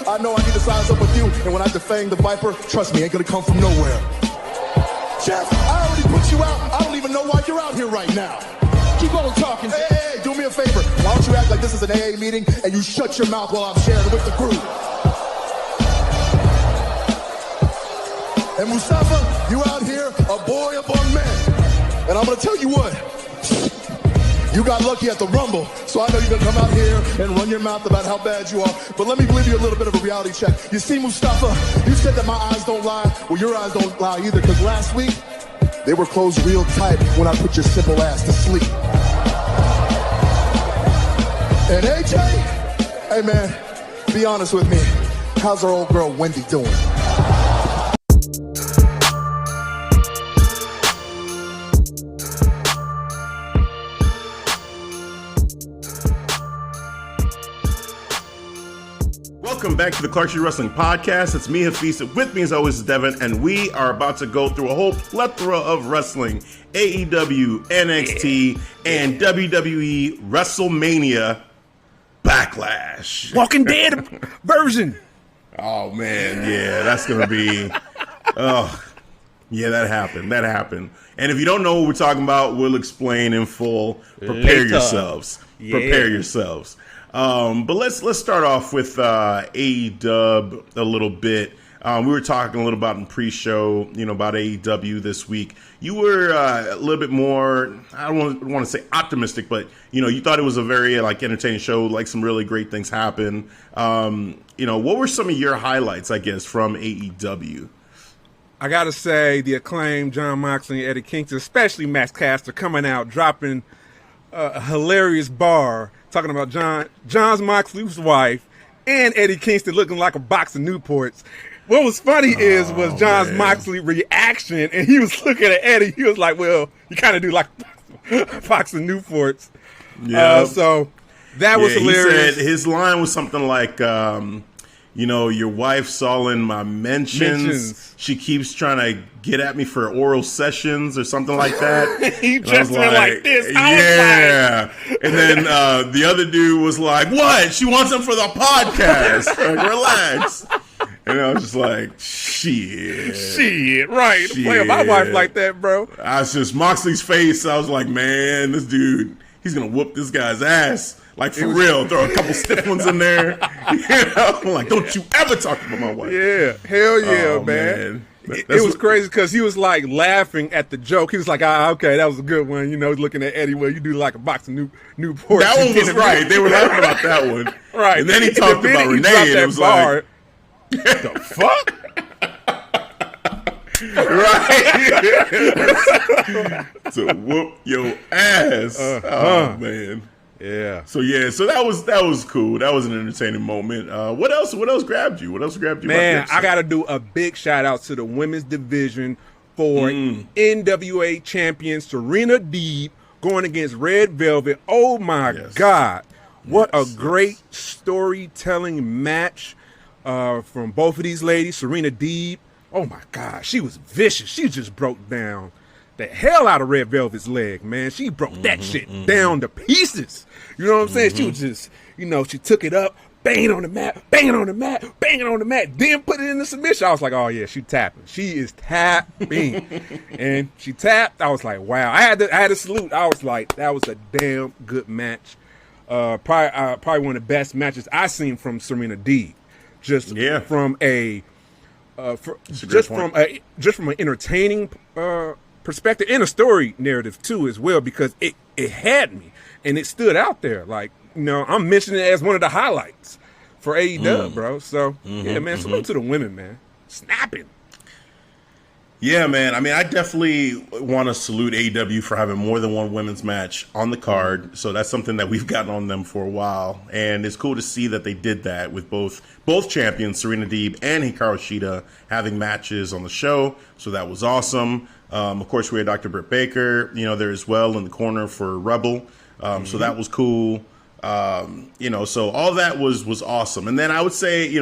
I know I need to size up with you, and when I defang the Viper, trust me, ain't gonna come from nowhere. Jeff, I already put you out. I don't even know why you're out here right now. Keep on talking. Hey, do me a favor. Why don't you act like this is an AA meeting and you shut your mouth while I'm sharing with the group? And Mustafa, you out here, a boy among men. And I'm gonna tell you what, you got lucky at the Rumble, so I know you're gonna come out here and run your mouth about how bad you are. But let me give you a little bit of a reality check. You see, Mustafa, you said that my eyes don't lie. Well, your eyes don't lie either, because last week, they were closed real tight when I put your simple ass to sleep. And AJ, hey man, be honest with me. How's our old girl Wendy doing? Welcome back to the Clark Street Wrestling Podcast. It's me, Hafeez. With me, as always, is Devin, and we are about to go through a whole plethora of wrestling: AEW, NXT, and WWE Wrestlemania Backlash. Walking Dead version. Oh man, yeah, that's gonna be. Oh, yeah, that happened. That happened. And if you don't know what we're talking about, we'll explain in full. Prepare yourselves. Yeah. Prepare yourselves. But let's start off with AEW a little bit. We were talking a little about in pre-show, about AEW this week. You were a little bit more, I don't want to say optimistic, but you thought it was a very entertaining show, like some really great things happened. What were some of your highlights, I guess, from AEW? I gotta say, the acclaimed Jon Moxley and Eddie Kingston, especially Max Caster, coming out dropping a hilarious bar. Talking about Jon Moxley's wife and Eddie Kingston looking like a box of Newports. What was funny was Jon Moxley's reaction, and he was looking at Eddie. He was like, well, you kind of do like a box of Newports. Yeah. So that was hilarious. He said his line was something like, your wife's all in my mentions. She keeps trying to get at me for oral sessions or something like that. He just went like this. Yeah. And then the other dude was like, what? She wants him for the podcast. Like, relax. And I was just like, shit. Right. Shit. Play with my wife like that, bro. I was just, Moxley's face, I was like, man, this dude, he's going to whoop this guy's ass. Like, for real, throw a couple stiff ones in there. I'm like, don't you ever talk about my wife. Yeah, hell yeah, man. It was crazy because he was like laughing at the joke. He was like, okay, that was a good one. Looking at Eddie, well, you do like a box of Newport. That one was right. They were laughing about that one. Right. And then he talked about Renee, and it was like, the fuck? Right. To whoop your ass. Oh, man. Yeah. So that was cool. That was an entertaining moment. What else grabbed you? Man, I got to do a big shout out to the women's division for NWA champion Serena Deeb going against Red Velvet. Oh my God. What a great storytelling match from both of these ladies. Serena Deeb, oh my God, she was vicious. She just broke down the hell out of Red Velvet's leg, man. She broke that shit down to pieces. You know what I'm saying? She was just, she took it up, banging on the mat, then put it in the submission. I was like, oh yeah, she tapping. She is tapping. And she tapped. I was like, wow. I had to salute. I was like, that was a damn good match. Probably one of the best matches I've seen from Serena Deeb. From an entertaining perspective and a story narrative too as well, because it had me and it stood out there. Like, I'm mentioning it as one of the highlights for AEW, bro. So yeah, man, salute to the women, man. Snapping. Yeah, man. I mean, I definitely want to salute AEW for having more than one women's match on the card. So that's something that we've gotten on them for a while. And it's cool to see that they did that with both champions, Serena Deeb and Hikaru Shida, having matches on the show. So that was awesome. Of course, we had Dr. Britt Baker, there as well in the corner for Rebel. So that was cool. So all that was awesome. And then I would say,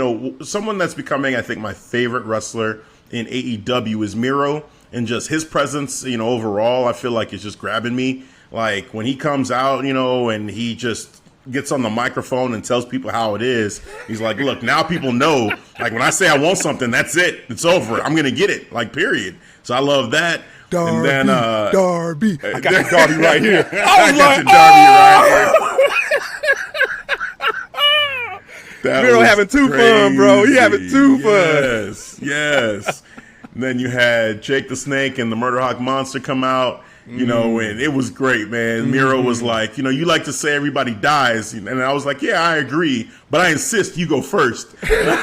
someone that's becoming, I think, my favorite wrestler in AEW is Miro, and just his presence, overall, I feel like it's just grabbing me. Like when he comes out, and he just gets on the microphone and tells people how it is. He's like, look, now people know, like when I say I want something, that's it. It's over. I'm going to get it, like period. So I love that. Darby, and then, Darby. I got the Darby right here. I was like, Darby right here. Miro having too fun, bro. He having too fun. Yes. And then you had Jake the Snake and the Murder Hawk Monster come out. You know, and it was great, man. Miro was like, you like to say everybody dies. And I was like, yeah, I agree. But I insist you go first. And I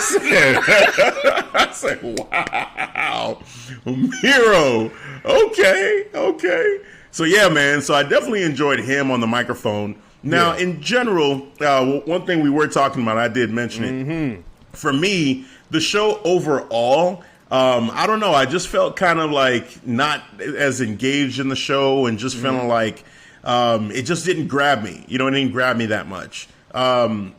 said, wow. Miro. Okay. So, yeah, man. So I definitely enjoyed him on the microphone. Now, in general, one thing we were talking about, I did mention it. For me, the show overall, I don't know. I just felt kind of like not as engaged in the show and just feeling like it just didn't grab me. It didn't grab me that much. Again,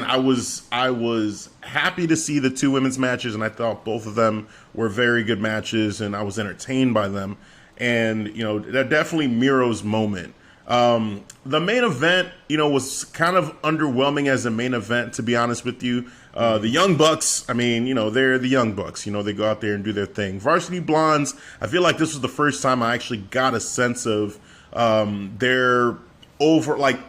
I was happy to see the two women's matches, and I thought both of them were very good matches, and I was entertained by them. And, they're definitely Miro's moment. The main event, was kind of underwhelming as a main event, to be honest with you. The Young Bucks, I mean, they're the Young Bucks. They go out there and do their thing. Varsity Blondes, I feel like this was the first time I actually got a sense of their over, like,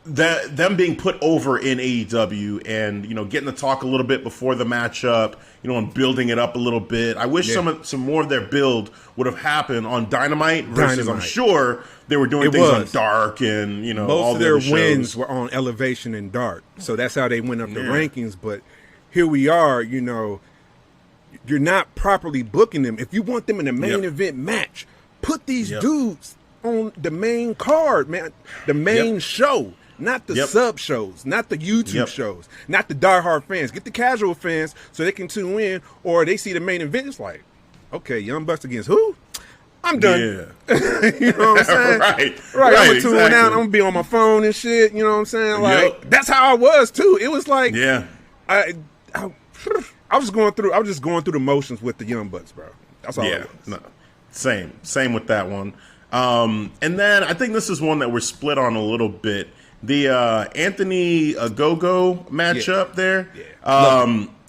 them being put over in AEW and, getting to talk a little bit before the matchup, and building it up a little bit. I wish some more of their build would have happened on Dynamite versus I'm sure they were doing things on Dark and, most all of their shows. wins were on Elevation and Dark. So that's how they went up the rankings. But here we are, you're not properly booking them. If you want them in a main event match, put these dudes on the main card, man, the main show. Not the sub shows, not the YouTube shows, not the diehard fans. Get the casual fans so they can tune in, or they see the main event. It's like, okay, Young Bucks against who? I'm done. You know what I'm saying? Right. I'm gonna tune out. I'm gonna be on my phone and shit. You know what I'm saying? Like that's how I was too. It was like, I was going through. I was just going through the motions with the Young Bucks, bro. That's all. It was. No. Same with that one. And then I think this is one that we're split on a little bit. The Anthony Ogogo matchup there.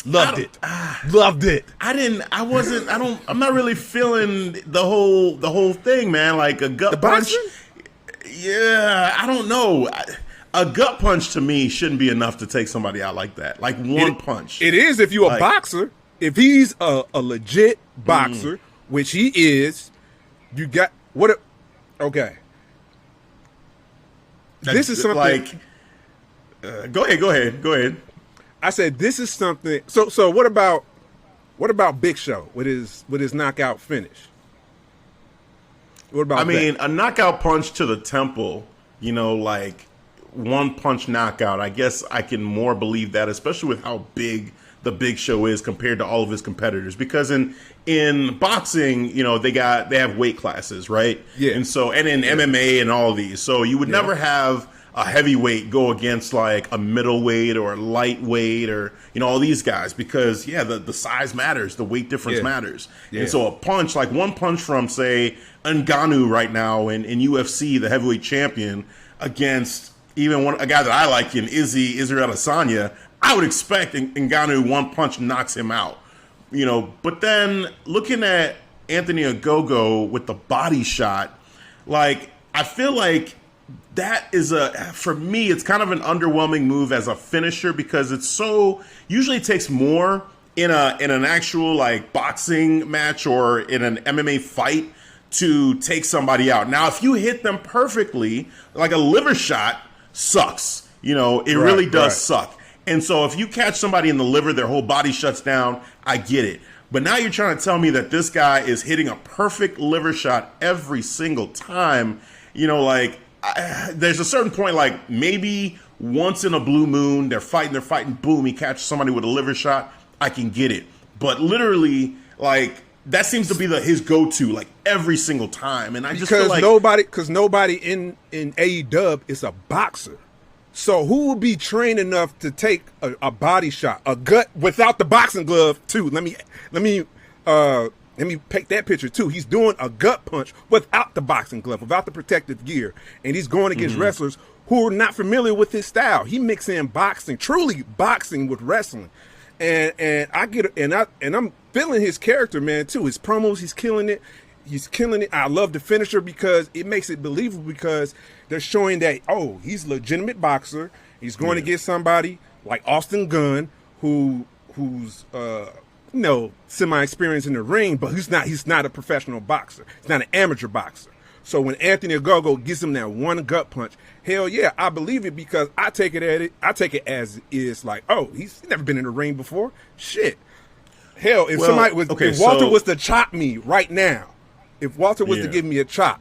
Loved it. I'm not really feeling the whole thing, man. Like a gut punch. Yeah, I don't know. A gut punch to me shouldn't be enough to take somebody out like that. Like one punch. It is if you're a boxer. If he's a legit boxer, which he is, you got okay. This is something like. Go ahead. I said this is something. So what about Big Show with his knockout finish? What about? I mean, a knockout punch to the temple. Like one punch knockout. I guess I can more believe that, especially with how big the Big Show is compared to all of his competitors. Because in boxing, they have weight classes, right? Yeah. And so, and in MMA and all of these, so you would never have a heavyweight go against like a middleweight or a lightweight or all these guys because the size matters, the weight difference matters. And so a punch, like one punch from say Ngannou right now in UFC, the heavyweight champion, against even a guy that I like in Israel Adesanya, I would expect Ngannou one punch knocks him out. But then looking at Anthony Ogogo with the body shot, like I feel like that is for me, it's kind of an underwhelming move as a finisher because usually it takes more in an actual like boxing match or in an MMA fight to take somebody out. Now, if you hit them perfectly, like a liver shot sucks, it really does suck. And so if you catch somebody in the liver, their whole body shuts down, I get it. But now you're trying to tell me that this guy is hitting a perfect liver shot every single time, there's a certain point, like maybe once in a blue moon, they're fighting, boom, he catches somebody with a liver shot, I can get it. But literally, like, that seems to be his go-to, like, every single time. And I just feel like... nobody in AEW is a boxer. So who will be trained enough to take a body shot, a gut, without the boxing glove, too? Let me paint that picture, too. He's doing a gut punch without the boxing glove, without the protective gear. And he's going against wrestlers who are not familiar with his style. He mixes in boxing, truly boxing with wrestling. And I get it, and I'm feeling his character, man, too. His promos, he's killing it. He's killing it. I love the finisher because it makes it believable because they're showing that, oh, he's a legitimate boxer. He's going to get somebody like Austin Gunn, who's semi-experienced in the ring, but he's not a professional boxer. He's not an amateur boxer. So when Anthony Ogogo gives him that one gut punch, hell yeah, I believe it because I take it as is like, oh, he's never been in the ring before. Shit. Hell, if Walter was to chop me right now, if Walter was to give me a chop,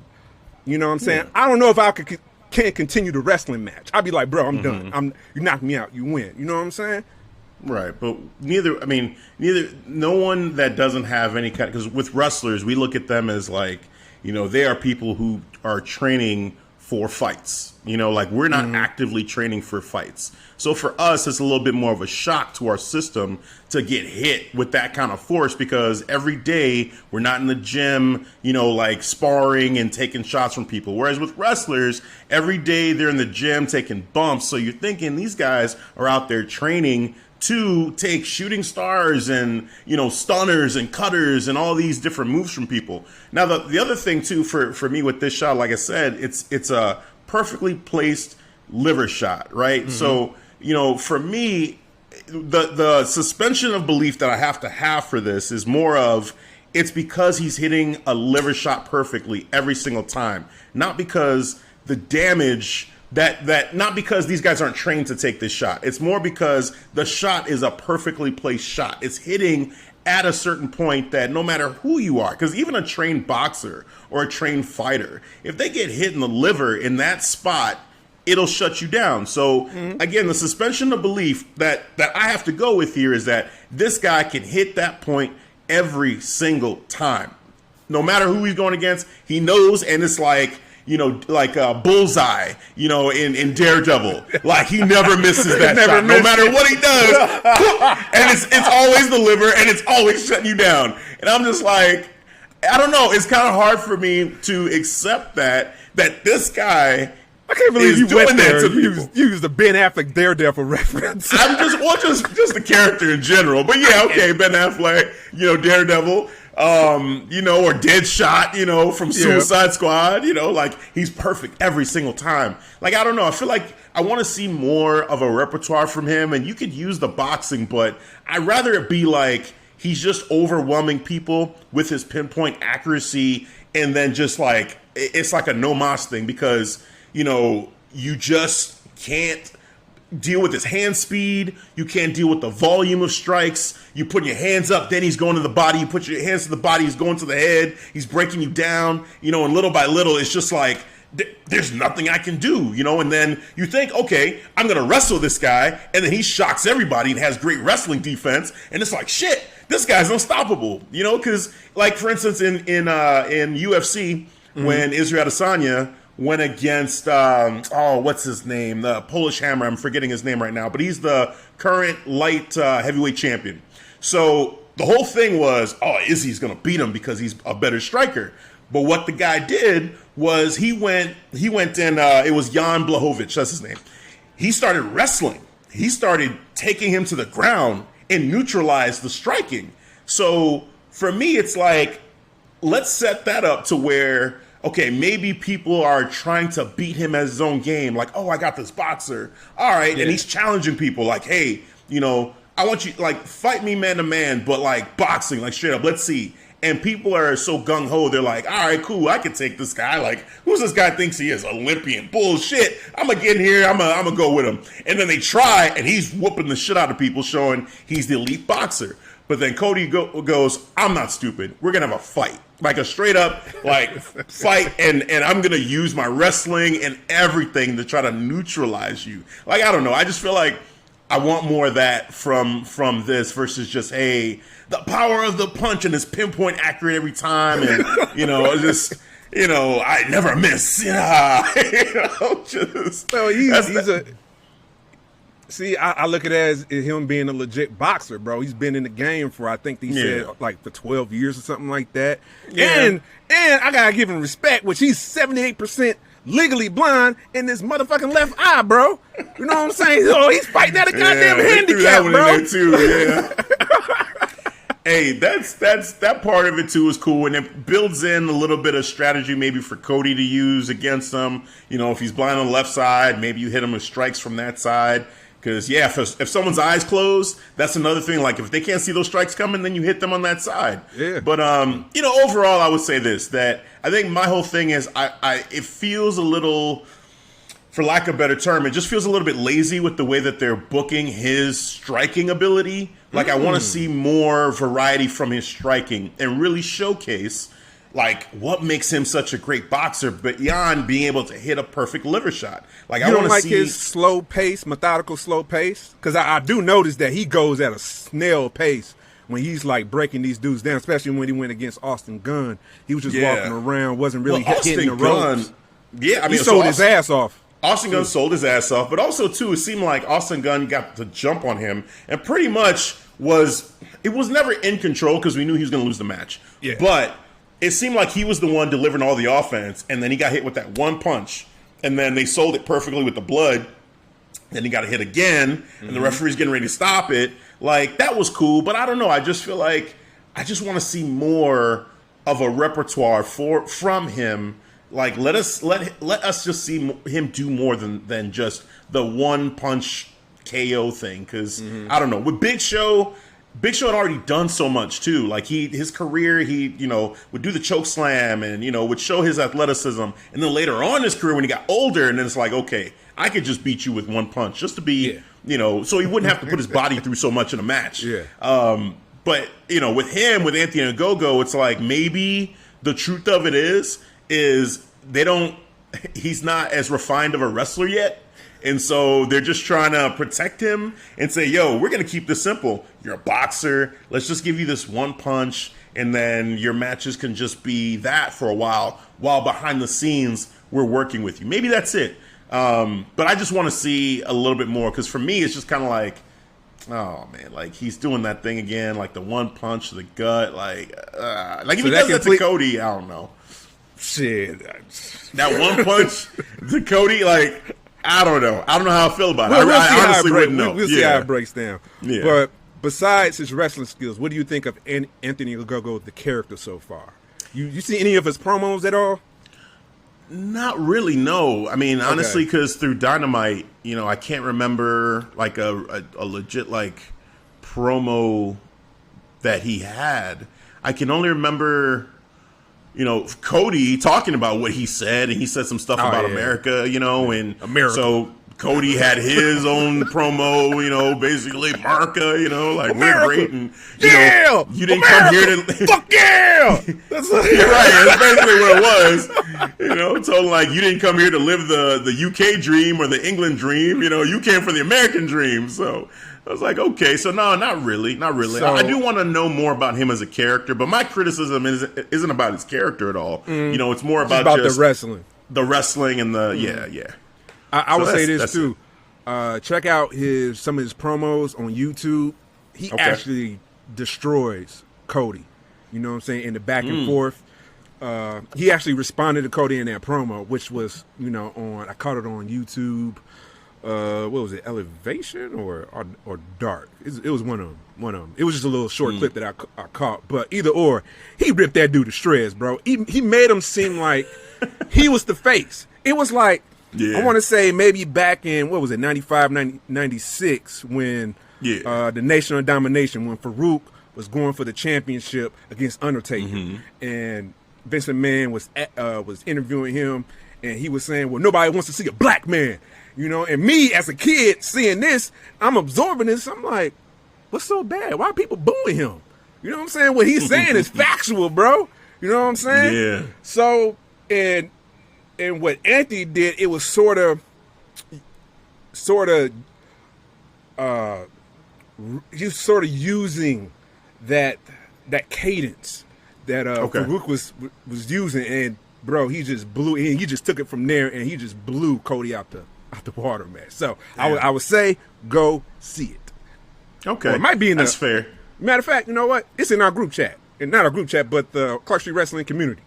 you know what I'm saying? I don't know if I can't continue the wrestling match. I'd be like, bro, I'm done. You knock me out, you win. You know what I'm saying? Right, but no one that doesn't have any kind, because with wrestlers, we look at them as like, they are people who are training for fights. Like we're not actively training for fights. So for us, it's a little bit more of a shock to our system to get hit with that kind of force because every day we're not in the gym, like sparring and taking shots from people. Whereas with wrestlers, every day they're in the gym taking bumps. So you're thinking these guys are out there training to take shooting stars and, stunners and cutters and all these different moves from people. Now, the other thing, too, for me with this shot, like I said, it's a perfectly placed liver shot, right? So, for me, the suspension of belief that I have to have for this is more of it's because he's hitting a liver shot perfectly every single time, not because the damage... That not because these guys aren't trained to take this shot. It's more because the shot is a perfectly placed shot. It's hitting at a certain point that no matter who you are, because even a trained boxer or a trained fighter, if they get hit in the liver in that spot, it'll shut you down. So again, the suspension of belief that I have to go with here is that this guy can hit that point every single time. No matter who he's going against, he knows, and it's like Bullseye, in Daredevil. Like, he never misses that shot. No matter what he does. And it's always the liver, and it's always shutting you down. And I'm just like, I don't know. It's kind of hard for me to accept that this guy... I can't believe you went there. You used the Ben Affleck Daredevil reference. I'm just the character in general. But yeah, okay, Ben Affleck, Daredevil. Or Deadshot, from Suicide Squad, like he's perfect every single time. Like, I don't know. I feel like I want to see more of a repertoire from him, and you could use the boxing, but I'd rather it be like he's just overwhelming people with his pinpoint accuracy, and then just like, it's like a no mas thing because, you just can't deal with his hand speed. You can't deal with the volume of strikes. You put your hands up, then he's going to the body. You put your hands to the body, he's going to the head. He's breaking you down, and little by little, it's just like, there's nothing I can do, and then you think, okay, I'm going to wrestle this guy. And then he shocks everybody and has great wrestling defense. And it's like, shit, this guy's unstoppable, because like, for instance, in UFC, when Israel Adesanya went against, what's his name? The Polish Hammer. I'm forgetting his name right now, but he's the current light heavyweight champion. So the whole thing was, Izzy's going to beat him because he's a better striker. But what the guy did was he went and it was Jan Blachowicz, that's his name. He started wrestling. He started taking him to the ground and neutralized the striking. So for me, it's like, let's set that up to where, okay, maybe people are trying to beat him at his own game. Like, I got this boxer. All right. Yeah. And he's challenging people like, hey, I want you, like, fight me man to man, but like boxing, like straight up, let's see. And people are so gung-ho, they're like, all right, cool, I can take this guy. Like, who's this guy thinks he is? Olympian. Bullshit. I'm going to get in here, I'm going to go with him. And then they try, and he's whooping the shit out of people, showing he's the elite boxer. But then Cody goes, I'm not stupid. We're going to have a fight. Like a straight up fight, and I'm going to use my wrestling and everything to try to neutralize you. Like, I don't know. I just feel like I want more of that from this versus just, hey, the power of the punch and it's pinpoint accurate every time. And, I never miss. See, I look at it as him being a legit boxer, bro. He's been in the game for, I think he said, like for 12 years or something like that. Yeah. And I got to give him respect, which he's 78% legally blind in this motherfucking left eye, bro. You know what I'm saying? Oh, he's fighting at a goddamn handicap, that bro. In there too, yeah. Hey, that part of it too is cool, and it builds in a little bit of strategy maybe for Cody to use against him. You know, if he's blind on the left side, maybe you hit him with strikes from that side. Because, yeah, if someone's eyes closed, that's another thing. Like, if they can't see those strikes coming, then you hit them on that side. Yeah. But, you know, overall, I would say this, that I think my whole thing is it feels a little, for lack of a better term, it just feels a little bit lazy with the way that they're booking his striking ability. Like, I want to see more variety from his striking and really showcase, like, what makes him such a great boxer beyond being able to hit a perfect liver shot. Like, I want to see his slow pace, methodical slow pace, because I do notice that he goes at a snail pace when he's like breaking these dudes down, especially when he went against Austin Gunn. He was just walking around, wasn't really hitting the ropes. Yeah, I mean, he sold his ass off. Austin Gunn sold his ass off, but also too, it seemed like Austin Gunn got the jump on him and pretty much was never in control because we knew he was going to lose the match. Yeah. But it seemed like he was the one delivering all the offense, and then he got hit with that one punch, and then they sold it perfectly with the blood. Then he got hit again, and the referee's getting ready to stop it. Like, that was cool, but I don't know. I just feel like I just want to see more of a repertoire from him. Like, let us just see him do more than just the one punch KO thing. Because I don't know, with Big Show had already done so much too. Like, his career, he would do the choke slam and would show his athleticism. And then later on in his career, when he got older, and then it's like, okay, I could just beat you with one punch just to be so he wouldn't have to put his body through so much in a match. Yeah. But with him, with Anthony Ogogo, it's like maybe the truth of it is he's not as refined of a wrestler yet. And so they're just trying to protect him and say, yo, we're going to keep this simple. You're a boxer. Let's just give you this one punch, and then your matches can just be that for a while behind the scenes we're working with you. Maybe that's it. But I just want to see a little bit more, because for me, it's just kind of like, oh, man, like he's doing that thing again, like the one punch to the gut. Like if he does that to Cody, I don't know. Shit. That one punch to Cody, like, I don't know. I don't know how I feel about it. We'll I honestly wouldn't know. We'll see how it breaks down. Yeah. But besides his wrestling skills, what do you think of Anthony Ogogo, the character, so far? You see any of his promos at all? Not really, no. I mean, honestly, because through Dynamite, I can't remember like a legit like promo that he had. I can only remember, Cody talking about what he said, and he said some stuff about America, and America. So Cody had his own promo, basically America, like America. we're great, and you didn't America. come here to fuck yeah. You're right. That's basically what it was. Told him, like, you didn't come here to live the UK dream or the England dream. You came for the American dream. So I was like, okay. So no, not really. So, I do want to know more about him as a character, but my criticism isn't about his character at all. It's more about just the wrestling. The wrestling and the yeah. I would say this too. Check out some of his promos on YouTube. He actually destroys Cody. You know what I'm saying? In the back and forth. He actually responded to Cody in that promo, which was, I caught it on YouTube. What was it? Elevation or Dark? It was one of them. It was just a little short clip that I caught. But either or, he ripped that dude to shreds, bro. He made him seem like he was the face. It was like, I want to say maybe back in, 95, 96, when the Nation of Domination, when Farouk was going for the championship against Undertaker. And Vince McMahon was interviewing him, and he was saying, well, nobody wants to see a black man. And me as a kid seeing this, I'm absorbing this. I'm like, what's so bad? Why are people booing him? You know what I'm saying? What he's saying is factual, bro. You know what I'm saying? Yeah. So, and what Anthony did, it was sort of using that cadence that Farouk was using, and bro, he just blew. He just took it from there, and he just blew Cody out the water, man. So I would say go see it. Okay, or it might be in that's fair. Matter of fact, you know what? It's in our group chat, and not our group chat, but the Clark Street Wrestling community.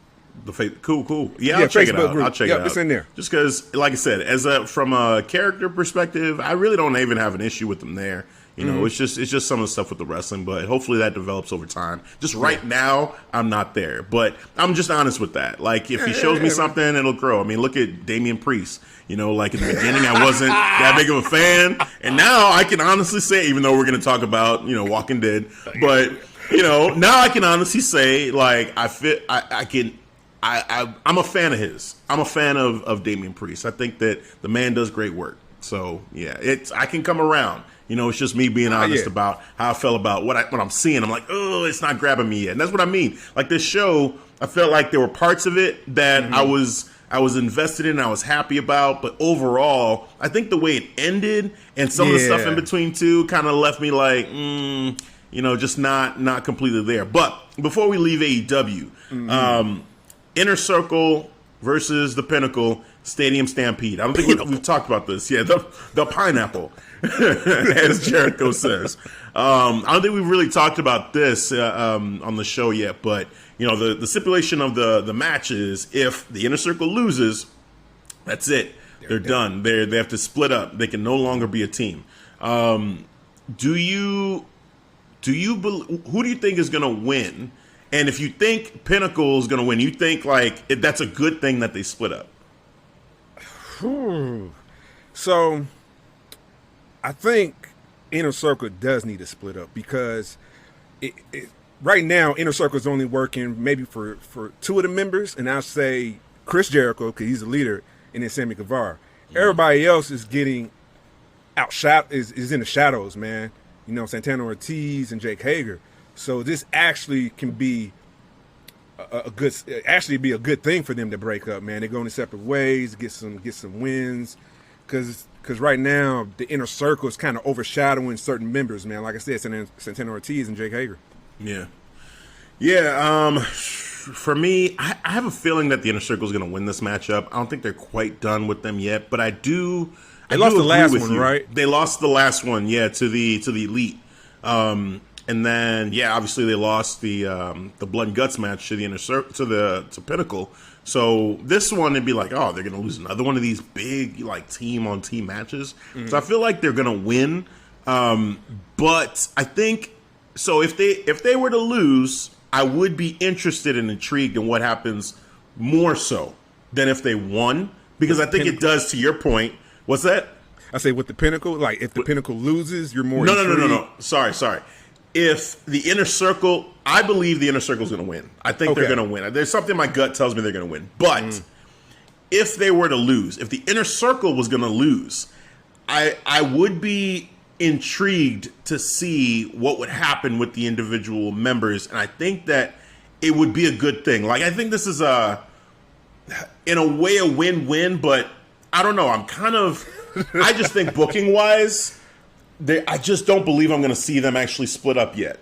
Cool. Yeah, I'll check it out. I'll check it out. It's in there. Just because, like I said, from a character perspective, I really don't even have an issue with them there. You know, it's just some of the stuff with the wrestling, but hopefully that develops over time. Just right now, I'm not there, but I'm just honest with that. Like, if he shows me something, it'll grow. I mean, look at Damian Priest. You know, like in the beginning, I wasn't that big of a fan, and now I can honestly say, even though we're going to talk about, you know, Walking Dead, but you know, now I can honestly say, like, I'm a fan of his. I'm a fan of Damian Priest. I think that the man does great work. So yeah, I can come around. You know, it's just me being honest about how I felt about what I'm seeing. I'm like, oh, it's not grabbing me yet. And that's what I mean. Like this show, I felt like there were parts of it that I was invested in, I was happy about, but overall, I think the way it ended and some of the stuff in between too kind of left me like, you know, just not completely there. But before we leave AEW, Inner Circle versus the Pinnacle Stadium Stampede. I don't think we've talked about this. Yeah, the pineapple, as Jericho says. I don't think we've really talked about this on the show yet, but you know, the stipulation of the match is if the Inner Circle loses, that's it. They're done. They have to split up. They can no longer be a team. Who do you think is going to win? And if you think Pinnacle is going to win, you think like that's a good thing that they split up? So I think Inner Circle does need to split up because right now Inner Circle is only working maybe for two of the members, and I'll say Chris Jericho because he's the leader, and then Sammy Guevara. Everybody else is getting is in the shadows, man. You know, Santana Ortiz and Jake Hager. So this actually can be a good thing for them to break up, man. They're going in separate ways, get some wins, because right now the Inner Circle is kind of overshadowing certain members, man. Like I said, Santana Ortiz and Jake Hager. Yeah. For me, I have a feeling that the Inner Circle is going to win this matchup. I don't think they're quite done with them yet, but I do. They lost the last one, right? They lost the last one, to the Elite. And then, obviously they lost the Blood and Guts match to the Inner Circle to Pinnacle. So this one, it'd be like, oh, they're going to lose another one of these big like team on team matches. So I feel like they're going to win. But I think so. If they were to lose, I would be interested and intrigued in what happens more so than if they won, because I think it does. To your point, what's that? I say with the Pinnacle, like if the Pinnacle loses, you're more intrigued. No. Sorry. If the Inner Circle, I believe the Inner Circle is going to win. I think they're going to win. There's something my gut tells me they're going to win. But if they were to lose, if the Inner Circle was going to lose, I would be intrigued to see what would happen with the individual members. And I think that it would be a good thing. Like, I think this is in a way a win-win, but I don't know. I just think booking-wise, I just don't believe I'm going to see them actually split up yet.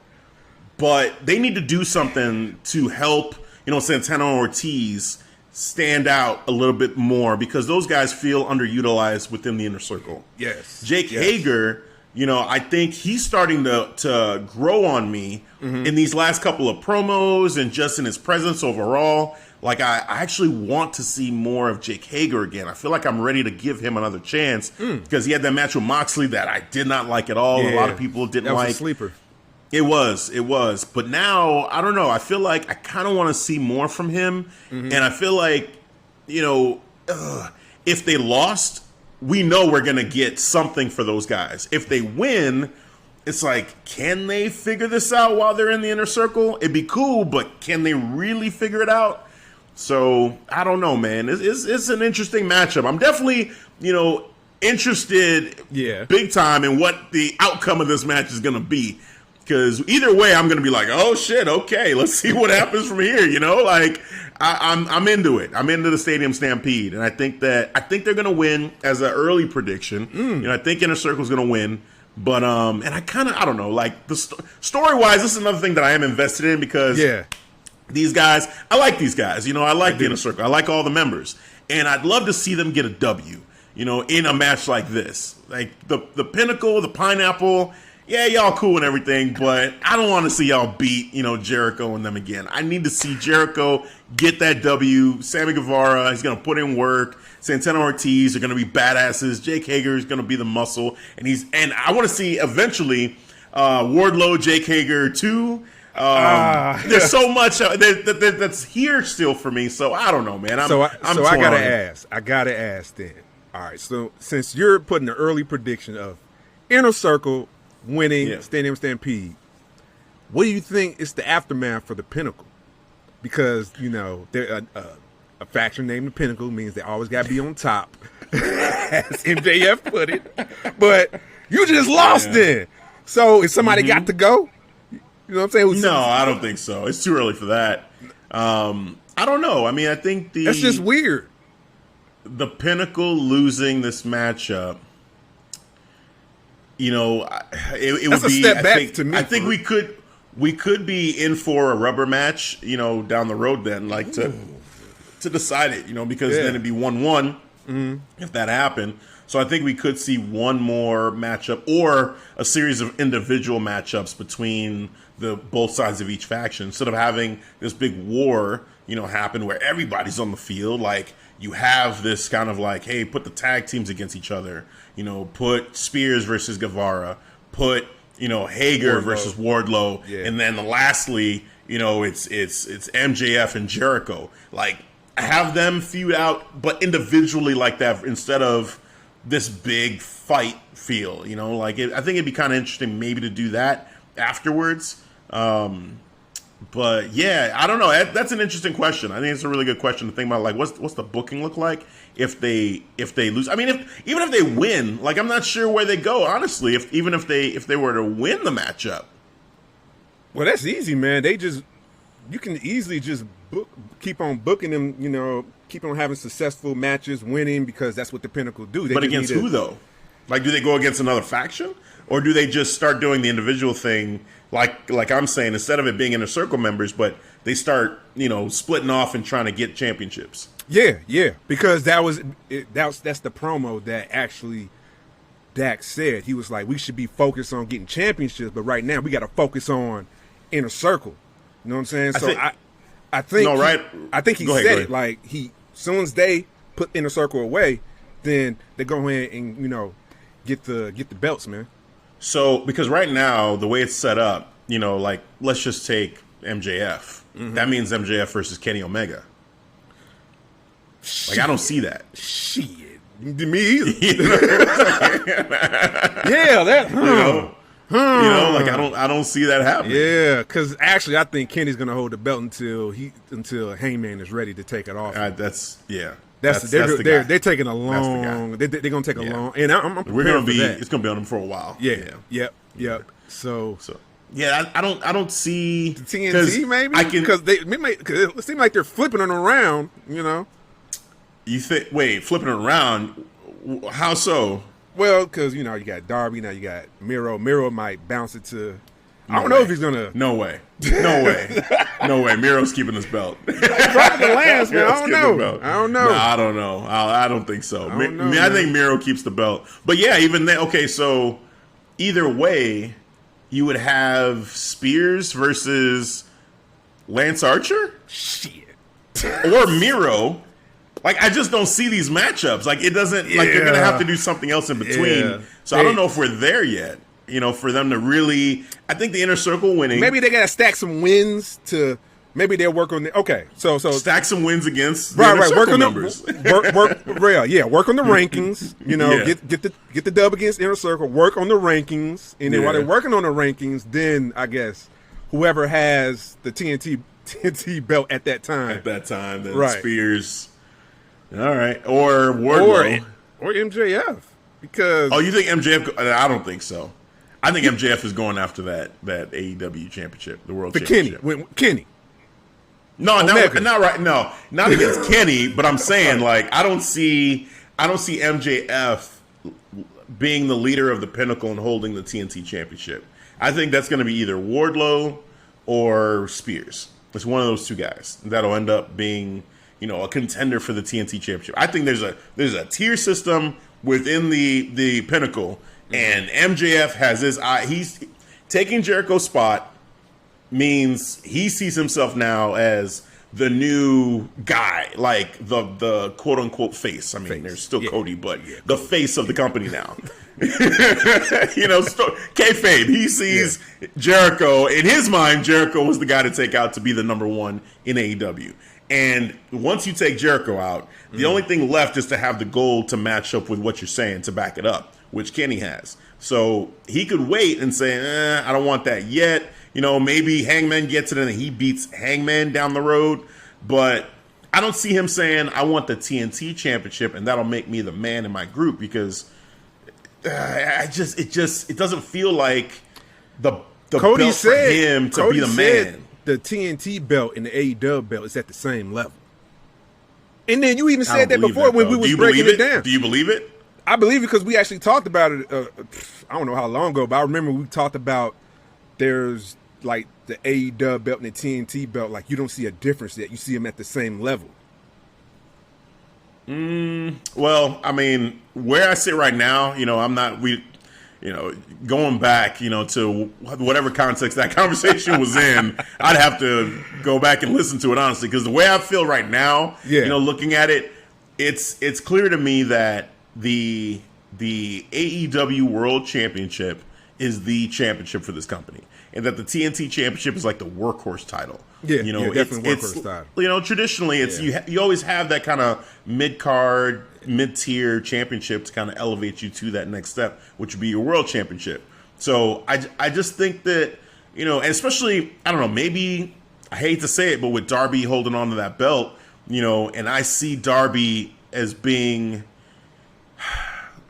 But they need to do something to help, Santana and Ortiz stand out a little bit more, because those guys feel underutilized within the Inner Circle. Yes. Jake Hager, I think he's starting to grow on me in these last couple of promos and just in his presence overall. Like, I actually want to see more of Jake Hager again. I feel like I'm ready to give him another chance because he had that match with Moxley that I did not like at all. A lot of people didn't like. That was a sleeper. It was. But now, I don't know. I feel like I kind of want to see more from him. And I feel like, if they lost, we know we're going to get something for those guys. If they win, it's like, can they figure this out while they're in the Inner Circle? It'd be cool, but can they really figure it out? So, I don't know, man. It's an interesting matchup. I'm definitely, interested big time in what the outcome of this match is going to be. Because either way, I'm going to be like, oh, shit, okay, let's see what happens from here, Like, I'm into it. I'm into the Stadium Stampede. And I think they're going to win as an early prediction. I think Inner Circle's going to win. But, and I don't know, like, the story-wise, this is another thing that I am invested in because these guys, I like these guys. I like the Inner Circle. I like all the members. And I'd love to see them get a W, in a match like this. Like, the Pinnacle, the Pineapple, yeah, y'all cool and everything, but I don't want to see y'all beat, Jericho and them again. I need to see Jericho get that W. Sammy Guevara, he's going to put in work. Santana Ortiz are going to be badasses. Jake Hager is going to be the muscle. And I want to see eventually Wardlow, Jake Hager too. There's so much that's here still for me. So I don't know, man. I gotta ask then. All right, so since you're putting the early prediction of Inner Circle winning Stadium Stampede, what do you think is the aftermath for the Pinnacle? Because they're a faction named the Pinnacle means they always got to be on top, as MJF put it. But you just lost then. So is somebody got to go? You know what I'm saying? No, I don't think so. It's too early for that. I don't know. I mean, I think that's just weird. The Pinnacle losing this matchup, it would be a step back to me. I think we could be in for a rubber match, down the road then, like to decide it, because then it'd be 1-1 if that happened. So I think we could see one more matchup or a series of individual matchups between both sides of each faction instead of having this big war, happen where everybody's on the field. Like you have this kind of like, hey, put the tag teams against each other, put Spears versus Guevara, put, Hager versus Wardlow. Yeah. And then lastly, it's MJF and Jericho. Like have them feud out, but individually like that instead of this big fight feel, I think it'd be kind of interesting maybe to do that afterwards. But yeah, I don't know. That's an interesting question. I think it's a really good question to think about. Like, what's the booking look like if they lose? I mean, even if they win, like I'm not sure where they go. Honestly, even if they were to win the matchup. Well, that's easy, man. You can easily just keep on booking them. Keep on having successful matches, winning because that's what the Pinnacle do. But against who though? Like, do they go against another faction, or do they just start doing the individual thing? Like I'm saying, instead of it being Inner Circle members, but they start, splitting off and trying to get championships. Yeah, because that's the promo that actually Dax said. He was like, we should be focused on getting championships, but right now we got to focus on Inner Circle. You know what I'm saying? I think he said it like soon as they put Inner Circle away, then they go ahead and get the belts, man. So, because right now, the way it's set up, like, let's just take MJF. Mm-hmm. That means MJF versus Kenny Omega. Like, I don't see that. Shit. Me either. Yeah, that, like, I don't see that happening. Yeah, because actually, I think Kenny's going to hold the belt until Hangman is ready to take it off. They're taking a long. They're going to take a long, and I'm prepared for that. It's going to be on them for a while. Yeah. Yep. So yeah, I don't see the TNT maybe because it seems like they're flipping it around. You think? Wait, flipping it around? How so? Well, because you got Darby, now you got Miro. Miro might bounce it to. I don't know if he's gonna. No way. Miro's keeping his belt. Probably the last, man. I don't know. No, I don't know. I don't think so. I think Miro keeps the belt. But yeah, even then. Okay, so either way, you would have Spears versus Lance Archer. Shit. Or Miro. Like, I just don't see these matchups. Like, it doesn't. Like, you're gonna have to do something else in between. Yeah. So I don't know if we're there yet. For them to really, I think the Inner Circle winning. Maybe they gotta stack some wins to. Maybe they'll work on the. Okay, so stack some wins against the Inner Circle members. Work on the rankings. Get the dub against Inner Circle. Work on the rankings, and then while they're working on the rankings, then I guess whoever has the TNT belt at that time. Then Spears. All right, or Wardlow or MJF because. Oh, you think MJF? I don't think so. I think MJF is going after that AEW championship, the world championship. Kenny. No, not right. No, not against Kenny. But I'm saying, like, I don't see MJF being the leader of the Pinnacle and holding the TNT championship. I think that's going to be either Wardlow or Spears. It's one of those two guys that'll end up being, a contender for the TNT championship. I think there's a tier system within the Pinnacle. And MJF has his eye. He's taking Jericho's spot means he sees himself now as the new guy, like the quote unquote face. I mean, there's still Cody, but the face of the company now. Kayfabe. He sees Jericho. In his mind, Jericho was the guy to take out to be the number one in AEW. And once you take Jericho out, the only thing left is to have the gold to match up with what you're saying to back it up, which Kenny has. So he could wait and say, I don't want that yet. Maybe Hangman gets it and he beats Hangman down the road. But I don't see him saying, I want the TNT championship and that'll make me the man in my group, because it doesn't feel like the Cody belt for him to be the man. The TNT belt and the AEW belt is at the same level. And then you even said that before when we was breaking it down. Do you believe it? I believe it because we actually talked about it. I don't know how long ago, but I remember we talked about there's like the AEW belt and the TNT belt. Like you don't see a difference yet. You see them at the same level. Well, I mean, where I sit right now, I'm not. Going back, to whatever context that conversation was in, I'd have to go back and listen to it honestly, because the way I feel right now, looking at it, it's clear to me that the AEW World Championship is the championship for this company, and that the TNT Championship is like the workhorse title. Definitely workhorse title. Traditionally, it's you always have that kind of mid-card, mid-tier championship to kind of elevate you to that next step, which would be your world championship. So I just think that, and especially, I don't know, maybe, I hate to say it, but with Darby holding on to that belt, and I see Darby as being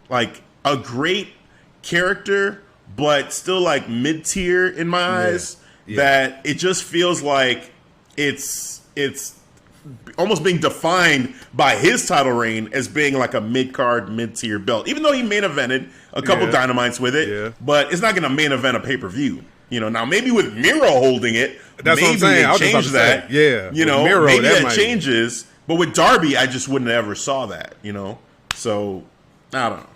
like a great character, but still like mid-tier in my eyes, that it just feels like it's almost being defined by his title reign as being like a mid-card, mid-tier belt. Even though he main evented a couple Dynamites with it, but it's not going to main event a pay-per-view. Now maybe with Miro holding it, that's maybe what I'm saying. they change that. Miro, maybe that changes. But with Darby, I just wouldn't have ever saw that, So, I don't know.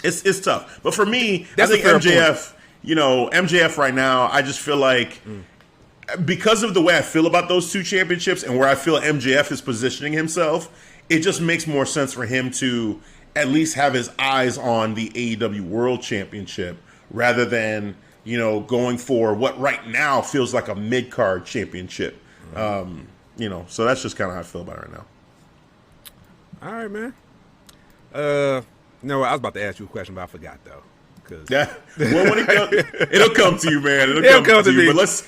It's tough. But for me, I think MJF, MJF right now, I just feel like because of the way I feel about those two championships and where I feel MJF is positioning himself, it just makes more sense for him to at least have his eyes on the AEW World Championship rather than, going for what right now feels like a mid-card championship. So that's just kind of how I feel about it right now. All right, man. No, I was about to ask you a question, but I forgot though. Well, when it'll come to you, man. It'll come to you. But let's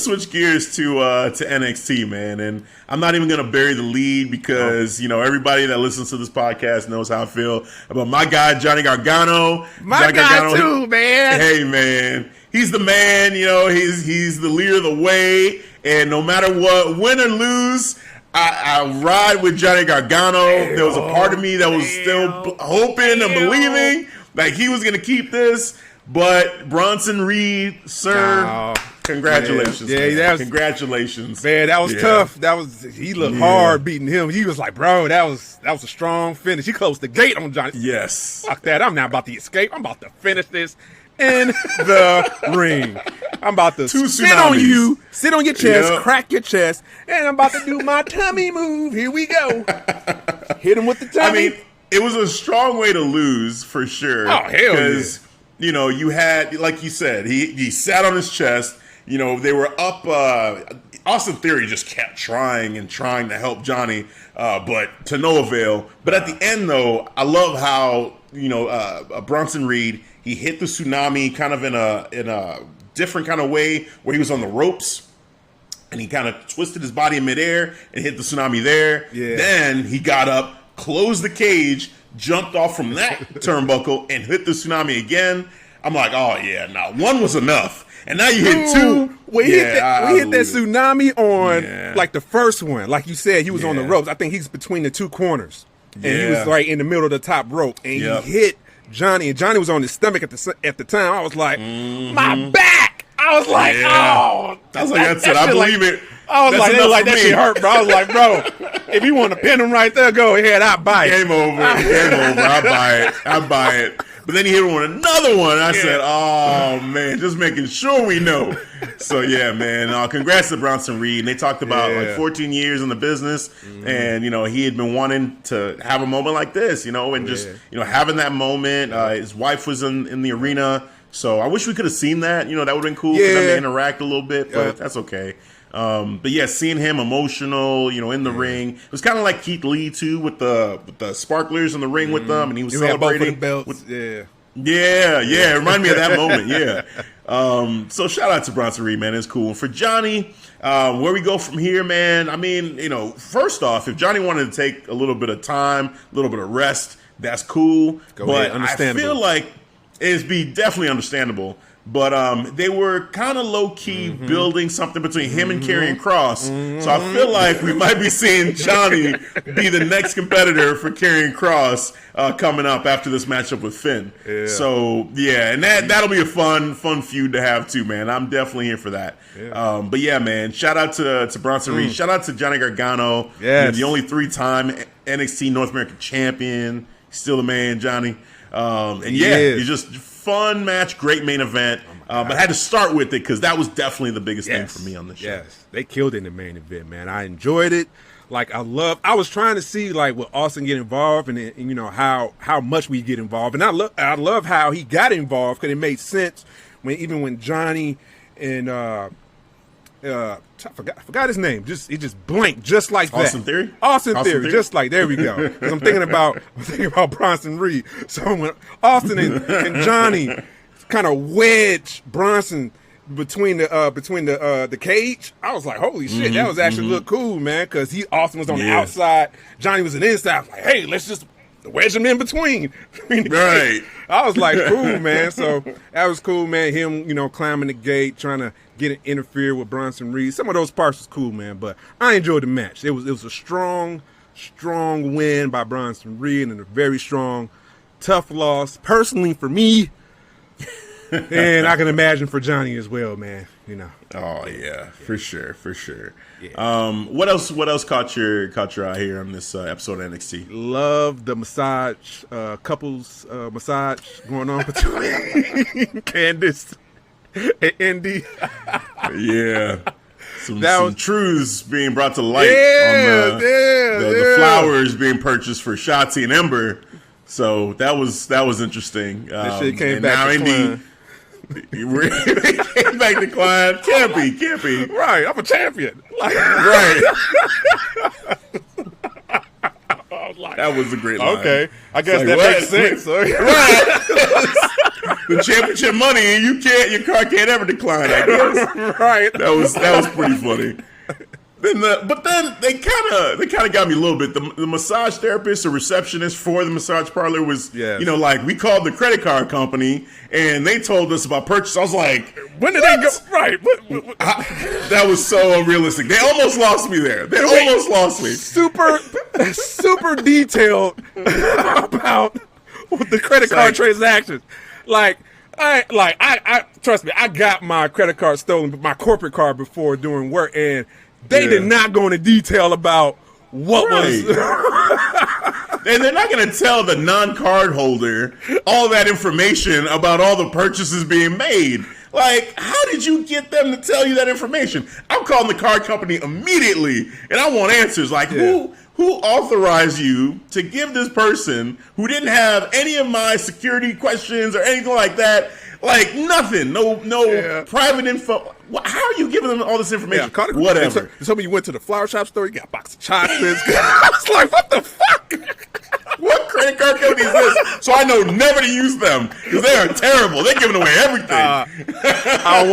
switch gears to NXT, man. And I'm not even gonna bury the lead because everybody that listens to this podcast knows how I feel about my guy Johnny Gargano. My guy too, man. Hey, man, he's the man. He's the leader of the way, and no matter what, win or lose, I ride with Johnny Gargano. There was a part of me that was still hoping and believing like he was going to keep this. But Bronson Reed, sir, congratulations. Congratulations. Man, that was tough. He looked hard beating him. He was like, bro, that was a strong finish. He closed the gate on Johnny. Yes. Fuck that. I'm not about to escape. I'm about to finish this in the ring. I'm about to sit on you, sit on your chest, crack your chest, and I'm about to do my tummy move. Here we go. Hit him with the tummy. I mean, it was a strong way to lose for sure. Oh, hell yeah. Because, you had, like you said, he sat on his chest. They were up. Austin Theory just kept trying to help Johnny, but to no avail. But at the end, though, I love how, Bronson Reed, he hit the tsunami kind of in a different kind of way where he was on the ropes and he kind of twisted his body in midair and hit the tsunami there. Yeah. Then he got up, closed the cage, jumped off from that turnbuckle and hit the tsunami again. I'm like, oh yeah, now one was enough. And now you hit two. We hit that tsunami on like the first one. Like you said, he was on the ropes. I think he's between the two corners. And he was like in the middle of the top rope. And he hit Johnny, and Johnny was on his stomach at the time. I was like, my back. I was like, oh. I was like, that's it. I believe it. I was like, that shit hurt, bro. I was like, bro, if you want to pin him right there, go ahead. I'll buy it. Game over. I'll buy it. But then he hit him with another one. I said, oh, man, just making sure we know. So, yeah, man, congrats to Bronson Reed. And they talked about, 14 years in the business. And, he had been wanting to have a moment like this, and just, having that moment. His wife was in the arena. So I wish we could have seen that. That would have been cool for them to interact a little bit. But that's okay. But yeah, seeing him emotional, in the ring, it was kind of like Keith Lee too, with the sparklers in the ring with them, and he was celebrating. Belts. Yeah, it reminded me of that moment. Yeah. So shout out to Bronson Reed, man. It's cool. For Johnny, where we go from here, man. I mean, first off, if Johnny wanted to take a little bit of time, a little bit of rest, that's cool. But I feel like it'd be definitely understandable. But they were kind of low-key building something between him and Karrion Kross. So I feel like we might be seeing Johnny be the next competitor for Karrion Kross coming up after this matchup with Finn. Yeah. So, yeah, and that'll be a fun feud to have too, man. I'm definitely here for that. Yeah. But, yeah, man, shout out to Bronson Reed. Shout out to Johnny Gargano. Yes. The only 3-time NXT North American champion. Still the man, Johnny. It's just fun match, great main event. But I had to start with it because that was definitely the biggest thing for me on the show. Yes, they killed it in the main event, man. I enjoyed it. I was trying to see will Austin get involved and how much we get involved. And I love how he got involved because it made sense when Johnny and I forgot his name. He just blanked just like that. Austin Theory. Just like, there we go. Because I'm thinking about Bronson Reed. So when Austin and Johnny kind of wedged Bronson between the cage, I was like, holy shit, that was actually look cool, man. Because Austin was on the outside, Johnny was on the inside. I was like, hey, let's just wedge him in between. Right. I was like, cool, man. So that was cool, man. Him, climbing the gate, trying to interfere with Bronson Reed. Some of those parts was cool, man. But I enjoyed the match. It was a strong win by Bronson Reed and a very strong, tough loss. Personally, for me, and I can imagine for Johnny as well, man. Oh yeah, for sure. Yeah. What else caught your eye here on this episode of NXT? Love the massage, couples massage going on between Candice and Indy. Yeah. Some truths being brought to light on the flowers being purchased for Shotzi and Ember. So that was interesting. That shit came back to Indy. Came back to Klein. Can't be. Right, I'm a champion. Right. That was a great line. Okay, I guess that makes sense. Right. The championship money, your car can't ever decline, I guess. Right. That was pretty funny. But then they kind of got me a little bit. The massage therapist or receptionist for the massage parlor was, we called the credit card company and they told us about purchase. I was like, when did they go? Right. That was so unrealistic. They almost lost me there. Almost lost me. Super detailed about the credit card transactions. I trust me. I got my credit card stolen, my corporate card before doing work, and they did not go into detail about what was. And they're not going to tell the non-card holder all that information about all the purchases being made. How did you get them to tell you that information? I'm calling the card company immediately, and I want answers. Who authorized you to give this person who didn't have any of my security questions or anything like that? Nothing. No private info. How are you giving them all this information? Yeah, whatever. Somebody went to the flower shop store, you got a box of chocolates. I was like, what the fuck? What credit card company is this? So I know never to use them because they are terrible. They're giving away everything. I don't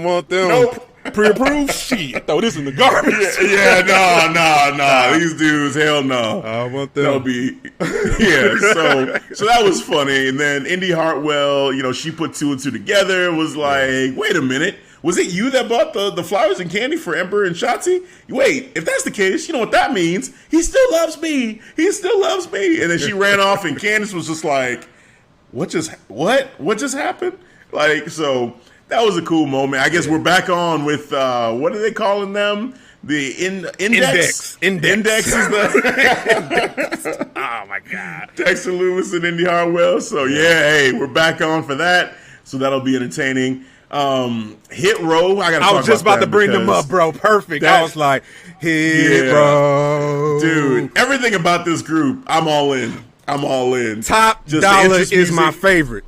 want them. Nope. Pre-approved? Shit. Throw this in the garbage. No. These dudes, hell no. I want them. That'll be, So that was funny. And then Indy Hartwell, she put 2 and 2 together. Was like, wait a minute. Was it you that bought the flowers and candy for Ember and Shotzi? Wait, if that's the case, you know what that means? He still loves me. And then she ran off, and Candice was just like, what just happened? So that was a cool moment. I guess we're back on with what are they calling them? The index. Index is the. Oh my God. Dexter Lewis and Indy Hartwell. So hey, we're back on for that. So that'll be entertaining. Hit Row. I was just about to bring them up, bro. Perfect. I was like, Hit Row. Dude, everything about this group, I'm all in. Top Dollar is my favorite.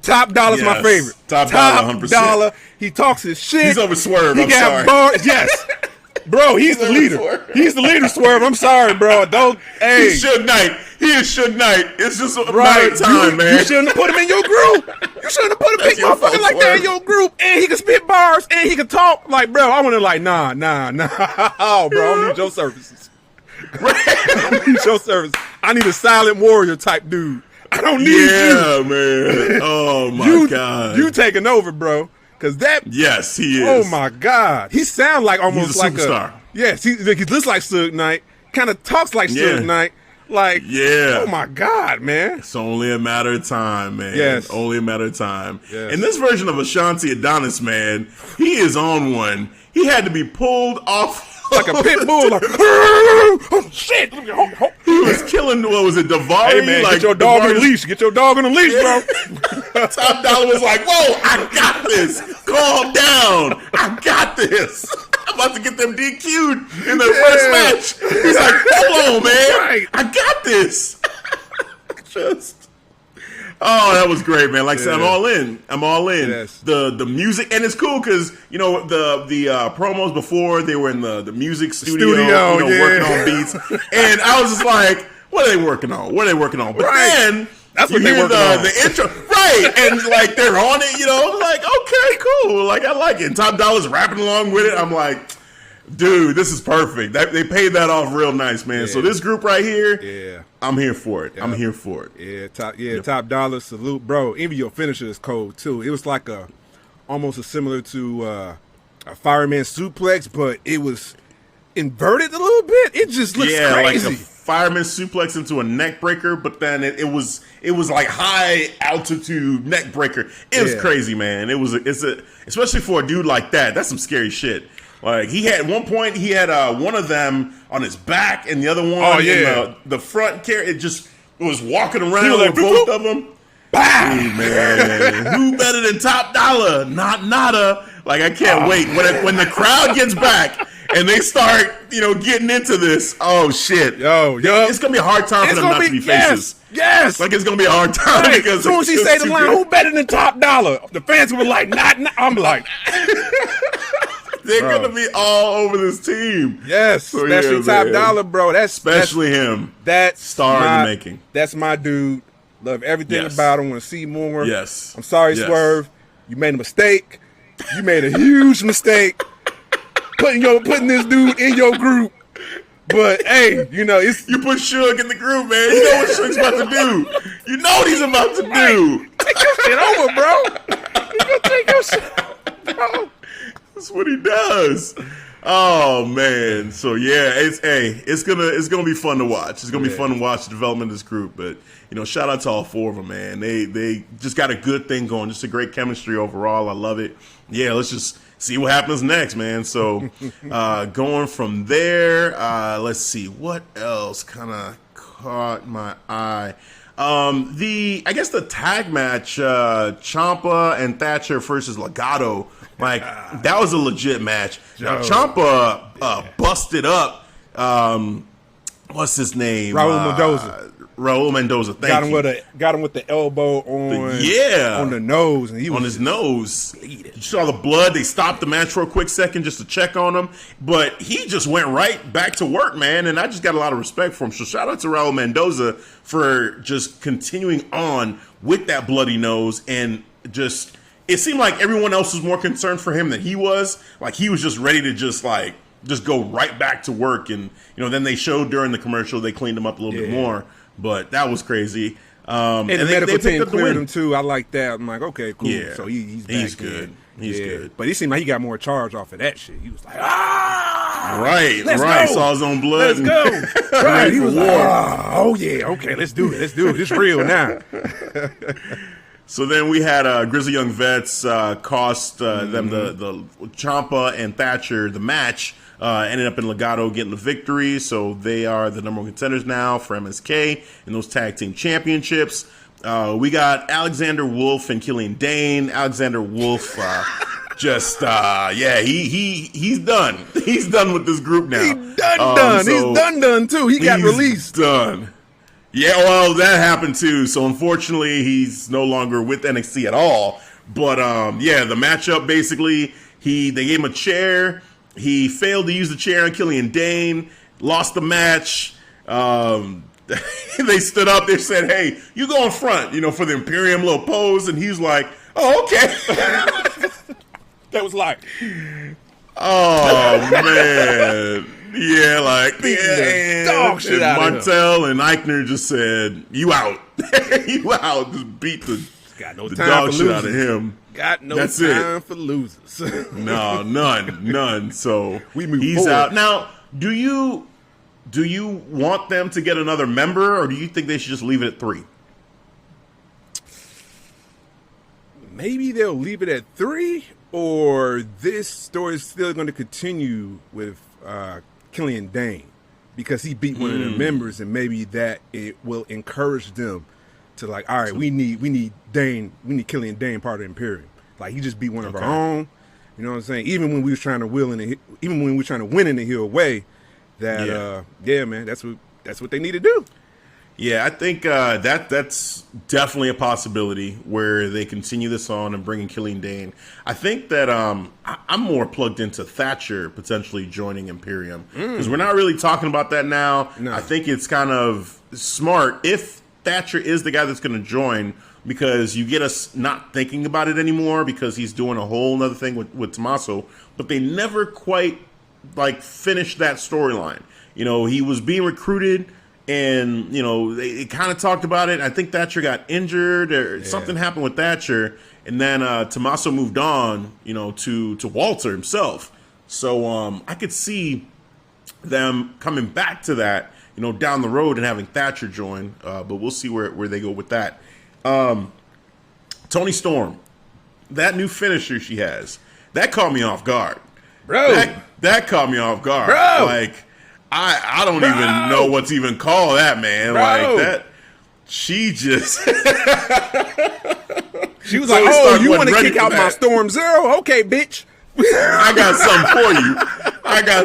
Top Dollar's my favorite. Top Dollar, 100%. Dollar. He talks his shit. He's over Swerve. He I'm got sorry. bars. Yes. Bro, he's the leader. He's the leader, Swerve. I'm sorry, bro. Don't. Hey. He's Suge Knight. He is Suge Knight. It's just a matter of time, man. You shouldn't have put him in your group. You shouldn't have put a big motherfucker like that in your group. And he can spit bars. And he can talk. Like, bro, I want to nah. Oh, bro, I don't need your services. I don't need your service. I need a silent warrior type dude. I don't need you. Yeah, man. Oh, my God. You taking over, bro. Cause that, yes, he is. Oh my God, he sounds like almost like superstar. Yes, he looks like Suge Knight. Kind of talks like Suge Knight. Like, oh my God, man. It's only a matter of time, man. Yes, only a matter of time. Yes. And this version of Ashanti Adonis, man, he is on one. He had to be pulled off. Like a pit bull, like, oh shit! He was killing. What was it, Davari? Hey man, like, get your dog on the leash. Get your dog on the leash, bro. Top Dollar was like, "Whoa, I got this. Calm down. I got this. I'm about to get them DQ'd in their first match." He's like, "Hold on, man. Right. I got this." Oh, that was great, man. Like I said, I'm all in. Yes. The music, and it's cool because, you know, the promos before, they were in the music studio working on beats. And I was just like, what are they working on? But then that's what they working on. The intro. Right. And like they're on it, you know, I'm like, okay, cool. Like I like it. And Top Dollar's rapping along with it. I'm like, dude, this is perfect. They paid that off real nice, man. So this group right here, I'm here for it. I'm here for it. Top Dollar, salute, bro. Even your finisher is cold too. It was like almost similar to a fireman suplex, but it was inverted a little bit. It just looks crazy. Like a fireman suplex into a neck breaker, but then it was like high altitude neck breaker. It was crazy, man. It's especially for a dude like that. That's some scary shit. Like he had one point, he had one of them on his back and the other one in the front. It just was walking around with both of them. Dude, man, who better than Top Dollar? Not nada. Like I can't wait when the crowd gets back and they start, getting into this. Oh shit, it's gonna be a hard time for them not to be faces. Yes, like it's gonna be a hard time because as soon as he say the line, "Who better than Top Dollar?" the fans were like, "Not." I'm like. They're going to be all over this team. Yes, so especially Top Dollar, bro. Especially him. That's star in the making. That's my dude. Love everything about him. Want to see more. Yes. I'm sorry, Swerve. You made a mistake. You made a huge mistake putting this dude in your group. But hey, you put Suge in the group, man. You know what Suge's about to do. You know what he's about to do. Take your shit over, bro. You gonna take your shit over, bro. That's what he does. Oh man. So it's gonna be fun to watch. It's gonna be fun to watch the development of this group. But shout out to all four of them, man. They just got a good thing going. Just a great chemistry overall. I love it. Yeah, let's just see what happens next, man. So going from there, let's see what else kind of caught my eye. I guess the tag match, Ciampa and Thatcher versus Legado. Like, that was a legit match. Now, Ciampa busted up, what's his name? Raul Mendoza. Got him with the elbow on the nose, and he was on his nose. Bleeding. You saw the blood. They stopped the match for a quick second just to check on him, but he just went right back to work, man. And I just got a lot of respect for him. So shout out to Raul Mendoza for just continuing on with that bloody nose and just. It seemed like everyone else was more concerned for him than he was. Like he was just ready to just go right back to work. And then they showed during the commercial they cleaned him up a little bit more. But that was crazy. And the medical team cleared him too. I like that. I'm like, okay, cool. Yeah. So he's back. He's good. He's good. But he seemed like he got more charge off of that shit. He was like, right. Go. Saw his own blood. Let's go. Right. He was like, oh yeah, okay, let's do it. It's real now. So then we had Grizzly Young Vets cost them the Ciampa and Thatcher the match. Ended up in Legado getting the victory, so they are the number one contenders now for MSK in those tag team championships. We got Alexander Wolff and Killian Dane. Alexander Wolff, he's done. He's done with this group now. He's done. He's done too. He got released. Done. Yeah, well, that happened too. So unfortunately, he's no longer with NXT at all. But the matchup basically, they gave him a chair. He failed to use the chair on Killian Dane, lost the match. They stood up, they said, hey, you go in front, for the Imperium little pose. And he's like, oh, okay. That was like, oh, man. Yeah, and Martel and Eichner just said, you out. You out. Just beat the dog shit out of him. Got no time for losers. No, none. So he's forward. Out. Now, do you want them to get another member, or do you think they should just leave it at 3? Maybe they'll leave it at 3, or this story is still going to continue with Killian Dane because he beat one of the members, and maybe that it will encourage them to all right, we need Dane, we need Killian Dane part of the Imperium. Like he just beat one of our own. You know what I'm saying? Even when we was trying to win in the Hill way, that man, that's what they need to do. Yeah, I think that's definitely a possibility where they continue this on and bring in Killian Dane. I think that I'm more plugged into Thatcher potentially joining Imperium because we're not really talking about that now. No. I think it's kind of smart if Thatcher is the guy that's going to join because you get us not thinking about it anymore because he's doing a whole nother thing with Tommaso, but they never quite finished that storyline. He was being recruited and, they kind of talked about it. I think Thatcher got injured or something happened with Thatcher. And then Tommaso moved on, to Walter himself. So I could see them coming back to that, down the road and having Thatcher join. But we'll see where they go with that. Toni Storm, that new finisher she has, that caught me off guard. Bro. That caught me off guard. Bro. I don't even know what to even call that, man. Bro. That she just she was like, "Oh, you want to kick out my Storm Zero? Okay, bitch. I got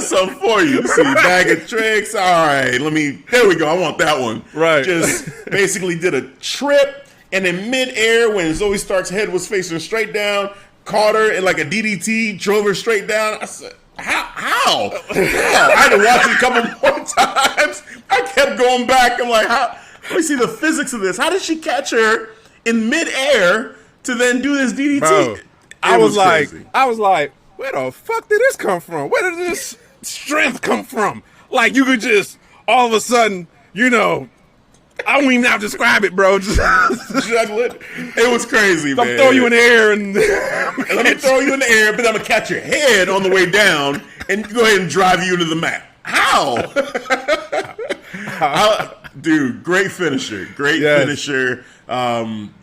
something for you. See, bag of tricks. All right, there we go. I want that one. Right. Just basically did a trip, and in midair, when Zoe Stark's head was facing straight down, caught her in like a DDT, drove her straight down. I said, How? I had to watch it a couple more times. I kept going back. I'm like, let me see the physics of this. How did she catch her in midair to then do this DDT? Bro, I was like, where the fuck did this come from? Where did this strength come from? Like you could just all of a sudden, I don't even have to describe it, bro. Just juggle it. It was crazy, man. I'm throw you in the air and let me throw you in the air, but I'm gonna catch your head on the way down and go ahead and drive you to the mat. How? Dude, great finisher. Finisher. I'm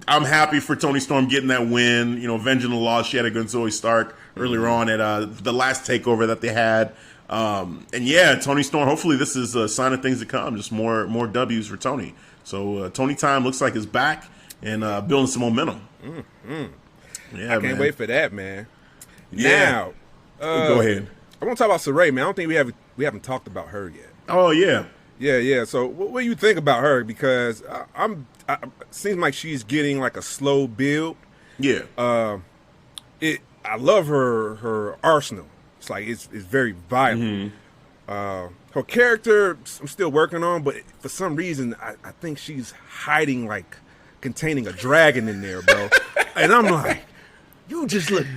happy for Toni Storm getting that win. Avenging the loss she had against Zoe Stark earlier on at the last takeover that they had. Toni Storm, hopefully this is a sign of things to come. Just more W's for Toni. So Toni time looks like it's back and building some momentum. Yeah, I can't wait for that, man. Yeah. Now, go ahead. I want to talk about Saray, man. I don't think we haven't talked about her yet. Oh, yeah. Yeah. So what do you think about her? Because seems like she's getting like a slow build. Yeah. I love her arsenal. It's like it's very violent. Her character I'm still working on, but for some reason I think she's hiding like containing a dragon in there, bro. And I'm like, you just look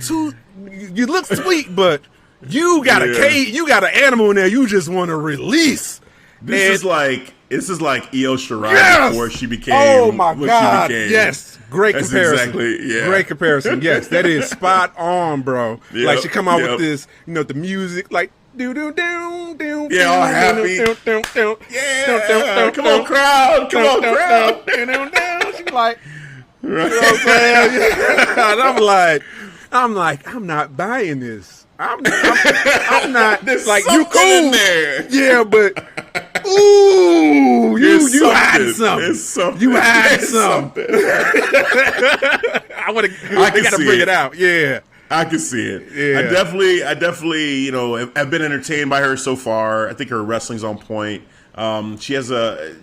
you look sweet, but you got a cage, you got an animal in there you just want to release. This is like Io Shirai before she became what God. She became. Yes. Great comparison. Great comparison. Yes, that is spot on, bro. Yep. Like she come out with this, the music like do. Yeah, all happy. Yeah. Come on, crowd. She's like, Right. You know what I'm saying? And I'm like, I'm not buying this. I'm not. There's like, something you cool in there. Yeah, but ooh, you hiding something. It's something. You hiding something. They got to bring it out. Yeah. I can see it. Yeah. I definitely, you know, have been entertained by her so far. I think her wrestling's on point. She has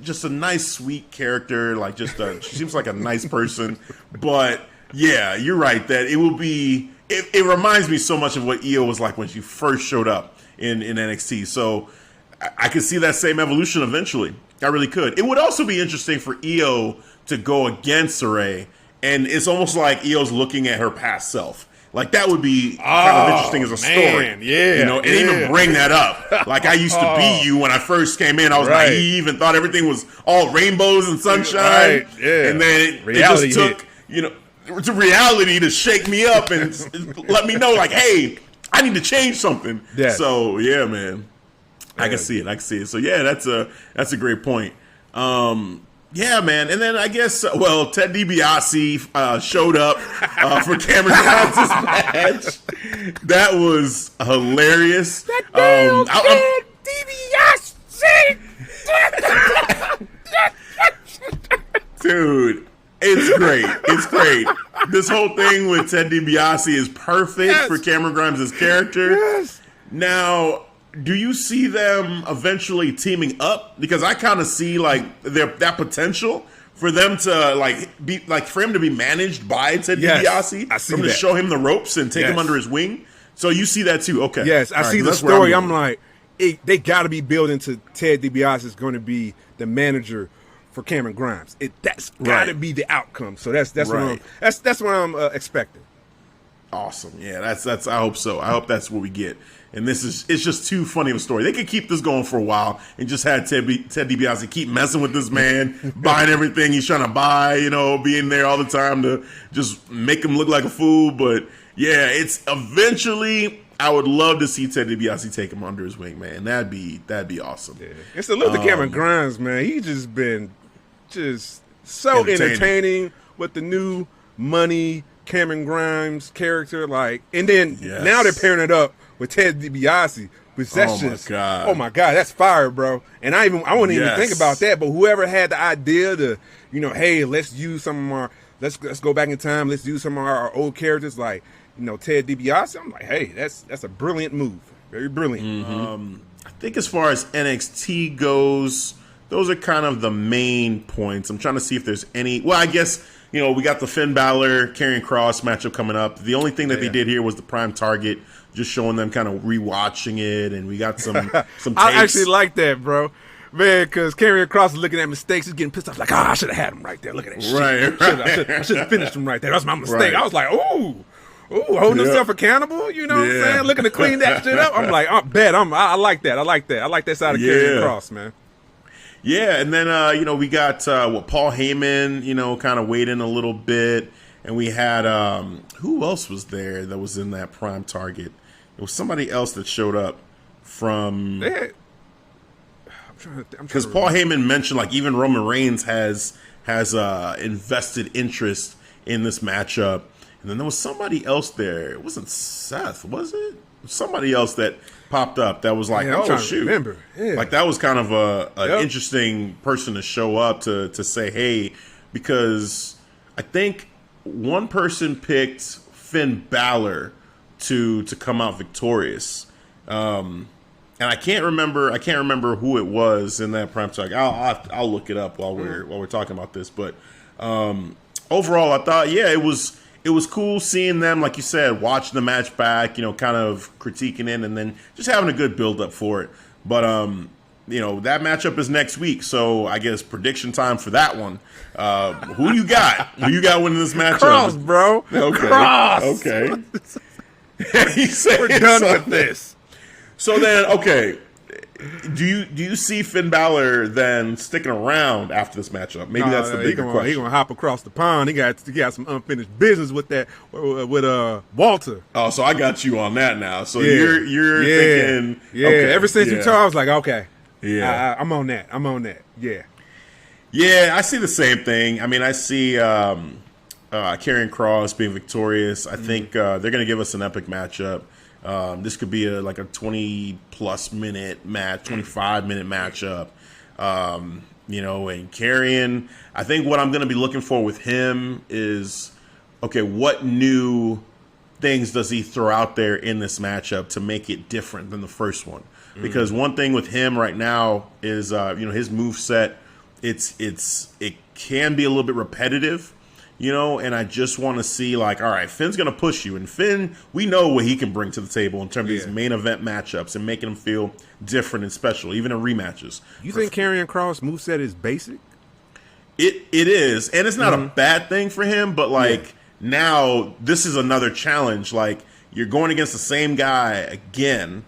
just a nice, sweet character. Like, she seems like a nice person. But yeah, you're right that it will be. It reminds me so much of what Io was like when she first showed up in NXT. So I could see that same evolution eventually. I really could. It would also be interesting for Io to go against Saray, and it's almost like Io's looking at her past self. Like, that would be kind of interesting as a story. Yeah. You know, and even bring that up. Like, I used to be you when I first came in. I was naive and thought everything was all rainbows and sunshine. Right. Yeah. And then it just took, you know, to reality to shake me up and let me know, like, hey, I need to change something. Yes. So, yeah, man. I can see it. So, yeah, that's a great point. Yeah, man. And then I guess, Ted DiBiase showed up for Cameron Grimes' match. That was hilarious. That damn Ted DiBiase! Dude, it's great. It's great. This whole thing with Ted DiBiase is perfect for Cameron Grimes' character. Yes. Now, do you see them eventually teaming up? Because I kind of see like that potential for them to for him to be managed by Ted DiBiase, I see for him to show him the ropes and take him under his wing. So you see that too? Okay. Yes, I see the story. I'm like, they got to be building to Ted DiBiase is going to be the manager for Cameron Grimes. That's got to be the outcome. So that's what I'm expecting. Awesome. Yeah, that's. I hope so. I hope that's what we get. And it's just too funny of a story. They could keep this going for a while and just have Ted DiBiase keep messing with this man, buying everything he's trying to buy, you know, being there all the time to just make him look like a fool. But yeah, it's eventually, I would love to see Ted DiBiase take him under his wing, man. That'd be awesome. Yeah. It's a look to Cameron Grimes, man. He's just been so entertaining with the new money Cameron Grimes character, and then now they're pairing it up with Ted DiBiase, which oh my god, that's fire, bro. And I wouldn't even think about that, but whoever had the idea to, you know, hey, let's use some of our, let's go back in time, let's use some of our old characters, like, you know, Ted DiBiase. I'm like, hey, that's a brilliant move, very brilliant. Mm-hmm. I think as far as NXT goes, those are kind of the main points. I'm trying to see if there's any. Well, I guess, you know, we got the Finn Balor, Karrion Kross matchup coming up. The only thing that they did here was the Prime Target, just showing them kind of rewatching it, and we got some takes. I actually like that, bro. Man, because Karrion Kross is looking at mistakes. He's getting pissed off. Like, I should have had him right there. Look at that shit. Right. I should have finished him right there. That's my mistake. Right. I was like, ooh, holding himself accountable. You know what I'm saying? Looking to clean that shit up. I'm like, I like that. I like that. I like that side of Karrion Kross, man. Yeah, and then, you know, we got Paul Heyman, you know, kind of weighed in a little bit. And we had, who else was there that was in that Prime Target? It was somebody else that showed up from... Because Paul Heyman mentioned, like, even Roman Reigns has invested interest in this matchup. And then there was somebody else there. It wasn't Seth, was it? Somebody else that popped up that was like, oh, shoot. Remember. Yeah. Like, that was kind of an interesting person to show up to say, hey, because I think one person picked Finn Balor to come out victorious. And I can't remember who it was in that prime time. I'll look it up while we're talking about this. But overall, I thought, it was cool seeing them, like you said, watching the match back, you know, kind of critiquing it, and then just having a good build up for it. But you know, that matchup is next week, so I guess prediction time for that one. Who you got? Who you got winning this matchup? Cross, bro. Okay. Cross. Okay. We're done with this. So then, okay, do you see Finn Balor then sticking around after this matchup? Maybe that's the bigger question. He's gonna hop across the pond. He got some unfinished business with that with Walter. Oh, so I got you on that now. So you're thinking, okay, ever since you told, I was like, okay, yeah, I'm on that. Yeah. Yeah, I see the same thing. I mean, I see Karrion Kross being victorious. I think they're going to give us an epic matchup. This could be like a 20-plus minute match, 25-minute matchup. And Karrion, I think what I'm going to be looking for with him is, okay, what new things does he throw out there in this matchup to make it different than the first one? Because one thing with him right now is, his moveset, it can be a little bit repetitive, and I just want to see, like, all right, Finn's going to push you. And Finn, we know what he can bring to the table in terms of these main event matchups and making them feel different and special, even in rematches. You think Karrion Kross' moveset is basic? It is, and it's not a bad thing for him, but, now this is another challenge. Like, you're going against the same guy again,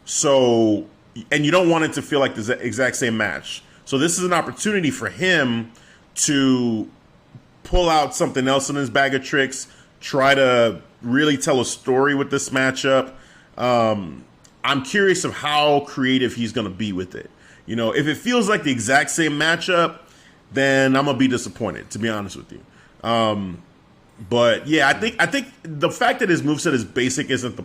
so, and you don't want it to feel like the exact same match. So this is an opportunity for him to pull out something else in his bag of tricks, try to really tell a story with this matchup. I'm curious of how creative he's going to be with it. If it feels like the exact same matchup, then I'm going to be disappointed, to be honest with you. But yeah, I think the fact that his moveset is basic isn't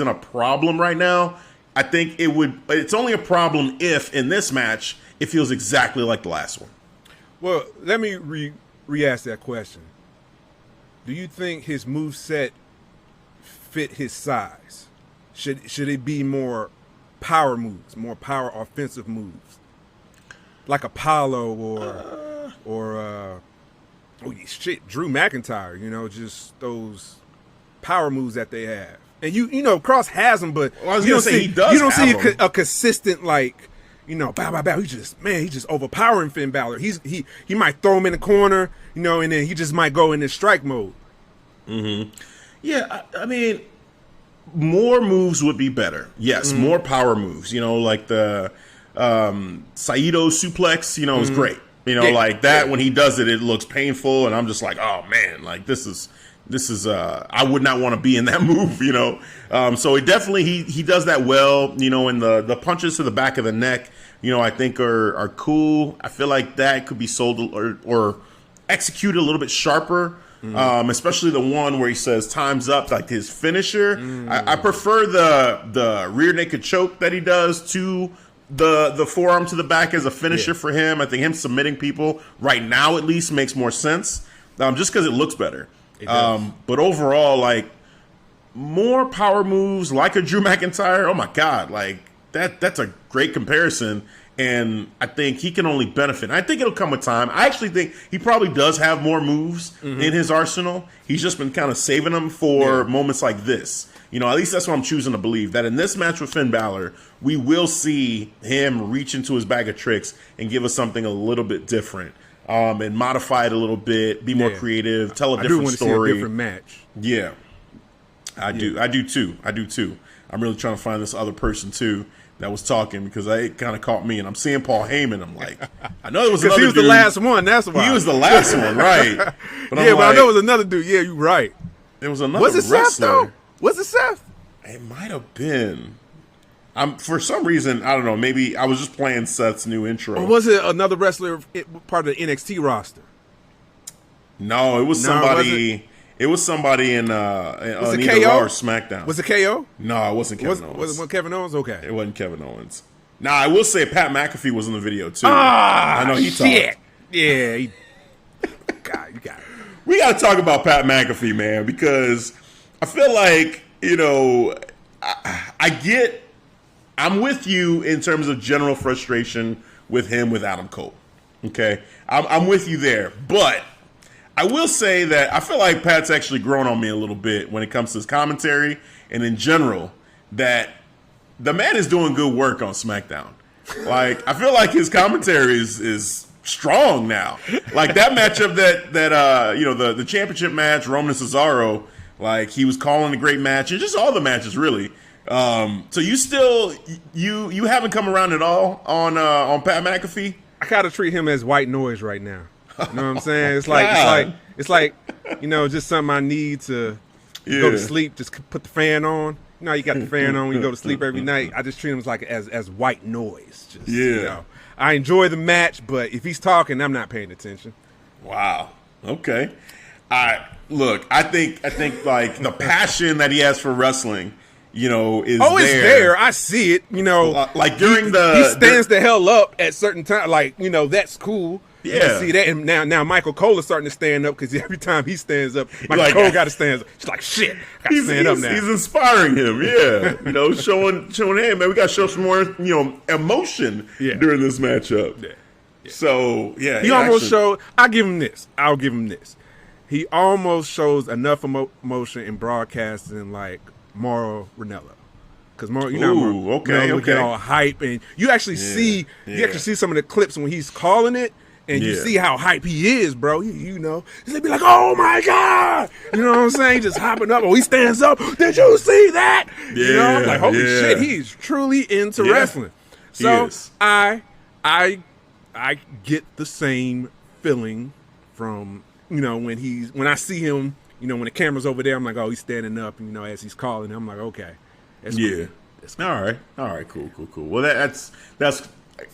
a problem right now. I think it's only a problem if in this match it feels exactly like the last one. Well, let me re-ask that question. Do you think his moveset fit his size? Should it be more power moves, more power offensive moves? Like Apollo or Drew McIntyre, just those power moves that they have. And Kross has them, but you don't see a consistent, like, bow, bow, bow. He just overpowering Finn Balor. He might throw him in the corner, and then he just might go in this strike mode. Yeah, I mean, more moves would be better. Yes, more power moves. Like the Saito suplex, is great. Like that, when he does it, it looks painful, and I'm just like, oh man, like this is I would not want to be in that move, So it definitely he does that well, and the punches to the back of the neck, I think are cool. I feel like that could be sold or executed a little bit sharper, especially the one where he says time's up, like his finisher. I prefer the rear naked choke that he does to the forearm to the back as a finisher for him. I think him submitting people right now at least makes more sense, just because it looks better. But overall, like, more power moves like a Drew McIntyre, oh my God, like that's a great comparison. And I think he can only benefit. I think it'll come with time. I actually think he probably does have more moves in his arsenal. He's just been kind of saving them for moments like this. At least that's what I'm choosing to believe, that in this match with Finn Balor, we will see him reach into his bag of tricks and give us something a little bit different. And modify it a little bit, be more creative, tell a different story. I do want to see a different match. Yeah, I do too. I'm really trying to find this other person too that was talking, because it kind of caught me, and I'm seeing Paul Heyman. I'm like, I know it was another dude. He was the last one. That's why he was the last one, right? But I know it was another dude. Yeah, you're right. There was another wrestler. Seth though? Was it Seth? It might have been. For some reason, I don't know, maybe I was just playing Seth's new intro. Or was it another wrestler part of the NXT roster? No, it was somebody. It was somebody in either Raw or SmackDown. Was it KO? No, it wasn't Kevin Owens. Was it Kevin Owens? Okay. It wasn't Kevin Owens. Now, I will say Pat McAfee was in the video, too. I know he shit. talked. Yeah. God, you got it. We got to talk about Pat McAfee, man, because I feel like, I'm with you in terms of general frustration with him with Adam Cole. Okay? I'm with you there. But I will say that I feel like Pat's actually grown on me a little bit when it comes to his commentary, and in general, that the man is doing good work on SmackDown. Like, I feel like his commentary is strong now. Like that matchup that the championship match, Roman and Cesaro, like he was calling a great match, and just all the matches really. So you still you haven't come around at all on Pat McAfee? I gotta treat him as white noise right now. You know what I'm saying? It's like just something I need to go to sleep. Just put the fan on. You got the fan on when you go to sleep every night. I just treat him as white noise. Just, I enjoy the match, but if he's talking, I'm not paying attention. Wow. Okay. I think like the passion that he has for wrestling, is it's there. I see it. Like during he stands the hell up at certain times. Like, that's cool. Yeah. See that, and now Michael Cole is starting to stand up because every time he stands up, Michael Cole got to stand up. She's like, shit, I got to stand up now. He's inspiring him, showing, hey man, we got to show some more, emotion during this matchup. Yeah. So he almost showed. I'll give him this. He almost shows enough emotion in broadcasting like Mauro Ranallo. Because Mauro, get all hype, and you actually see some of the clips when he's calling it. And you see how hype he is, bro. He's gonna be like, "Oh my god!" You know what I'm saying? Just hopping up. Oh, he stands up. Did you see that? Yeah, I'm like, holy shit, he's truly into wrestling. So I get the same feeling from when I see him. When the camera's over there, I'm like, oh, he's standing up. And, as he's calling, I'm like, okay, that's cool. That's cool. All right, cool. Well, that's.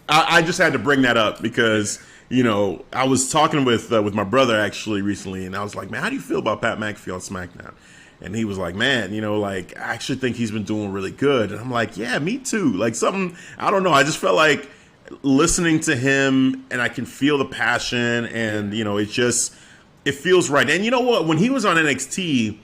I just had to bring that up because. I was talking with my brother actually recently, and I was like, man, how do you feel about Pat McAfee on SmackDown? And he was like, man, I actually think he's been doing really good. And I'm like, yeah, me too. Like something, I don't know. I just felt like listening to him, and I can feel the passion, and it feels right. And you know what? When he was on NXT,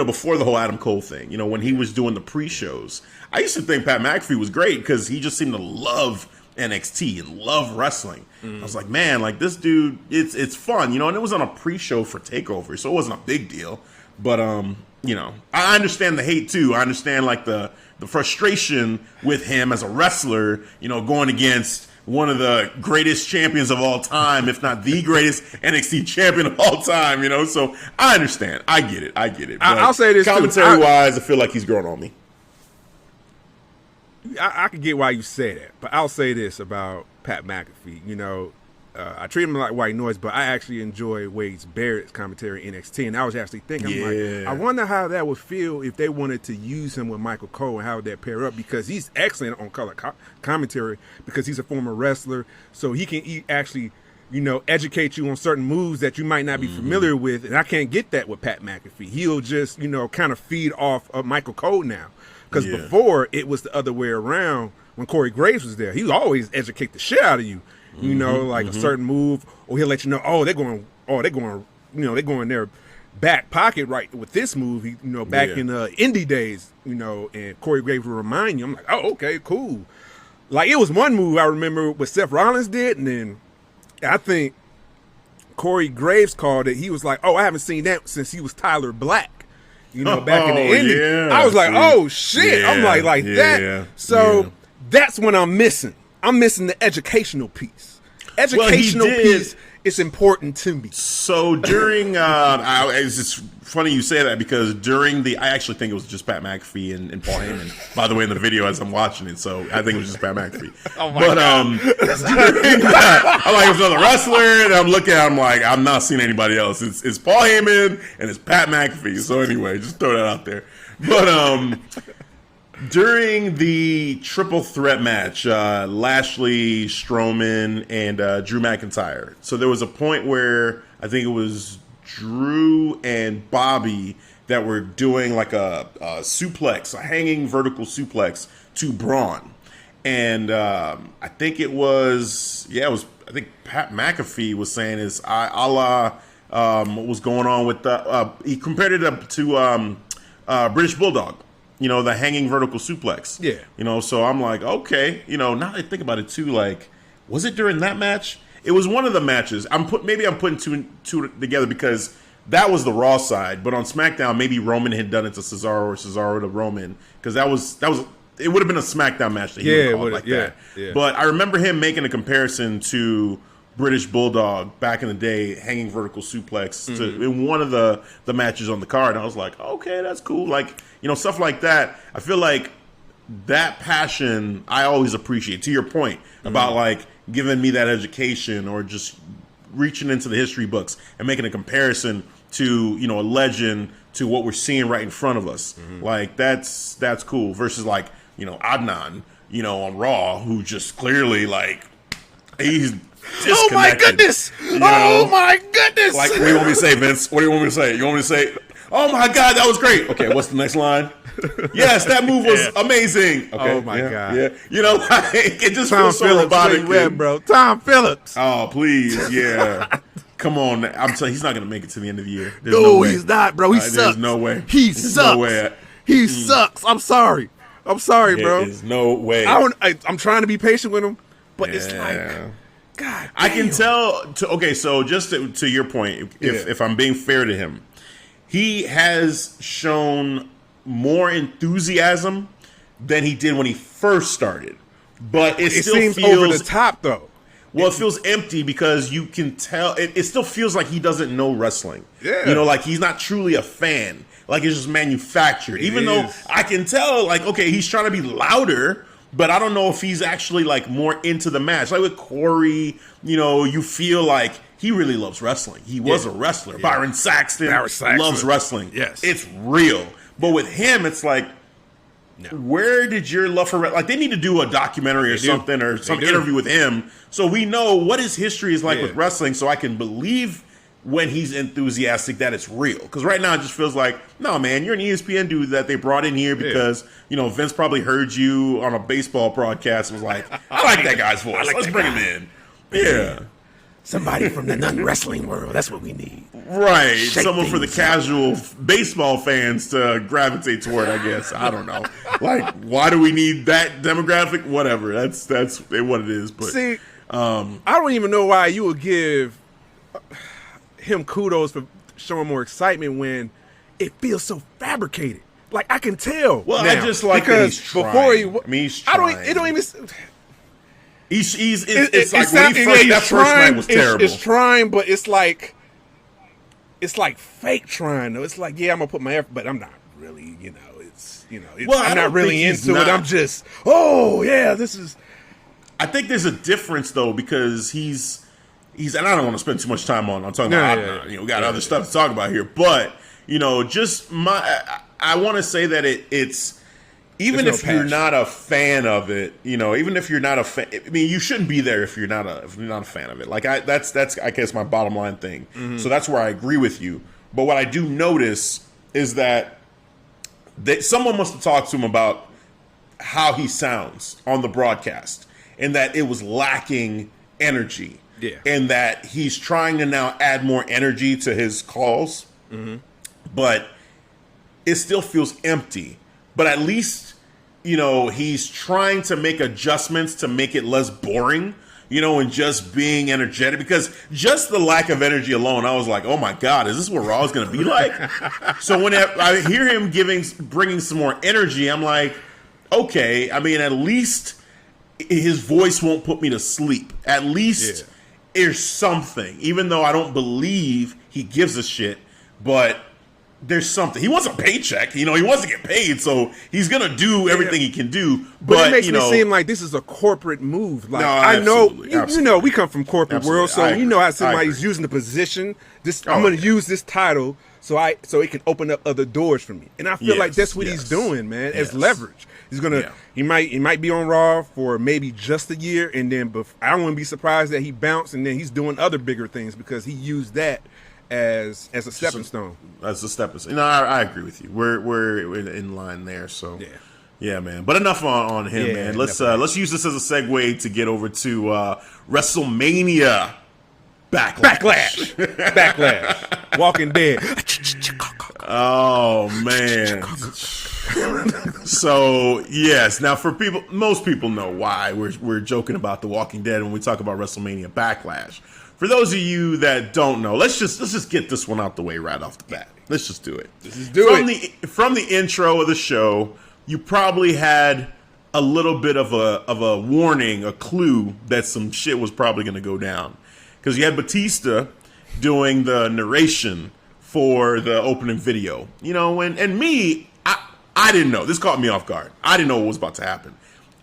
before the whole Adam Cole thing, when he was doing the pre-shows, I used to think Pat McAfee was great because he just seemed to love NXT and love wrestling. I was like, man, like this dude, it's fun, and it was on a pre-show for TakeOver, so it wasn't a big deal. But I understand the hate too. I understand like the frustration with him as a wrestler, going against one of the greatest champions of all time, if not the greatest NXT champion of all time, So I understand. I get it. But I'll say this commentary-wise, I feel like he's growing on me. I can get why you say that, but I'll say this about Pat McAfee. I treat him like white noise, but I actually enjoy Wade Barrett's commentary in NXT, and I was actually thinking, I wonder how that would feel if they wanted to use him with Michael Cole and how would that pair up, because he's excellent on color commentary because he's a former wrestler, so he can actually, educate you on certain moves that you might not be familiar with, and I can't get that with Pat McAfee. He'll just, kind of feed off of Michael Cole now. Because before, it was the other way around when Corey Graves was there. He would always educate the shit out of you, a certain move, or he'll let you know, they're going their back pocket right with this move, back in indie days, and Corey Graves will remind you. I'm like, oh, okay, cool. Like, it was one move I remember what Seth Rollins did, and then I think Corey Graves called it. He was like, oh, I haven't seen that since he was Tyler Black. Back in the indie. I was like, oh, shit. I'm like that. So that's what I'm missing. I'm missing the educational piece. Educational piece is important to me. So during, it's just funny you say that because I actually think it was just Pat McAfee and Paul Heyman, by the way, in the video as I'm watching it. So I think it was just Pat McAfee. Oh my God. I'm like, it's another wrestler, and I'm looking, I'm like, I'm not seeing anybody else. It's Paul Heyman and it's Pat McAfee. So anyway, just throw that out there. But during the triple threat match, Lashley, Strowman, and Drew McIntyre. So there was a point where I think it was Drew and Bobby that were doing like a suplex, a hanging vertical suplex to Braun. And I think it was Pat McAfee was saying is a la what was going on with he compared it up to British Bulldog. The hanging vertical suplex. Yeah. So I'm like, okay. Now that I think about it too, like, was it during that match? It was one of the matches. Maybe I'm putting two together because that was the Raw side. But on SmackDown, maybe Roman had done it to Cesaro or Cesaro to Roman because that was it would have been a SmackDown match that he would have called like that. Yeah. But I remember him making a comparison to British Bulldog back in the day, hanging vertical suplex in one of the matches on the card. And I was like, okay, that's cool. Like, stuff like that. I feel like that passion I always appreciate. To your point about like giving me that education or just reaching into the history books and making a comparison to, a legend to what we're seeing right in front of us. Like that's cool versus like, Adnan, on Raw, who just clearly like he's Oh my goodness! Oh my goodness! Like, what do you want me to say, Vince? What do you want me to say? You want me to say, "Oh my God, that was great"? Okay, what's the next line? Yes, that move was amazing. Okay, oh my God! Yeah, you know, like, it just Tom feels so Phillips, robotic, bro. Tom Phillips. Oh, please, yeah. Come on, I'm telling you, he's not going to make it to the end of the year. There's No, way. he's not, bro. He sucks. There's no way. He There's sucks. No way. He sucks. I'm sorry, bro. There's no way. I'm trying to be patient with him, but it's like, God. I can tell. Okay, so just to your point, if I'm being fair to him, he has shown more enthusiasm than he did when he first started, but it still seems feels over the top, though. Well, it feels empty because you can tell it still feels like he doesn't know wrestling. Yeah. You know, like he's not truly a fan. Like it's just manufactured. Even though I can tell, like, okay, he's trying to be louder, but I don't know if he's actually like more into the match. Like with Corey, you know, you feel like he really loves wrestling. He was a wrestler. Yeah. Byron Saxton loves wrestling. Yes. It's real. But with him, it's like, where did your love for like? They need to do a documentary or something, or some interview with him, so we know what his history is like with wrestling, so I can believe when he's enthusiastic that it's real. Because right now it just feels like, no, man, you're an ESPN dude that they brought in here because you know Vince probably heard you on a baseball broadcast and was like, I like that guy's voice. Let's bring him in. Yeah. Somebody from the non-wrestling world. That's what we need. Right. Someone for the casual baseball fans to gravitate toward, I guess. I don't know. Like, why do we need that demographic? Whatever. That's what it is. But see, I don't even know why you would give him kudos for showing more excitement when it feels so fabricated. Like, I can tell. Well, now, I just like because that he's trying. Before he, I mean, he's trying. It don't even. It's like when he first, that first night was terrible. It's trying, but it's like fake trying though. It's like, yeah, I'm gonna put my effort, but I'm not really, I'm not really into it. I'm just, this is. I think there's a difference though, because he's, and I don't want to spend too much time on talking about. We got other stuff to talk about here, but just I want to say that it's. Even if you're not a fan of it, even if you're not a fan, I mean, you shouldn't be there if you're not a fan of it. Like that's I guess my bottom line thing. Mm-hmm. So that's where I agree with you. But what I do notice is that someone must have talked to him about how he sounds on the broadcast, and that it was lacking energy. Yeah. And that he's trying to now add more energy to his calls, but it still feels empty. But at least, he's trying to make adjustments to make it less boring, and just being energetic. Because just the lack of energy alone, I was like, oh my God, is this what Raw is going to be like? So when I hear him bringing some more energy, I'm like, okay, I mean, at least his voice won't put me to sleep. At least there's something, even though I don't believe he gives a shit, but there's something. He wants a paycheck. He wants to get paid, so he's gonna do everything he can do. But it makes me seem like this is a corporate move. Like, no, I know, we come from corporate world, so how somebody's using the position. I'm gonna use this title so it can open up other doors for me. And I feel like that's what he's doing, man, as leverage. He's gonna he might be on Raw for maybe just a year, and then I wouldn't be surprised that he bounced, and then he's doing other bigger things because he used that as a stepping stone. As a stepping stone. No, I agree with you. We're in line there. So yeah, man. But enough on him, man. Let's use this as a segue to get over to WrestleMania Backlash. Walking Dead. Oh man. So yes, now for most people know why we're joking about The Walking Dead when we talk about WrestleMania Backlash. For those of you that don't know, let's just get this one out the way right off the bat. Let's just do it. From the intro of the show, you probably had a little bit of a warning, a clue that some shit was probably going to go down, because you had Batista doing the narration for the opening video. And me, I didn't know. This caught me off guard. I didn't know what was about to happen.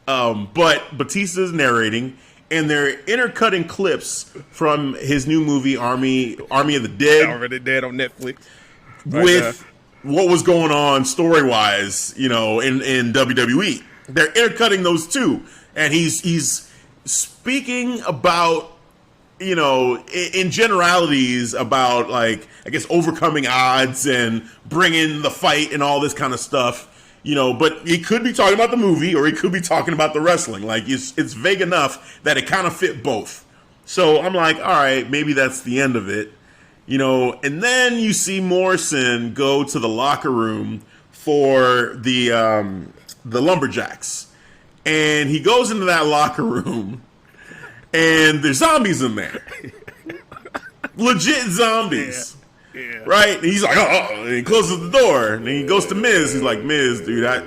But Batista's narrating. And they're intercutting clips from his new movie, Army of the Dead. Already Dead on Netflix. With what was going on story-wise, in WWE. They're intercutting those two. And he's speaking about in generalities about, like, I guess overcoming odds and bringing the fight and all this kind of stuff. But he could be talking about the movie or he could be talking about the wrestling. Like, it's vague enough that it kind of fit both. So I'm like, all right, maybe that's the end of it. And then you see Morrison go to the locker room for the Lumberjacks. And he goes into that locker room and there's zombies in there. Legit zombies. Yeah. Right? And he's like, oh, and he closes the door. And then he goes to Miz. He's like, Miz, dude, I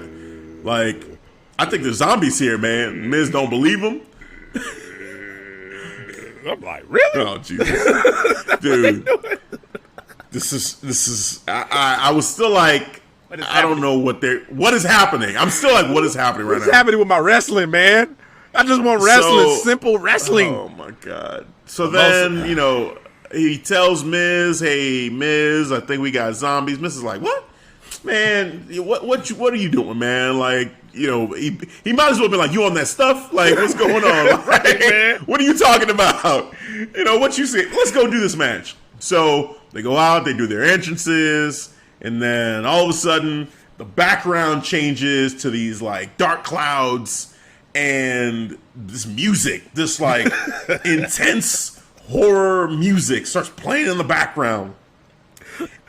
think there's zombies here, man. Miz don't believe him. I'm like, really? Oh, Jesus. Dude. This is I was still like, I don't know what is happening. I'm still like, what is happening right now? What's happening with my wrestling, man? I just want wrestling, simple wrestling. Oh my God. So then, he tells Miz, hey, Miz, I think we got zombies. Miz is like, what? Man, what are you doing, man? Like, he might as well be like, you on that stuff? Like, what's going on? Like, man, what are you talking about? What you say? Let's go do this match. So they go out, they do their entrances, and then all of a sudden, the background changes to these, like, dark clouds and this music, this, like, intense horror music starts playing in the background,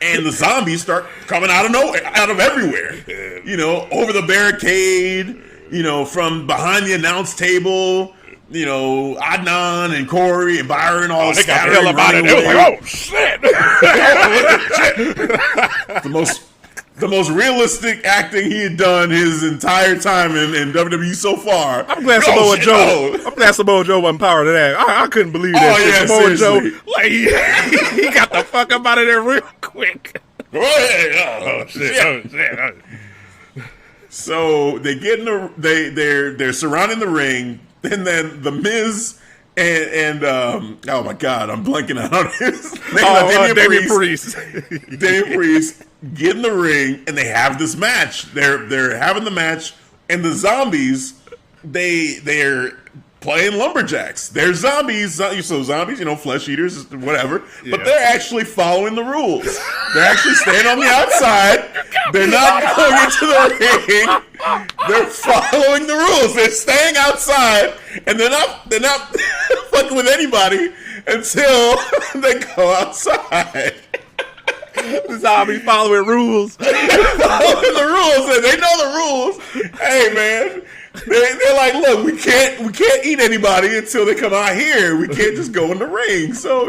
and the zombies start coming out of nowhere, out of everywhere. Over the barricade, from behind the announce table. Adnan and Corey and Byron all scattered. They got the hell about it. They was like, oh shit! The most realistic acting he had done his entire time in WWE so far. I'm glad Samoa Joe. I'm glad Samoa Joe wasn't power to that. I couldn't believe that. Yeah, Samoa Joe, like he got the fuck up out of there real quick. Oh shit! So they get in they're surrounding the ring, and then the Miz and oh my God, I'm blanking out on his name. Damian Priest. Damian Priest get in the ring and they have this match. They're having the match, and the zombies they're playing lumberjacks. They're zombies, so zombies, flesh eaters, whatever. Yeah. But they're actually following the rules. They're actually staying on the outside. They're not going into the ring. They're following the rules. They're staying outside, and they're not fucking with anybody until they go outside. The zombies following rules. Following the rules, and they know the rules. Hey, man. They're like, look, we can't eat anybody until they come out here. We can't just go in the ring. So,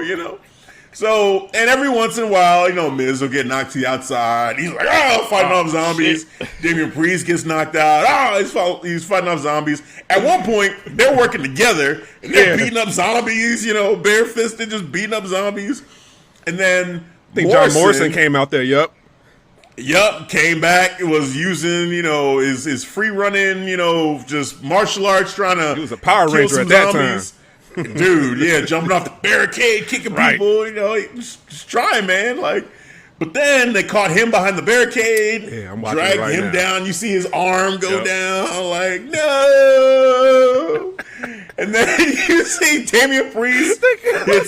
and every once in a while, Miz will get knocked to the outside. He's like, fighting off zombies. Shit. Damian Priest gets knocked out. He's fighting off zombies. At one point, they're working together. And they're beating up zombies, bare-fisted, just beating up zombies. And then I think John Morrison came out there, Yup, came back. It was using, his free running, just martial arts, trying to. He was a Power Ranger at that zombies. Dude, yeah, jumping off the barricade, kicking people, just trying, man. Like, but then they caught him behind the barricade, dragged him down. You see his arm go down, like, no. And then you see Damian Priest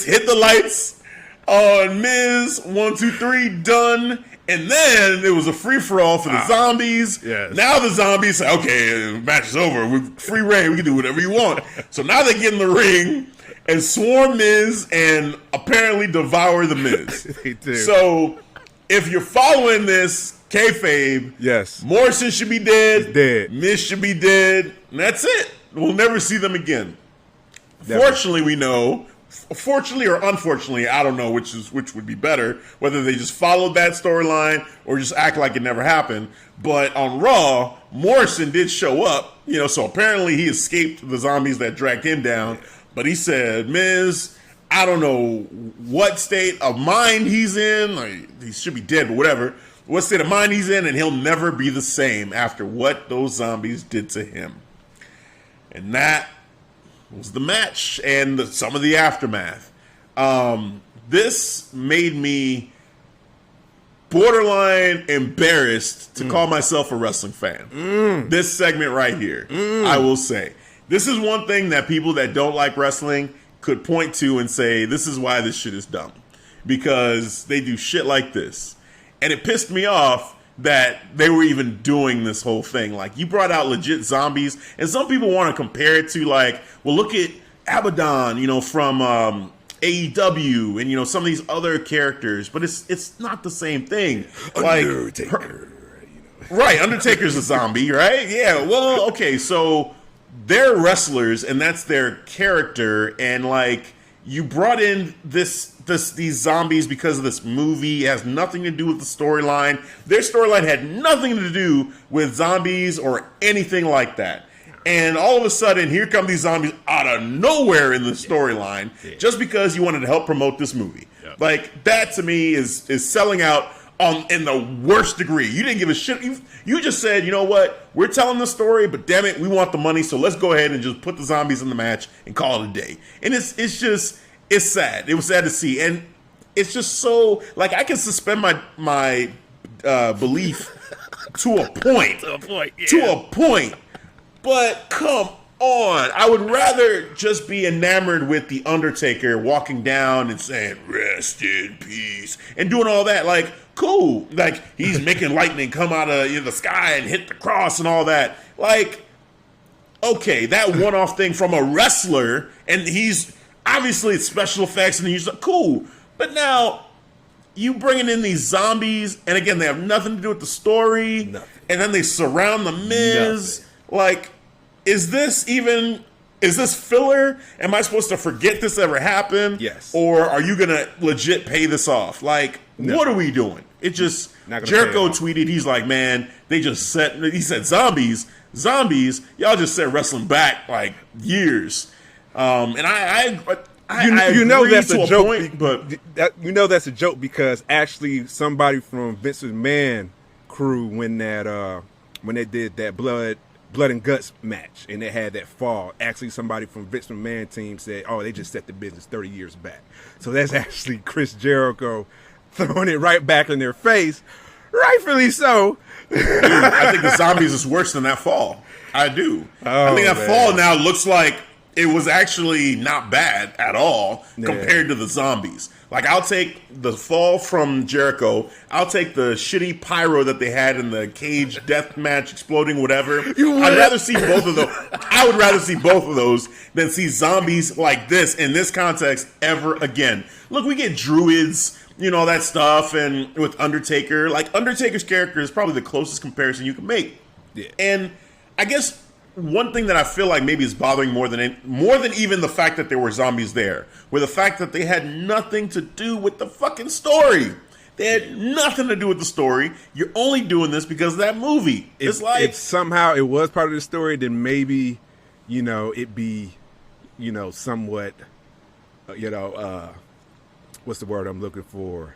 hit the lights on Miz. 1, 2, 3, done. And then it was a free-for-all for the zombies. Yes. Now the zombies say, okay, the match is over. We're free reign. We can do whatever you want. So now they get in the ring and swarm Miz and apparently devour the Miz. They do. So if you're following this kayfabe, yes, Morrison should be dead. He's dead. Miz should be dead. And that's it. We'll never see them again. Never. Fortunately, we know. Fortunately or unfortunately, I don't know which would be better, whether they just followed that storyline or just act like it never happened. But on Raw, Morrison did show up, so apparently he escaped the zombies that dragged him down. But he said, Miz, I don't know what state of mind he's in. Like, he should be dead, but whatever. What state of mind he's in, and he'll never be the same after what those zombies did to him. And that was the match and some of the aftermath. This made me borderline embarrassed to call myself a wrestling fan. This segment right here, I will say. This is one thing that people that don't like wrestling could point to and say, this is why this shit is dumb. Because they do shit like this. And it pissed me off that they were even doing this whole thing. Like, you brought out legit zombies, and some people want to compare it to, like, well, look at Abaddon, you know, from AEW, and, you know, some of these other characters, but it's not the same thing. Undertaker. Right, Undertaker's a zombie, right? Yeah, well, okay, so they're wrestlers, and that's their character, and, like, you brought in these zombies because of this movie. It has nothing to do with the storyline. Their storyline had nothing to do with zombies or anything like that. And all of a sudden, here come these zombies out of nowhere in the storyline just because you wanted to help promote this movie. Yeah. Like, that to me is selling out in the worst degree. You didn't give a shit. You just said, you know what? We're telling the story, but damn it, we want the money, so let's go ahead and just put the zombies in the match and call it a day. And it's sad. It was sad to see. And it's just so, like, I can suspend my belief to a point. To a point. But come on. I would rather just be enamored with The Undertaker walking down and saying, rest in peace, and doing all that. Like, cool. Like, he's making lightning come out of the sky and hit the cross and all that. Like, okay, that one-off thing from a wrestler, and he's obviously it's special effects, and he's like, cool. But now you bringing in these zombies, and again, they have nothing to do with the story. Nothing. And then they surround the Miz. Nothing. Like, is this filler? Am I supposed to forget this ever happened? Yes. Or are you gonna legit pay this off? Like, what are we doing? It just, Jericho tweeted, he's like, man, he said zombies, y'all just said wrestling back like years. And I know that's a joke, point, but that's a joke because actually somebody from Vince McMahon crew when they did that blood and guts match and they had that fall, actually somebody from Vince McMahon team said, oh, they just set the business 30 years back. So that's actually Chris Jericho throwing it right back in their face, rightfully so. Dude, I think the zombies is worse than that fall. I do. I think that fall now looks like it was actually not bad at all compared to the zombies. Like, I'll take the fall from Jericho. I'll take the shitty pyro that they had in the cage death match, exploding whatever. I'd rather see both of those. I would rather see both of those than see zombies like this in this context ever again. Look, we get druids, you know, that stuff, and with Undertaker. Like, Undertaker's character is probably the closest comparison you can make. Yeah. And I guess one thing that I feel like maybe is bothering more than even the fact that there were zombies there, were the fact that they had nothing to do with the fucking story. They had nothing to do with the story. You're only doing this because of that movie. It's like, if somehow it was part of the story, then maybe, you know, it'd be, you know, somewhat, what's the word I'm looking for?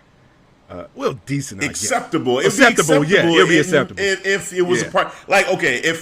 Well, decent. Acceptable. Acceptable. Yeah, it'll be acceptable. If it was a part, like, okay, if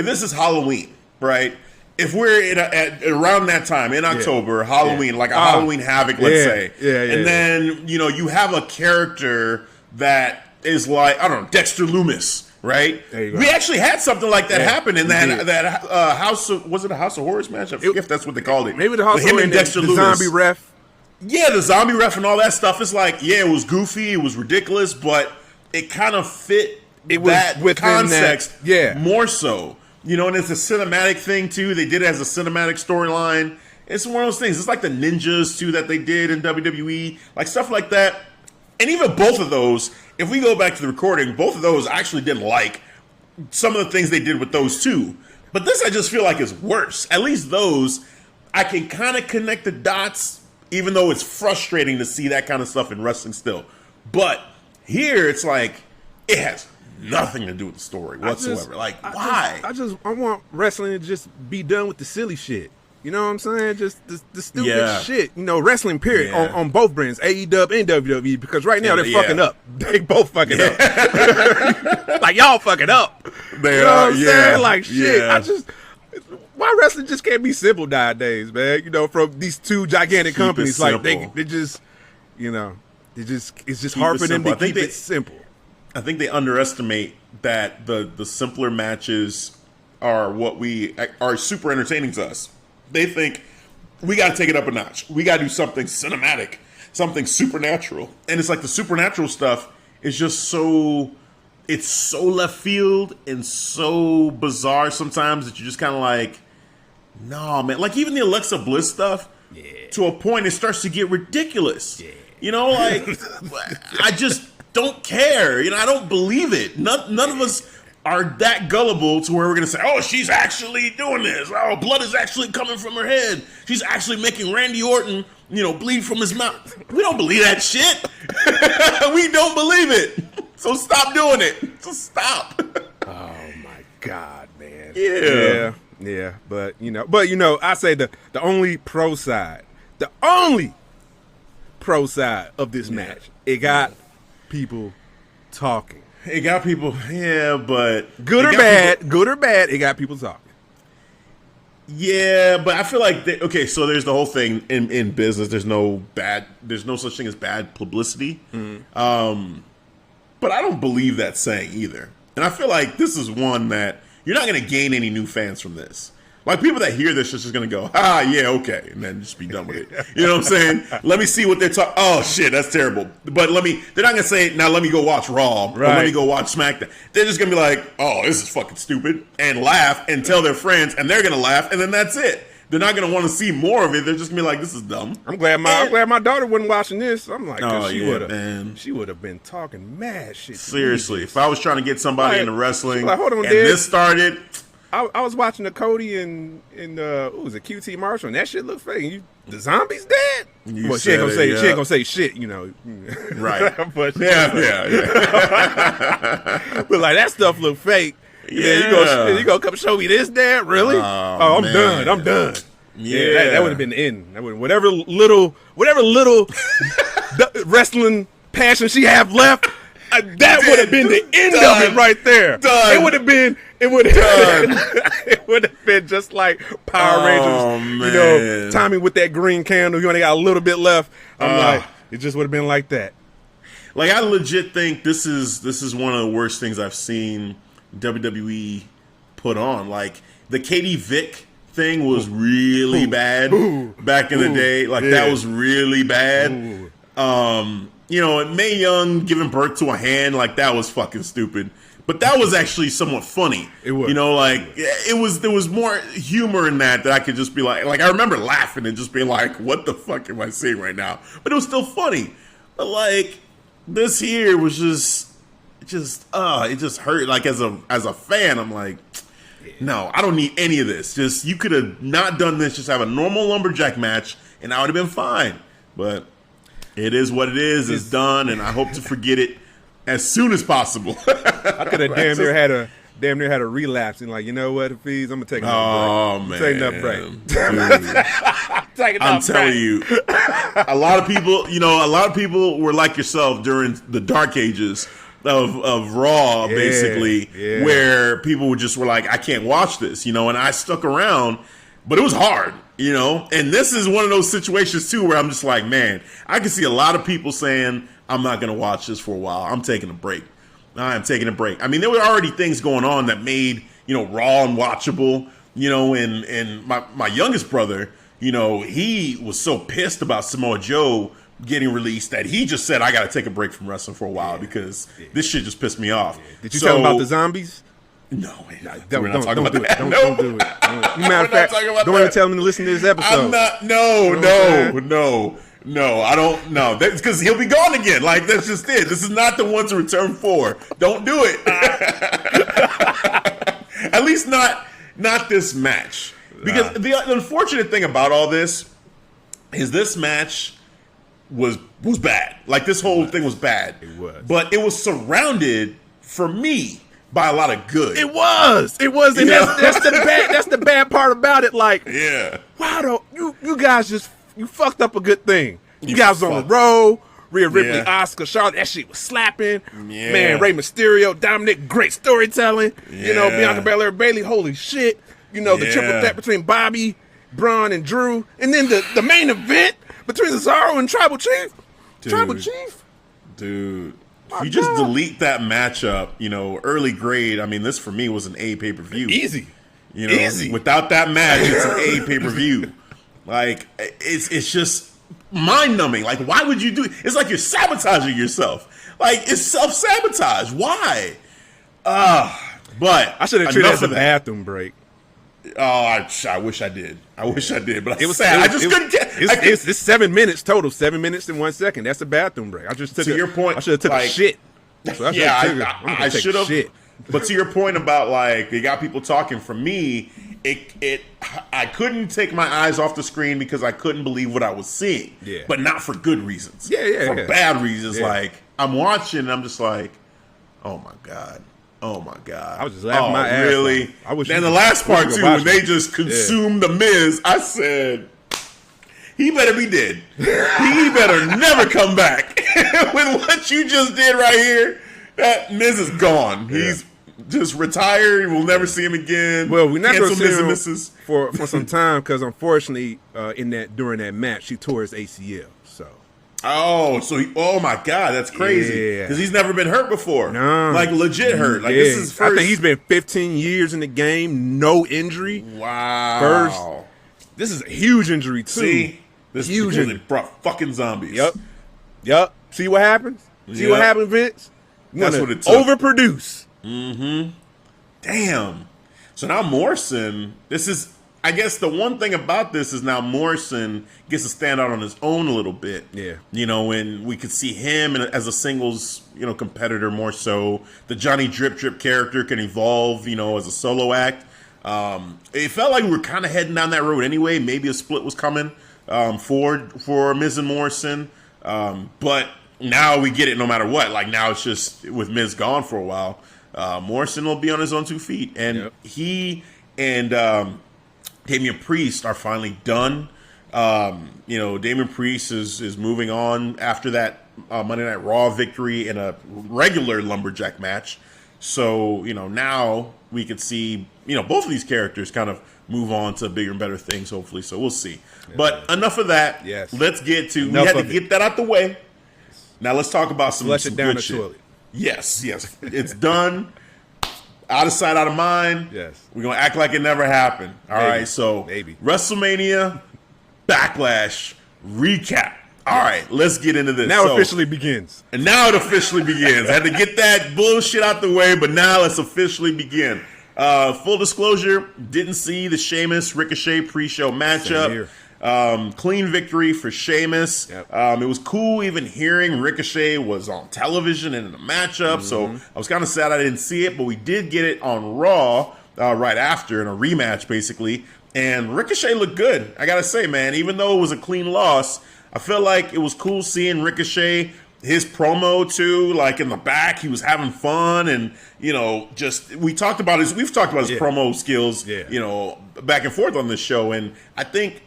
this is Halloween, right? If we're at around that time in October, Halloween, like a Halloween Havoc, let's say, and then you know you have a character that is like, I don't know, Dexter Loomis, right? We actually had something like that happen in that House of, was it a House of Horrors match? I forget if that's what they called it. Maybe the House of Horrors and Dexter Loomis, zombie ref. Yeah, the zombie ref and all that stuff. It's like, yeah, it was goofy, it was ridiculous, but it kind of fit that context more so. You know, and it's a cinematic thing, too. They did it as a cinematic storyline. It's one of those things. It's like the ninjas, too, that they did in WWE. Like, stuff like that. And even both of those, if we go back to the recording, both of those I actually didn't like some of the things they did with those, too. But this I just feel like is worse. At least those, I can kind of connect the dots, even though it's frustrating to see that kind of stuff in wrestling still. But here, it's like, it has nothing to do with the story whatsoever. Why? I want wrestling to just be done with the silly shit. You know what I'm saying? Just the stupid shit. You know, wrestling period on both brands, AEW and WWE, because right now they're fucking up. They both fucking up. Like, y'all fucking up. They you know what I'm saying? Like, shit. Why wrestling just can't be simple nowadays, man? You know, from these two gigantic companies, like they just, you know, it's just hard for them to keep it simple. I think they underestimate that the simpler matches are what are super entertaining to us. They think we got to take it up a notch. We got to do something cinematic, something supernatural. And it's like the supernatural stuff is just so, it's so left field and so bizarre sometimes that you're just kind of like, no, man. Like even the Alexa Bliss stuff, to a point, it starts to get ridiculous. Yeah. You know, like, I just don't care. You know, I don't believe it. None of us are that gullible to where we're going to say, oh, she's actually doing this. Oh, blood is actually coming from her head. She's actually making Randy Orton, you know, bleed from his mouth. We don't believe that shit. We don't believe it. So stop doing it. Just stop. Oh, my God, man. Yeah. But you know, I say the only pro side of this match, it got people talking. It got people, but good or bad, it got people talking. Yeah, but I feel like so there's the whole thing in business. There's no such thing as bad publicity. Mm-hmm. But I don't believe that saying either. And I feel like this is one that you're not going to gain any new fans from this. Like people that hear this are just going to go, okay, and then just be done with it. You know what I'm saying? Let me see what they're talking. Oh shit, that's terrible. But they're not going to say, now let me go watch Raw, or let me go watch SmackDown. They're just going to be like, oh, this is fucking stupid, and laugh and tell their friends, and they're going to laugh, and then that's it. They're not going to want to see more of it. They're just going to be like, this is dumb. I'm glad my daughter wasn't watching this. I'm like, she would have been talking mad shit. Seriously, if I was trying to get somebody into wrestling, hold on, and this started. I was watching the Cody and what was it, QT Marshall, and that shit looked fake. The zombie's dead. She ain't gonna say shit, you know. Right. But yeah. But like that stuff looked fake. Yeah. You gonna come show me this, Dad? Really? I'm done. Yeah, that would have been the end. That would whatever little wrestling passion she have left. That would have been the end of it right there. Done. It would have been. It would have been just like Power Rangers. Man. You know, Tommy with that green candle. You only got a little bit left. I'm like, it just would have been like that. Like I legit think this is one of the worst things I've seen WWE put on. Like the Katie Vick thing was really bad back in the day. Like that was really bad. You know, and Mae Young giving birth to a hand, like that was fucking stupid. But that was actually somewhat funny. It was. You know, like there was more humor in that I could just be like I remember laughing and just being like, what the fuck am I seeing right now? But it was still funny. But like this here was it just hurt. Like as a fan, I'm like, no, I don't need any of this. Just you could have not done this. Just have a normal lumberjack match, and I would have been fine. But it is what it is. It's done, and I hope to forget it as soon as possible. I could have damn near had a relapse and like, you know what, Hafeez, I'm gonna take another break. Taking a break. I'm telling you, a lot of people were like yourself during the dark ages of Raw, basically, where people were like, I can't watch this, you know, and I stuck around, but it was hard. You know, and this is one of those situations, too, where I'm just like, man, I can see a lot of people saying, I'm not going to watch this for a while. I'm taking a break. I'm taking a break. I mean, there were already things going on that made, you know, Raw unwatchable, you know, and my youngest brother, you know, he was so pissed about Samoa Joe getting released that he just said, I got to take a break from wrestling for a while because this shit just pissed me off. Did you tell him about the zombies? No, we're not talking about that. Don't do it. Matter of fact, don't even tell him to listen to this episode. I'm not. No. I don't. No, that's because he'll be gone again. Like that's just it. This is not the one to return for. Don't do it. At least not this match. Because the unfortunate thing about all this is this match was bad. Like this whole thing was bad. It was, but it was surrounded for me by a lot of good. It was, and that's the bad part about it. Like, wow, you guys you fucked up a good thing. You guys was on the road. Rhea Ripley, Asuka, Charlotte, that shit was slapping. Yeah. Man, Rey Mysterio, Dominic, great storytelling. You know, Bianca Belair, Bayley, holy shit. You know, the triple threat between Bobby, Braun, and Drew, and then the main event between Cesaro and Tribal Chief. Dude. You just delete that matchup, you know, early grade. I mean, this for me was an A pay-per-view. Easy. You know, without that match, it's an A pay-per-view. Like, it's just mind-numbing. Like, why would you do it? It's like you're sabotaging yourself. Like, it's self-sabotage. Why? But I should have treated it as a bathroom break. Oh, I wish I did. I wish I did, but it was sad. I just couldn't get. It's 7 minutes total. 7 minutes and 1 second. That's a bathroom break. I just took. To your point, I should have took a shit. So I should have. But to your point about like you got people talking, for me, I couldn't take my eyes off the screen because I couldn't believe what I was seeing. Yeah. But not for good reasons. For bad reasons. Yeah. Like I'm watching, and I'm just like, oh my god. Oh my god! I was just laughing my ass really? off. I wish. And the last part too, when they just consumed the Miz, I said, "He better be dead. He better never come back." With what you just did right here, that Miz is gone. Yeah. He's just retired. We'll never see him again. Well, we're not going to see him for some time because unfortunately, during that match, he tore his ACL. So. Oh my God, that's crazy. Because he's never been hurt before. No. Like legit hurt. Like this is first. I think he's been 15 years in the game, no injury. Wow. This is a huge injury too. See, this huge is because they brought fucking zombies. Yep. See what happens? See what happened, Vince? That's what it took. Overproduce. Mm-hmm. Damn. So now Morrison, this is. I guess the one thing about this is now Morrison gets to stand out on his own a little bit. Yeah. And we could see him as a singles, competitor more so. The Johnny Drip character can evolve, as a solo act. It felt like we were kind of heading down that road anyway. Maybe a split was coming for Miz and Morrison. But now we get it no matter what. Like now it's just with Miz gone for a while. Morrison will be on his own 2 feet. And he and Damian Priest are finally done. Damian Priest is moving on after that Monday Night Raw victory in a regular lumberjack match. So, now we could see, both of these characters kind of move on to bigger and better things, hopefully. So we'll see. Yeah. But enough of that. Yes. Let's get to, we had to get that out the way. Now let's talk about some Flush it down good the shit. toilet. Yes. It's done. Out of sight, out of mind. Yes. We're going to act like it never happened. All right, so WrestleMania Backlash recap. All right, let's get into this. Now it officially begins. And now it officially begins. I had to get that bullshit out the way, but now let's officially begin. Full disclosure, didn't see the Sheamus Ricochet pre-show matchup. Clean victory for Sheamus. Yep. It was cool even hearing Ricochet was on television and in the matchup, so I was kind of sad I didn't see it, but we did get it on Raw right after in a rematch, basically, and Ricochet looked good. I gotta say, man, even though it was a clean loss, I felt like it was cool seeing Ricochet, his promo too, like in the back, he was having fun, and we've talked about his promo skills, back and forth on this show, and I think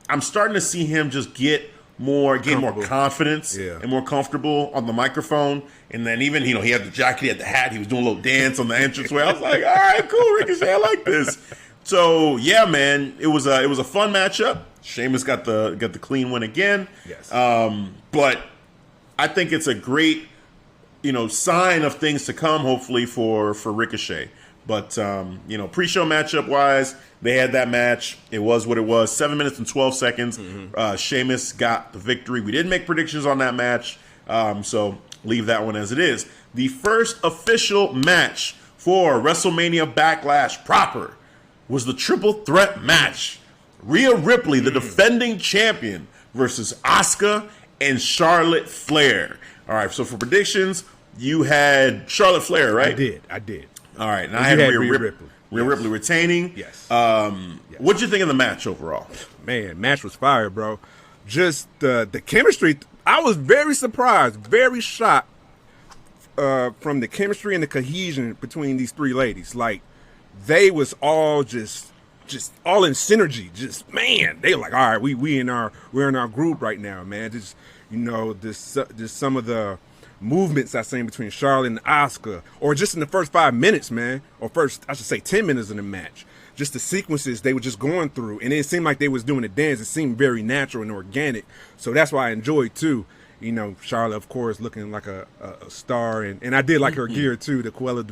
I'm starting to see him just get more confidence and more comfortable on the microphone. And then even, he had the jacket, he had the hat, he was doing a little dance on the entranceway. I was like, all right, cool, Ricochet, I like this. So yeah, man, it was a fun matchup. Sheamus got the clean win again. Yes. But I think it's a great, sign of things to come, hopefully for Ricochet. But, pre-show matchup wise, they had that match. It was what it was. 7 minutes and 12 seconds. Sheamus got the victory. We didn't make predictions on that match. So leave that one as it is. The first official match for WrestleMania Backlash proper was the triple threat match. Rhea Ripley, the defending champion, versus Asuka and Charlotte Flair. All right, so for predictions, you had Charlotte Flair, right? I did. All right, and I had Rhea Ripley. Rhea Ripley retaining. Yes. What'd you think of the match overall? Man, match was fire, bro. Just the chemistry. I was very surprised, very shocked from the chemistry and the cohesion between these three ladies. Like, they was all just all in synergy. Just, man, they were like, all right, we're in our group right now, man. Just just some of the movements I seen between Charlotte and Asuka, or just in the first 5 minutes, man, or first, I should say 10 minutes in the match, just the sequences they were just going through, and it seemed like they was doing a dance. It seemed very natural and organic, so that's why I enjoyed too. Charlotte, of course, looking like a star, and I did like her gear too, the Cruella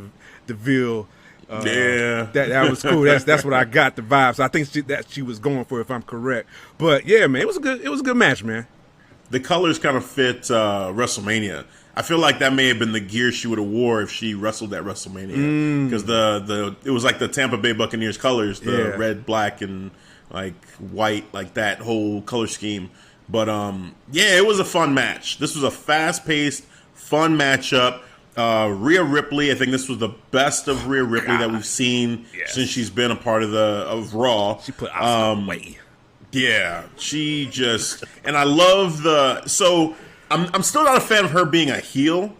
de Vil That was cool. That's what I got the vibes. So I think she was going for, if I'm correct. But yeah, man, it was a good match, man. The colors kind of fit WrestleMania. I feel like that may have been the gear she would have wore if she wrestled at WrestleMania, because it was like the Tampa Bay Buccaneers colors, the red, black, and like white, like that whole color scheme. But it was a fun match. This was a fast-paced, fun matchup. Rhea Ripley, I think this was the best of Rhea Ripley that we've seen since she's been a part of Raw. She put Asuka away. Yeah, she just, and I love so I'm still not a fan of her being a heel,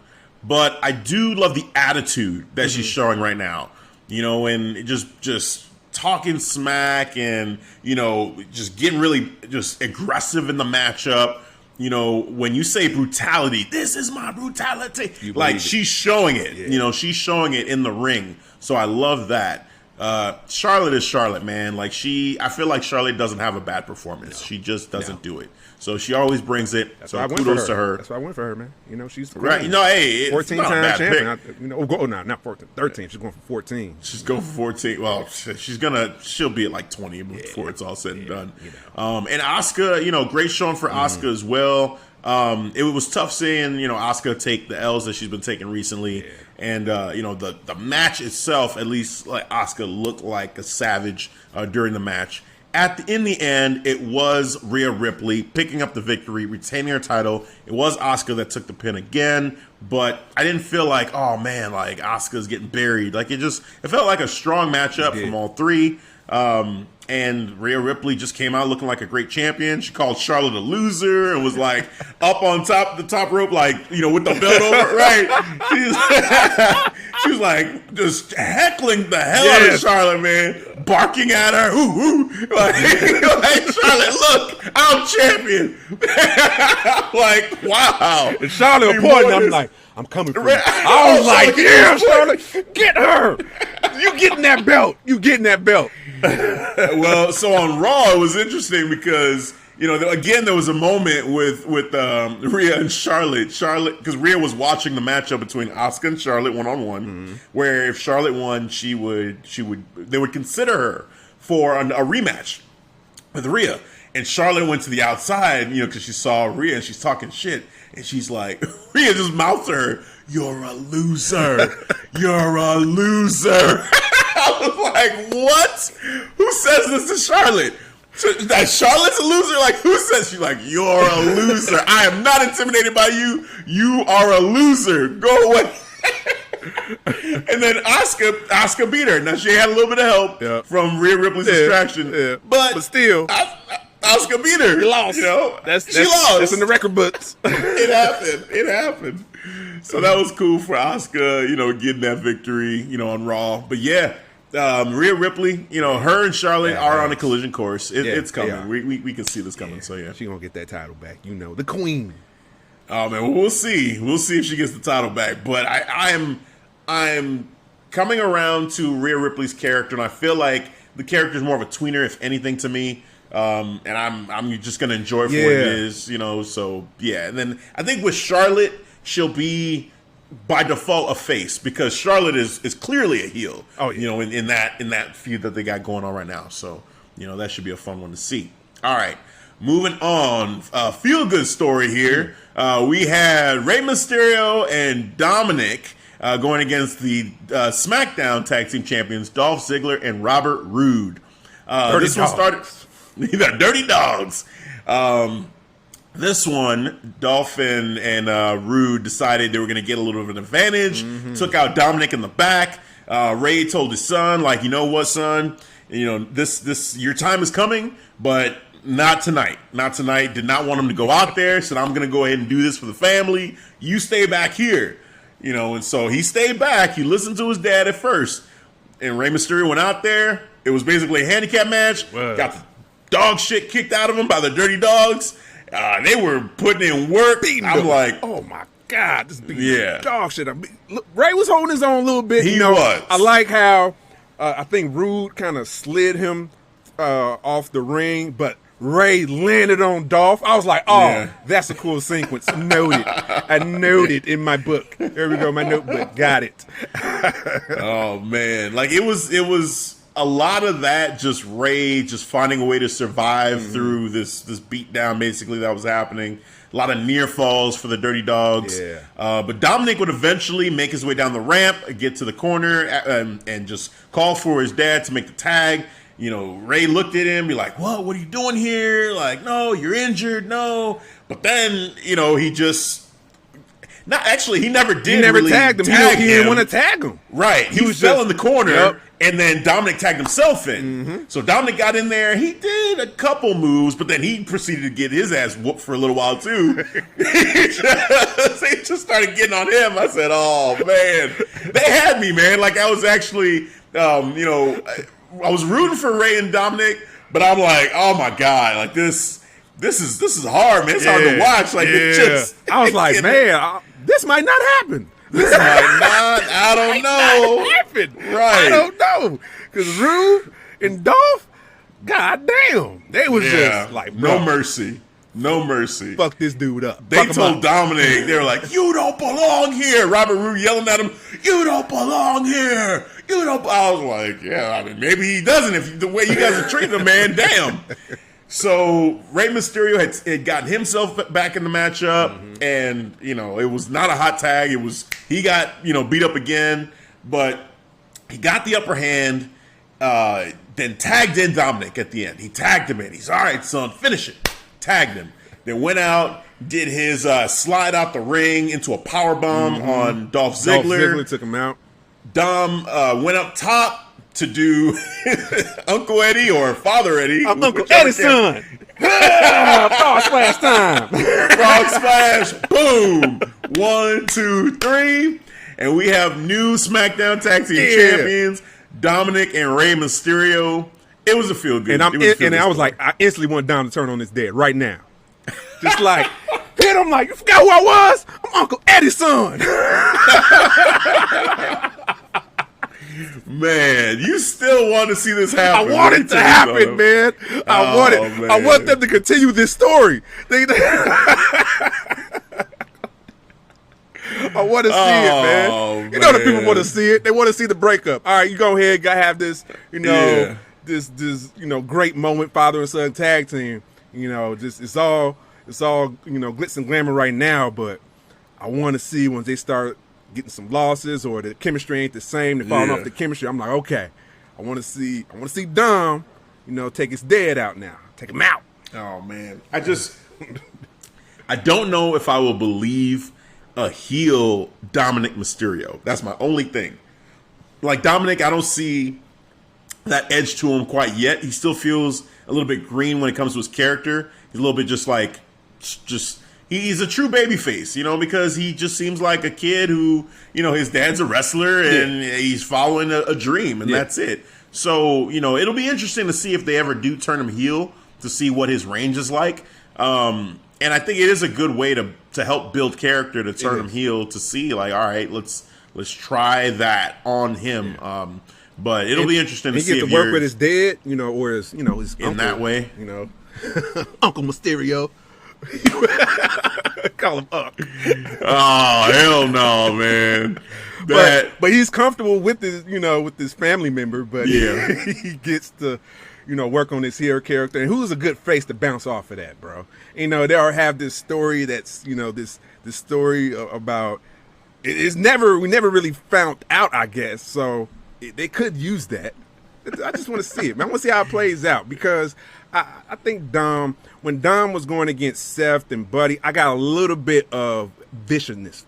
but I do love the attitude that she's showing right now. And just talking smack and, just getting really just aggressive in the matchup. When you say brutality, this is my brutality. She's showing it. Yeah. She's showing it in the ring. So I love that. Charlotte is Charlotte, man. I feel like Charlotte doesn't have a bad performance. No. She just doesn't do it. So she always brings it. That's so kudos to her. That's why I went for her, man. She's right. Hey, 14-time champion. Not 14, 13. She's going for 14. She's going for 14. Well, she'll be at like 20 before it's all said and done. And Asuka, great showing for Asuka as well. It was tough seeing, Asuka take the L's that she's been taking recently. Yeah. And, the match itself, at least Asuka looked like a savage during the match. In the end, it was Rhea Ripley picking up the victory, retaining her title. It was Asuka that took the pin again, but I didn't feel like, oh man, Asuka's getting buried. It felt like a strong matchup from all three. And Rhea Ripley just came out looking like a great champion. She called Charlotte a loser and was up on the top rope, with the belt over, right? She was just heckling the hell out of Charlotte, man, barking at her. Ooh, ooh. Charlotte, look, I'm champion. Wow. And Charlotte pointing, I'm coming for you. I was yeah, Charlotte, get her. You getting that belt. Well, so on Raw, it was interesting because, again, there was a moment with Rhea and Charlotte, because Rhea was watching the matchup between Asuka and Charlotte one-on-one, where if Charlotte won, they would consider her for a rematch with Rhea. And Charlotte went to the outside, because she saw Rhea and she's talking shit. And she's like, Rhea just mouthed her, "You're a loser. You're a loser." I was like, what? Who says this to Charlotte? That Charlotte's a loser? Who says? She's like, "You're a loser. I am not intimidated by you. You are a loser. Go away." And then Asuka beat her. Now, she had a little bit of help from Rhea Ripley's distraction. Yeah. But still, Asuka beat her. She lost. She lost. That's in the record books. It happened. So that was cool for Asuka, getting that victory, on Raw. But yeah, Rhea Ripley, her and Charlotte are on a collision course. It's coming. We can see this coming. Yeah. So yeah, she's gonna get that title back. The queen. Oh man, we'll see. We'll see if she gets the title back. But I'm coming around to Rhea Ripley's character, and I feel like the character is more of a tweener, if anything, to me. And I'm just gonna enjoy it for what it is, So yeah, and then I think with Charlotte, she'll be by default a face because Charlotte is clearly a heel. Oh, yeah. In that feud that they got going on right now. So that should be a fun one to see. All right, moving on. Feel good story here. We had Rey Mysterio and Dominic going against the SmackDown Tag Team Champions Dolph Ziggler and Robert Roode. This one started. They're dirty dogs. This one, Dolph and Roode decided they were going to get a little bit of an advantage. Took out Dominic in the back. Ray told his son, you know what, son? This your time is coming, but not tonight. Not tonight. Did not want him to go out there. Said, I'm going to go ahead and do this for the family. You stay back here. And so he stayed back. He listened to his dad at first. And Rey Mysterio went out there. It was basically a handicap match. Whoa. Got the dog shit kicked out of him by the dirty dogs. They were putting in work. I'm like, oh my God, this big dog shit. Look, Ray was holding his own a little bit. He was. I like how I think Roode kind of slid him off the ring, but Ray landed on Dolph. I was like, oh, that's a cool sequence. Noted. I noted in my book. There we go, my notebook. Got it. Oh man, like it was a lot of that. Just Ray just finding a way to survive through this beatdown basically that was happening. A lot of near falls for the Dirty Dogs. Yeah. But Dominic would eventually make his way down the ramp, get to the corner, and just call for his dad to make the tag. You know, Ray looked at him, be like, "What? What are you doing here?" Like, "No, you're injured." No, but then he just he never did. He never really tagged him. He didn't want to tag him. Right. He was fell in the corner. Yep. And then Dominic tagged himself in. So Dominic got in there. He did a couple moves, but then he proceeded to get his ass whooped for a little while, too. They just started getting on him. I said, oh, man. They had me, man. Like, I was actually, I was rooting for Ray and Dominic, but I'm like, oh, my God. Like, this is hard, man. It's hard to watch. Like, it just... I was like, man, this might not happen. This might not. I don't know. Happen. Right. I don't know. Because Rube and Dolph, goddamn, they was just like, no mercy. No mercy. Fuck this dude up. They told Dominic, they were like, you don't belong here. Robert Roode yelling at him, you don't belong here. You don't. I was like, yeah, I mean, maybe he doesn't if the way you guys are treating him, man. Damn. So Rey Mysterio had gotten himself back in the matchup, and it was not a hot tag. He got beat up again, but he got the upper hand. Then tagged in Dominic at the end. He tagged him in. He's all right, son, finish it. Tagged him. Then went out, did his slide out the ring into a power bomb on Dolph Ziggler. Dolph Ziggler took him out. Dom went up top to do Uncle Eddie or Father Eddie. I'm Uncle Eddie's son. Frog splash time. Frog splash. Boom. 1, 2, 3. And we have new SmackDown Tag Team Champions, Dominic and Rey Mysterio. It was a feel good. And I was like, I instantly want Dom to turn on his dad right now. Just like, hit him like, you forgot who I was? I'm Uncle Eddie's son. Man, you still want to see this happen. I want it to happen, man. I want them to continue this story. I want to see it, man. You know the people want to see it. They want to see the breakup. All right, you go ahead, gotta have this, this great moment, father and son tag team. It's all glitz and glamour right now, but I want to see once they start getting some losses or the chemistry ain't the same, they're falling off the chemistry. I'm like, okay, I want to see Dom, take his dad out now. Take him out. Oh man. I don't know if I will believe a heel Dominic Mysterio. That's my only thing. Like Dominic, I don't see that edge to him quite yet. He still feels a little bit green when it comes to his character. He's a little bit he's a true babyface, because he just seems like a kid who, his dad's a wrestler and he's following a dream, and that's it. So, it'll be interesting to see if they ever do turn him heel to see what his range is like. And I think it is a good way to help build character to turn him heel to see, like, all right, let's try that on him. But it'll be interesting to see if he gets to work with his dad, or his uncle, in that way, Uncle Mysterio. Call him up. Oh hell no, man! But he's comfortable with his family member. But he gets to work on his hero character, and who's a good face to bounce off of that, bro? They have this story that's this story about we never really found out, I guess. So they could use that. I just want to see it, man. I want to see how it plays out because I think when Dom was going against Seth and Buddy, I got a little bit of viciousness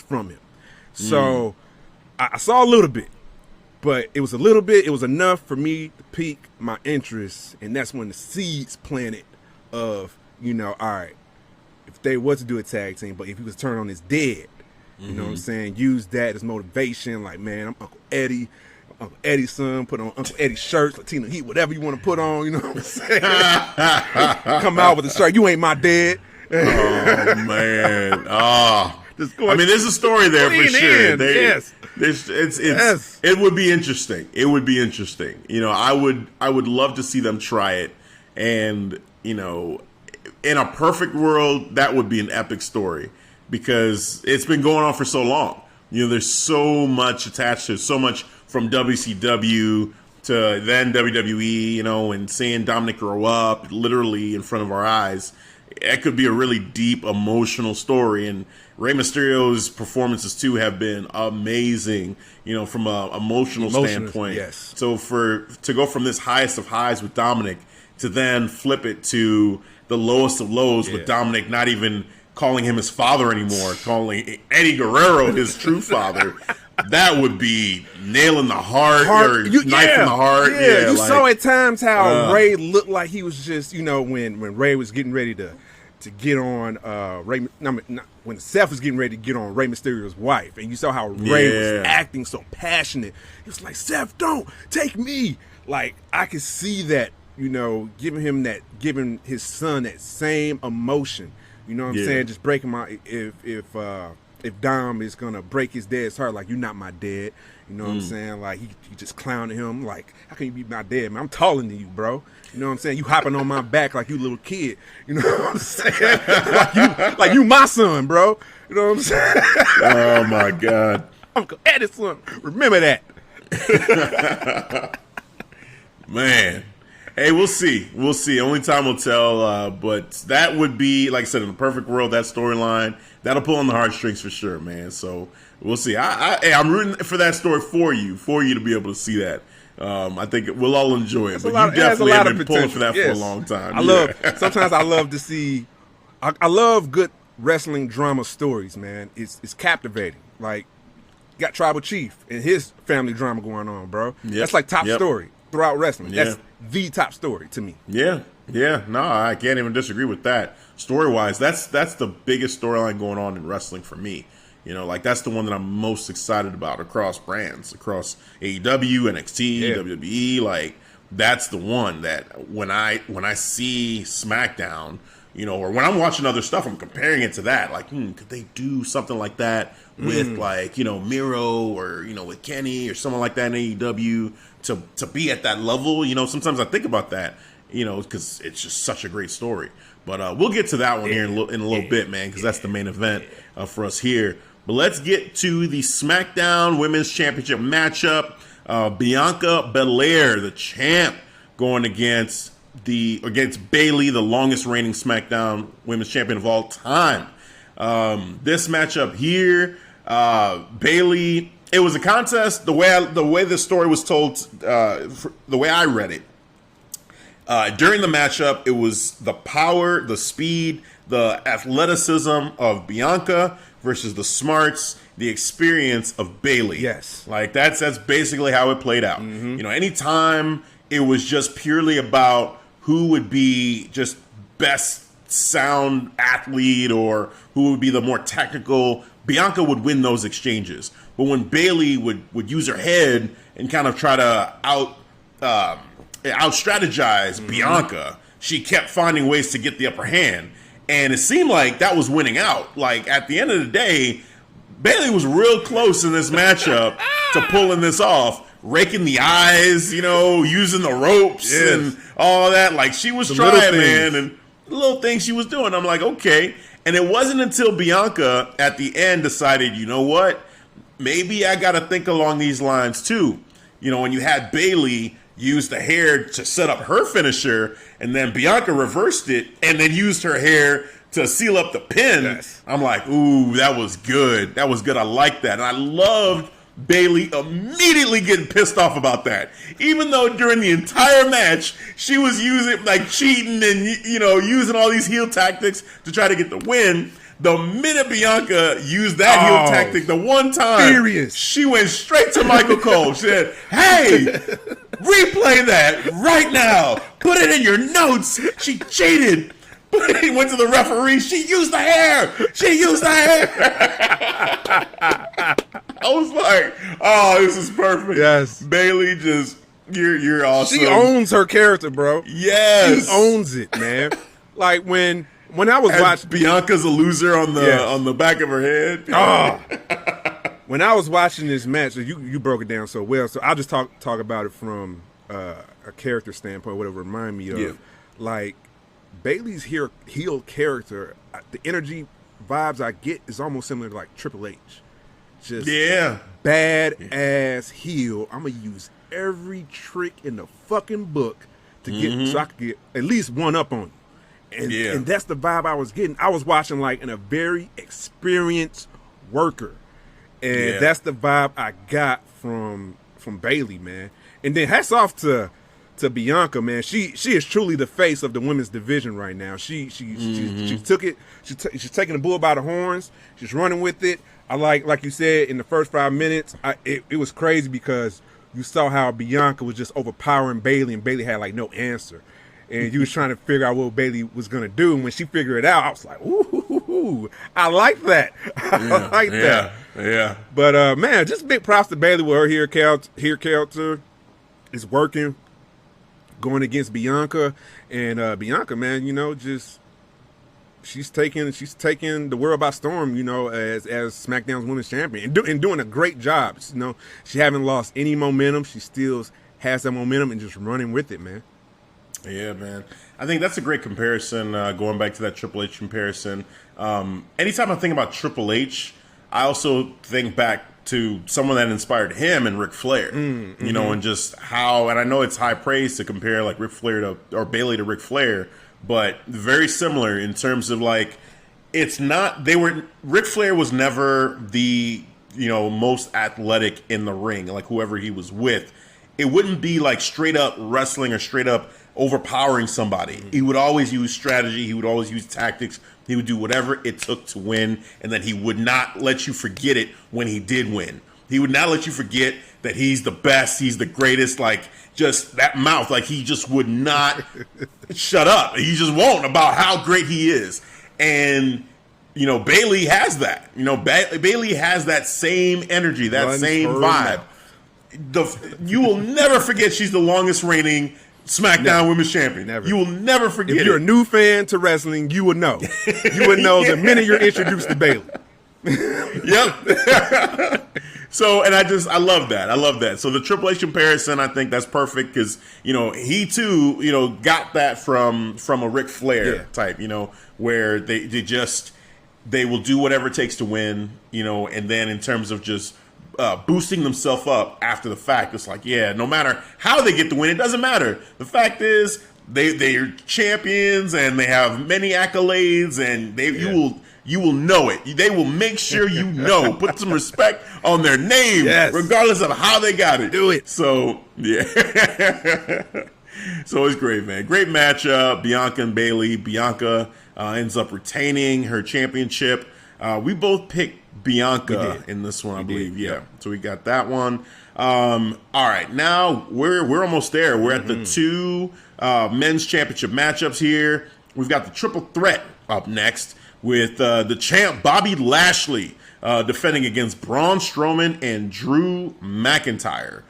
from him. So I saw a little bit, but it was a little bit. It was enough for me to pique my interest, and that's when the seeds planted of all right, if they was to do a tag team, but if he was turned on his dad, you know what I'm saying, use that as motivation. Like, man, I'm Uncle Eddie. Uncle Eddie's son, put on Uncle Eddie's shirts, Latino Heat, whatever you want to put on, you know what I'm saying? Come out with a shirt, you ain't my dad. Oh, man. There's a story there for sure. Yes. It would be interesting. It would be interesting. I would love to see them try it. And you know, in a perfect world, that would be an epic story because it's been going on for so long. You know, there's so much attached to it, so much from WCW to then WWE, you know, and seeing Dominic grow up literally in front of our eyes. It could be a really deep, emotional story. And Rey Mysterio's performances, too, have been amazing, you know, from an emotional standpoint. Yes. So to go from this highest of highs with Dominic to then flip it to the lowest of lows with Dominic not even calling him his father anymore, calling Eddie Guerrero his true father, that would be nail in the heart or knife in the heart. Yeah, you saw at times how Ray looked like he was just, you know, when Ray was getting ready to get on when Seth was getting ready to get on Rey Mysterio's wife, and you saw how Ray was acting so passionate. He was like, Seth, don't take me. Like, I could see that, you know, giving his son that same emotion. You know what I'm saying? Just breaking my if Dom is gonna break his dad's heart, like, you're not my dad. You know what I'm saying? Like, he just clowning him, like, how can you be my dad, man? I'm taller than you, bro. You know what I'm saying? You hopping on my back like you a little kid. You know what I'm saying? like you my son, bro. You know what I'm saying? Oh my God. I'm gonna edit something. Remember that. Man. Hey, we'll see. We'll see. Only time will tell. But that would be, like I said, in the perfect world, that storyline, that'll pull on the heartstrings for sure, man. So we'll see. I'm rooting for that story for you to be able to see that. I think we'll all enjoy it. But you definitely have been pulling for that for a long time. Sometimes I love to see, I love good wrestling drama stories, man. It's captivating. Like, you got Tribal Chief and his family drama going on, bro. Yep. That's like top story throughout wrestling. That's the top story to me. Yeah. No, I can't even disagree with that. Story-wise, that's the biggest storyline going on in wrestling for me. You know, like, that's the one that I'm most excited about across brands, across AEW, NXT, WWE. Like, that's the one that when I see SmackDown, you know, or when I'm watching other stuff, I'm comparing it to that. Like, could they do something like that with, like, you know, Miro or, you know, with Kenny or someone like that in AEW to be at that level? You know, sometimes I think about that, you know, because it's just such a great story. But we'll get to that one here in a little bit, man, because that's the main event for us here. But let's get to the SmackDown Women's Championship matchup. Bianca Belair, the champ, going against Bayley, the longest reigning SmackDown Women's Champion of all time. This matchup here, Bayley, it was a contest. The way the story was told, the way I read it, during the matchup, it was the power, the speed, the athleticism of Bianca versus the smarts, the experience of Bayley. Yes. Like, that's basically how it played out. You know, anytime it was just purely about who would be just best sound athlete or who would be the more technical, Bianca would win those exchanges. But when Bayley would use her head and kind of try to out-strategize Bianca, she kept finding ways to get the upper hand. And it seemed like that was winning out. Like, at the end of the day, Bayley was real close in this matchup to pulling this off, raking the eyes, you know, using the ropes and all that. Like, she was trying, man, and the little things she was doing. I'm like, okay. And it wasn't until Bianca at the end decided, you know what, maybe I got to think along these lines too. You know, when you had Bayley use the hair to set up her finisher, and then Bianca reversed it and then used her hair to seal up the pin. Yes. I'm like, ooh, that was good. That was good. I like that. And I loved Bayley immediately getting pissed off about that. Even though during the entire match, she was using, like, cheating and, you know, using all these heel tactics to try to get the win. The minute Bianca used that heel tactic the one time, she went straight to Michael Cole. She said, hey, replay that right now. Put it in your notes. She cheated. He went to the referee. She used the hair. I was like, oh, this is perfect. Yes. Bayley just, you're awesome. She owns her character, bro. Yes. She owns it, man. Like, when I was watching, Bianca's a loser on the back of her head. Oh. When I was watching this match, you broke it down so well. So I'll just talk about it from a character standpoint, whatever it remind me of. Yeah. Like, Bayley's heel character, the energy vibes I get is almost similar to like Triple H. Just bad ass heel. I'm gonna use every trick in the fucking book to get so I could get at least one up on you. And that's the vibe I was getting. I was watching like in a very experienced worker. And that's the vibe I got from Bayley, man. And then hats off to Bianca, man. She is truly the face of the women's division right now. She took it. She's taking the bull by the horns. She's running with it. I like you said in the first 5 minutes. It was crazy because you saw how Bianca was just overpowering Bayley, and Bayley had like no answer. And you was trying to figure out what Bayley was gonna do. And when she figured it out, I was like, ooh, I like that. I like that. Yeah. But man, just big props to Bayley with her heel character is working. Going against Bianca, and Bianca, man, you know, just she's taking the world by storm, you know, as SmackDown's women's champion, and doing a great job. You know, she haven't lost any momentum. She still has that momentum and just running with it, man. Yeah, man. I think that's a great comparison. Going back to that Triple H comparison, anytime I think about Triple H, I also think back to someone that inspired him and Ric Flair, you know, and just how, and I know it's high praise to compare like Ric Flair or Bayley to Ric Flair, but very similar in terms of like, it's not, Ric Flair was never the, you know, most athletic in the ring, like whoever he was with. It wouldn't be like straight up wrestling or straight up overpowering somebody. He would always use strategy. He would always use tactics. He would do whatever it took to win, and then he would not let you forget it when he did win. He would not let you forget that he's the best, he's the greatest, like just that mouth, like he just would not shut up. He just won't about how great he is. And, you know, Bayley has that. You know, Bayley has that same energy, that same vibe. You will never forget she's the longest reigning SmackDown Women's Champion. Never. You will never forget. If you're a new fan to wrestling, you would know. You would know the minute you're introduced to Bayley. Yep. So, and I love that. I love that. So the Triple H comparison, I think that's perfect because, you know, he too, you know, got that from a Ric Flair type, you know, where they will do whatever it takes to win, you know, and then in terms of just boosting themselves up after the fact, it's like, yeah, no matter how they get the win, it doesn't matter. The fact is they are champions and they have many accolades, and you will know it. They will make sure you know. Put some respect on their name, regardless of how they got it. Do it. So yeah. So it's great, man. Great matchup. Bianca and Bayley. Bianca ends up retaining her championship. We both picked Bianca in this one, I believe. Yeah. So we got that one. All right, now we're almost there. We're at the two men's championship matchups here. We've got the triple threat up next with the champ Bobby Lashley defending against Braun Strowman and Drew McIntyre.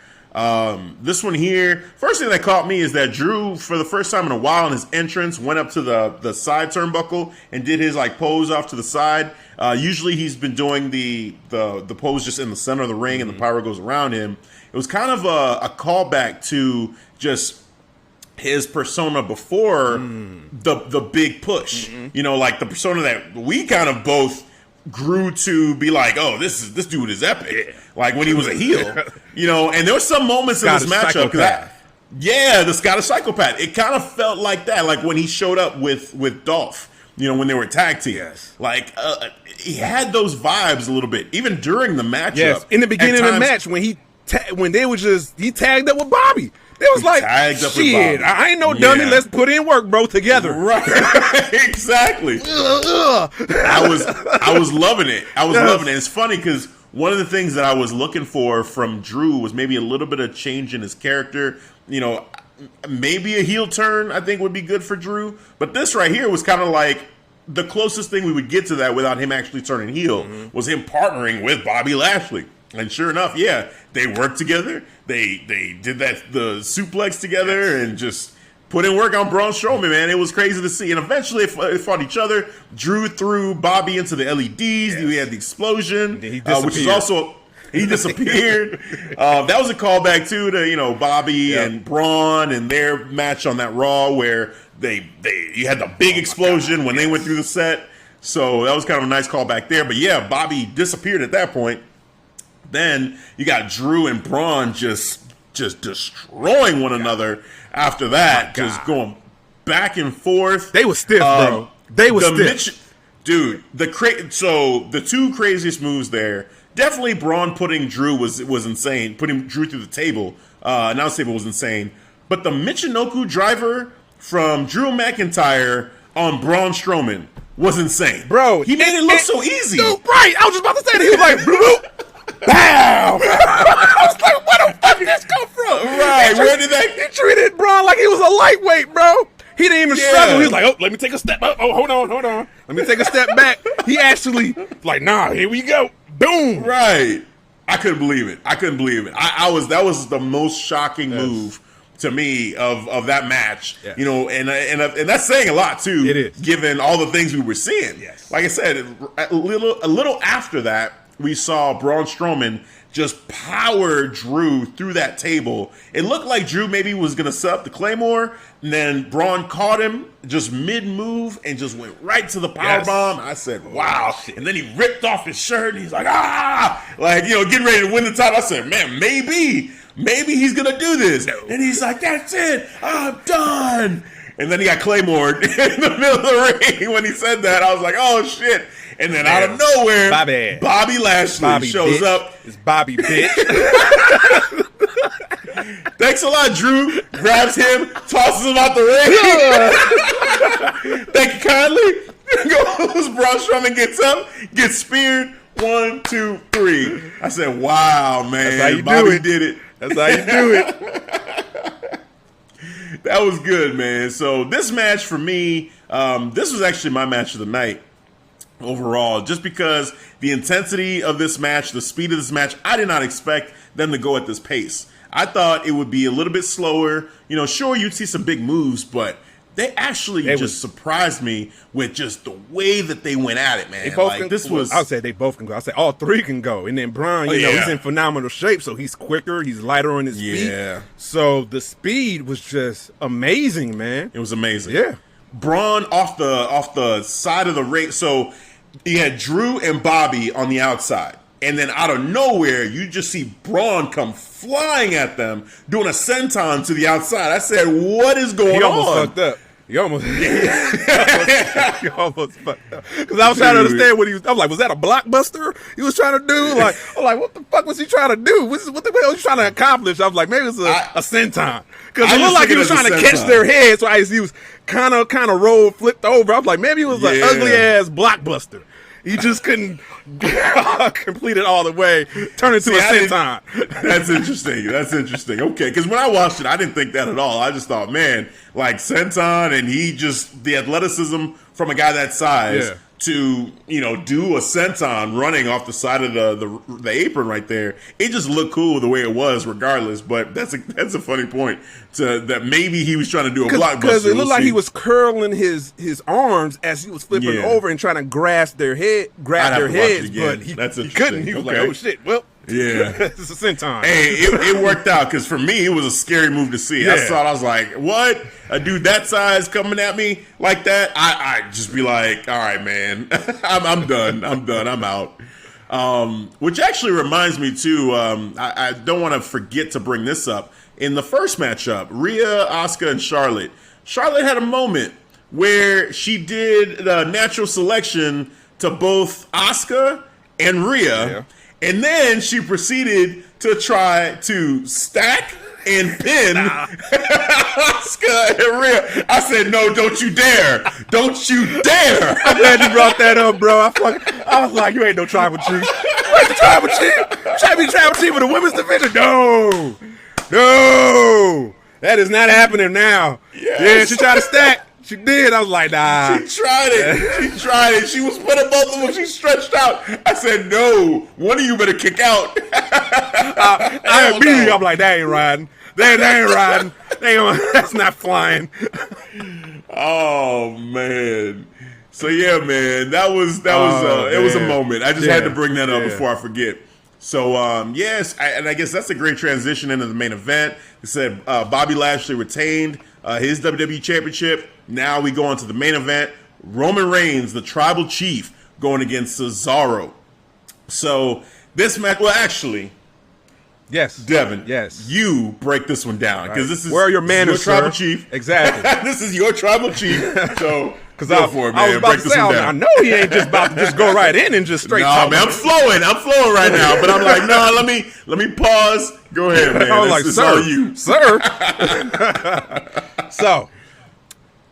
This one here, first thing that caught me is that Drew, for the first time in a while in his entrance, went up to the side turnbuckle and did his like pose off to the side. Usually he's been doing the pose just in the center of the ring and the pyro goes around him. It was kind of a callback to just his persona before the big push. You know, like the persona that we kind of both grew to be like, oh, this dude is epic. Like when he was a heel, you know. And there were some moments in this matchup the Scottish Psychopath. It kind of felt like that, like when he showed up with Dolph. You know, when they were tag team, like he had those vibes a little bit, even during the matchup. Yes, in the beginning of the match when he tagged up with Bobby. They was like, shit, I ain't no dummy. Let's put in work, bro, together. Right, exactly. I was loving it. Loving it. It's funny because one of the things that I was looking for from Drew was maybe a little bit of change in his character. You know, maybe a heel turn I think would be good for Drew. But this right here was kind of like the closest thing we would get to that without him actually turning heel was him partnering with Bobby Lashley. And sure enough, they worked together. They did the suplex together and just put in work on Braun Strowman, man. It was crazy to see. And eventually they fought each other. Drew threw Bobby into the LEDs. We had the explosion, which is also... He disappeared. That was a callback, too, to, you know, Bobby and Braun and their match on that Raw where you had the big explosion when they went through the set. So that was kind of a nice call back there. But yeah, Bobby disappeared at that point. Then you got Drew and Braun just destroying one another after that, just going back and forth. They were stiff, bro. They were stiff. Dude, so the two craziest moves there, definitely Braun putting Drew was insane. Putting Drew through the table, announce table was insane. But the Michinoku driver from Drew McIntyre on Braun Strowman was insane. Bro, he made it look so easy. Dude, right. I was just about to say that. He was like, bloop, bam. I was like, where the fuck did this come from? Right, where did that? He treated Braun like he was a lightweight, bro. He didn't even struggle. He was like, oh, let me take a step. Oh, hold on. Let me take a step back. He actually, like, nah, here we go. Boom. Right. I couldn't believe it. That was the most shocking move to me of that match. Yes. You know, and that's saying a lot too. It is, given all the things we were seeing. Yes. Like I said, a little after that, we saw Braun Strowman just power Drew through that table. It looked like Drew maybe was going to set up the Claymore, and then Braun caught him just mid-move and just went right to the powerbomb. I said, wow. And then he ripped off his shirt, and he's like, like, you know, getting ready to win the title. I said, man, maybe he's going to do this. No. And he's like, that's it. I'm done. And then he got Claymored in the middle of the ring. When he said that, I was like, oh, shit. And then out of nowhere, Bobby Lashley shows up. It's Bobby, bitch. Thanks a lot, Drew. Grabs him, tosses him out the ring. Thank you kindly. Goes Braun Strowman, gets up, gets speared. 1, 2, 3. I said, wow, man. That's how you Bobby do it. did it. That's how you do it. That was good, man. So this match for me, this was actually my match of the night. Overall, just because the intensity of this match, the speed of this match, I did not expect them to go at this pace. I thought it would be a little bit slower. You know, sure, you'd see some big moves, but they actually surprised me with just the way that they went at it, man. I'll say they both can go. I'll say all three can go. And then Braun, you know, he's in phenomenal shape, so he's quicker, he's lighter on his feet. So the speed was just amazing, man. It was amazing. Yeah. Braun off the side of the ring. So you had Drew and Bobby on the outside. And then out of nowhere, you just see Braun come flying at them, doing a senton to the outside. I said, what is going on? He almost fucked up. You almost fucked up. Because I was trying to understand what he was. I was like, was that a blockbuster he was trying to do? Like, I'm like, what the fuck was he trying to do? What the hell was he trying to accomplish? I was like, maybe it's a senton. Because it looked like he was trying to catch their head. So he was kind of rolled, flipped over. I was like, maybe it was an ugly ass blockbuster. He just couldn't complete it all the way, turn it into a senton. That's interesting. Okay, because when I watched it, I didn't think that at all. I just thought, man, like senton, and the athleticism from a guy that size to, you know, do a senton running off the side of the apron right there. It just looked cool the way it was, regardless. But that's a funny point that maybe he was trying to do a blockbuster. Because it looked like he was curling his arms as he was flipping over and trying to grab their heads, but he couldn't. He was like, oh shit, well. Yeah, it's a senton. Hey, it worked out because for me it was a scary move to see. I saw it, I was like, "What? A dude that size coming at me like that?" I just be like, "All right, man, I'm done. I'm out." Which actually reminds me too. I don't want to forget to bring this up. In the first matchup, Rhea, Asuka, and Charlotte. Charlotte had a moment where she did the natural selection to both Asuka and Rhea. Yeah. And then she proceeded to try to stack and pin Asuka and Rhea. I said, no, don't you dare. Don't you dare. I'm glad you brought that up, bro. I was like, you ain't no tribal chief. You ain't the tribal chief. You trying to be tribal chief of the women's division? No. That is not happening now. Yes. Yeah, she tried to stack. She did. I was like, nah. She tried it. She was putting both of them. She stretched out. I said, no. One of you better kick out. I'm like, that ain't riding. That ain't riding. That's not flying. Oh, man. So, yeah, man. It was a moment. I just had to bring that up before I forget. So, yes, and I guess that's a great transition into the main event. It said Bobby Lashley retained his WWE Championship. Now we go on to the main event. Roman Reigns, the Tribal Chief, going against Cesaro. So this match, well, actually, yes, Devin, yes, you break this one down because this is where are your manners, your Tribal sir? Chief. Exactly. This is your Tribal Chief. So because go for it, man. I was about break to this say, one down. I know he ain't just about to just go right in and just straight. No, man, I'm flowing right now. But I'm like, no, let me pause. Go ahead, man. I was like, it's sir, all you, sir. So,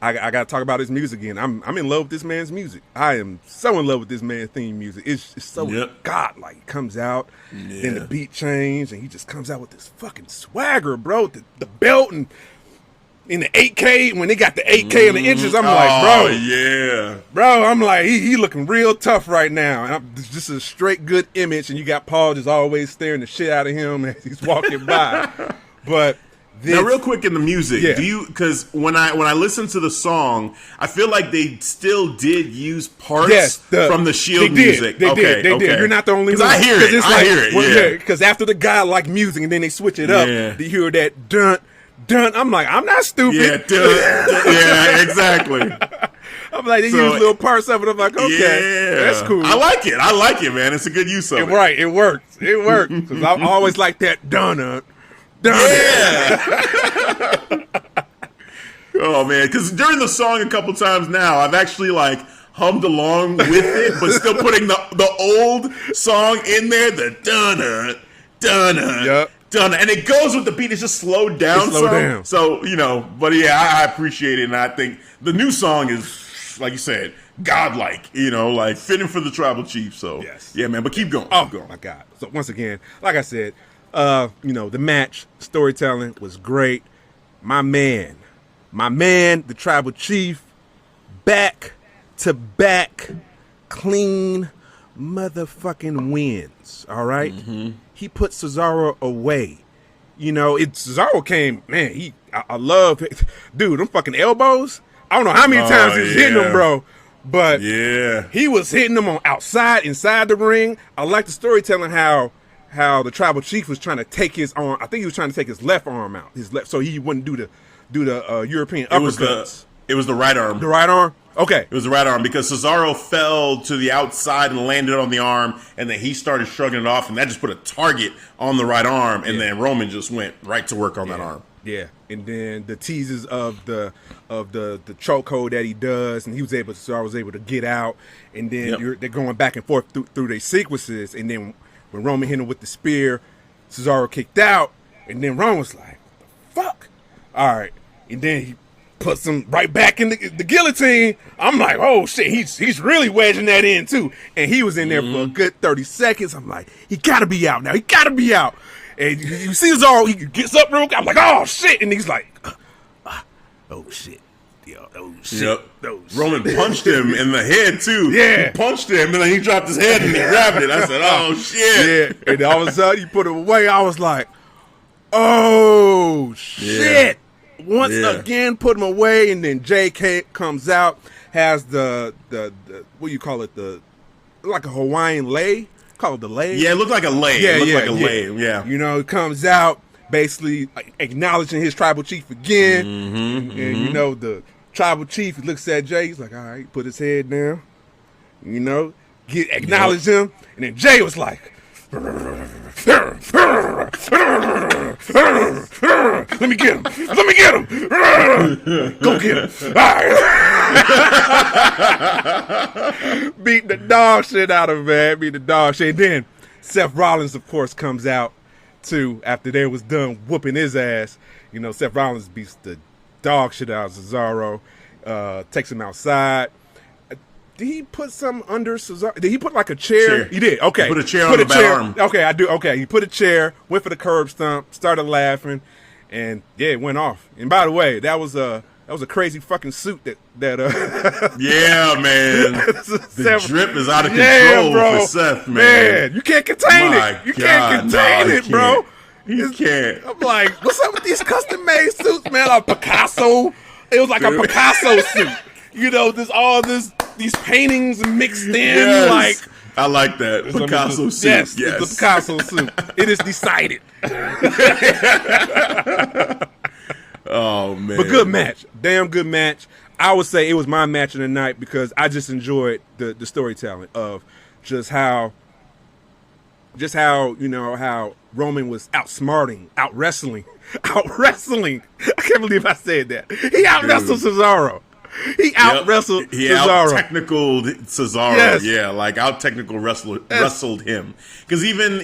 I got to talk about his music again. I'm in love with this man's music. I am so in love with this man's theme music. It's so godlike. It comes out, then the beat change, and he just comes out with this fucking swagger, bro. The belt and in the 8K, when they got the 8K in the inches, I'm like, bro. Yeah. Bro, I'm like, he looking real tough right now. And it's just a straight good image, and you got Paul just always staring the shit out of him as he's walking by. But now, real quick in the music, do you? Because when I listen to the song, I feel like they still did use parts from the Shield music. They did. You're not the only one. I hear it. I hear it. Because after the guy like music, and then they switch it up, you hear that dun. I'm like, I'm not stupid. Yeah, yeah, exactly. I'm like, they use little parts of it. I'm like, okay, that's cool. I like it, man. It's a good use of it. Right, it works. Because I always like that dun. Yeah. Oh man, because during the song a couple times now, I've actually like hummed along with it, but still putting the old song in there. The dun. Done, and it goes with the beat. It's just slowed down. So but yeah, I appreciate it, and I think the new song is, like you said, godlike. Like fitting for the Tribal Chief. So yeah, man. But keep going. My God. So once again, like I said, the match storytelling was great. My man, the Tribal Chief, back to back, clean motherfucking wins. All right. Mm-hmm. He put Cesaro away. Cesaro came, man, I love it. Dude, them fucking elbows. I don't know how many times he was hitting them, bro. But he was hitting them on outside, inside the ring. I like the storytelling how the Tribal Chief was trying to take his arm. I think he was trying to take his left arm out. So he wouldn't do the European uppercuts. It was the right arm. The right arm? Okay. It was the right arm because Cesaro fell to the outside and landed on the arm, and then he started shrugging it off, and that just put a target on the right arm, and then Roman just went right to work on that arm. Yeah, and then the teases of the chokehold that he does, and Cesaro was able to get out, and then they're going back and forth through their sequences, and then when Roman hit him with the spear, Cesaro kicked out, and then Roman was like, "What the fuck?" All right, and then he puts him right back in the guillotine. I'm like, oh shit, he's really wedging that in too. And he was in there for a good 30 seconds. I'm like, he gotta be out now. He gotta be out. And you see Cesaro, he gets up real quick. I'm like, oh shit. And he's like, oh shit. Yo, oh shit. Yep. Oh, shit. Roman punched him in the head too. Yeah. He punched him and then he dropped his head and he grabbed it. I said, oh shit. Yeah. And all of a sudden he put him away. I was like, oh shit. Once again, put him away, and then JK comes out, has the what do you call it, like a Hawaiian lay? Call it the lay? Yeah, it looked like a lay. Yeah, it looked like a lay. Yeah. It comes out, basically acknowledging his Tribal Chief again. And the Tribal Chief, he looks at Jay, he's like, all right, put his head down. Acknowledge him. And then Jay was like, let me get him. Go get him. Beat the dog shit out of him, man. Beat the dog shit. And then Seth Rollins, of course, comes out too after they was done whooping his ass. Seth Rollins beats the dog shit out of Cesaro, takes him outside. Did he put something under Cesaro? Did he put like a chair? He did. Okay. He put a chair on the back arm. Okay, I do. Okay, he put a chair, went for the curb stomp, started laughing, and it went off. And by the way, that was a crazy fucking suit that yeah, man. The drip is out of control for Seth, man. You can't contain it. You can't contain it, bro. You can't. I'm like, what's up with these custom made suits, man? Like Picasso. It was like a Picasso suit. These paintings mixed in. Yes. I like that. Picasso suit. Yes, it's the Picasso suit. It is decided. Oh, man. But good match. Damn good match. I would say it was my match of the night because I just enjoyed the storytelling of just how how Roman was out wrestling. I can't believe I said that. He out wrestled Cesaro. He out wrestled Cesaro. He out technical Cesaro. Yes. Yeah, like out technical wrestled him. Because even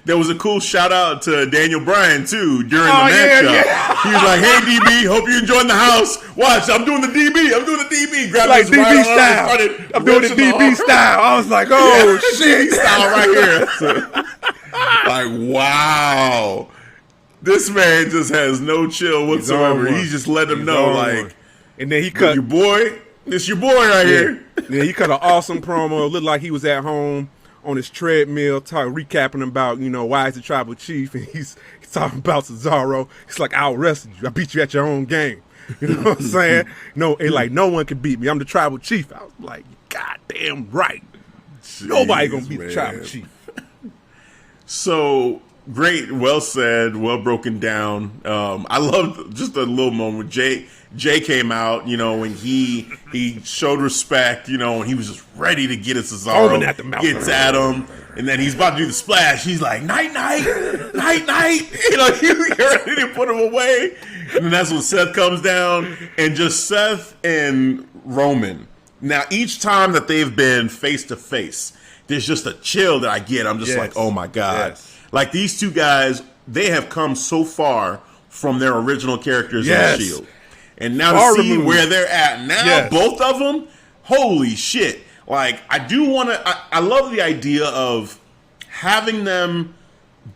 there was a cool shout out to Daniel Bryan too during the matchup. Yeah. He was like, "Hey DB, hope you're enjoying the house. Watch, I'm doing the DB. Grab Like his DB right style. arm and started I'm doing the DB style. I was like, oh shit, DB style right here." So, like, wow, this man just has no chill whatsoever. He just let him know, like. And then he cut your boy. This your boy right here. Yeah, he cut an awesome promo. It looked like he was at home on his treadmill, recapping about why he's the tribal chief, and he's talking about Cesaro. It's like, I out wrestled you. I beat you at your own game. You know what I'm saying? No, and like no one can beat me. I'm the tribal chief. I was like, goddamn right. Jeez, nobody gonna beat the tribal chief. So great, well said, well broken down. I loved just a little moment. Jay came out, when he showed respect, and he was just ready to get at Cesaro, gets at him, and then he's about to do the splash. He's like, night, he ready to put him away. And then that's when Seth comes down, and just Seth and Roman. Now, each time that they've been face to face, there's just a chill that I get. I'm just like, oh my God. Yes. Like these two guys, they have come so far from their original characters on Shield. And now to see where they're at now, both of them, holy shit. Like, I love the idea of having them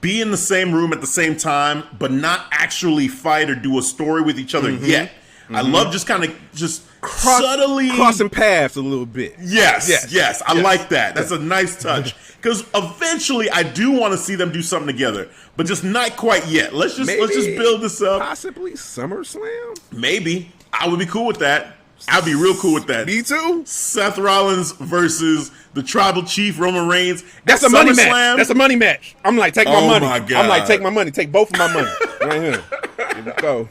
be in the same room at the same time, but not actually fight or do a story with each other yet. I love just kind of subtly crossing paths a little bit. Yes. I like that. That's a nice touch. Because eventually I do want to see them do something together, but just not quite yet. Let's just build this up. Possibly SummerSlam? Maybe. I would be cool with that. I'd be real cool with that. Me too. Seth Rollins versus the Tribal Chief Roman Reigns. That's a money match. That's a money match. I'm like, take my money. My God. I'm like, take my money. Take both of my money. Right here. Here we go.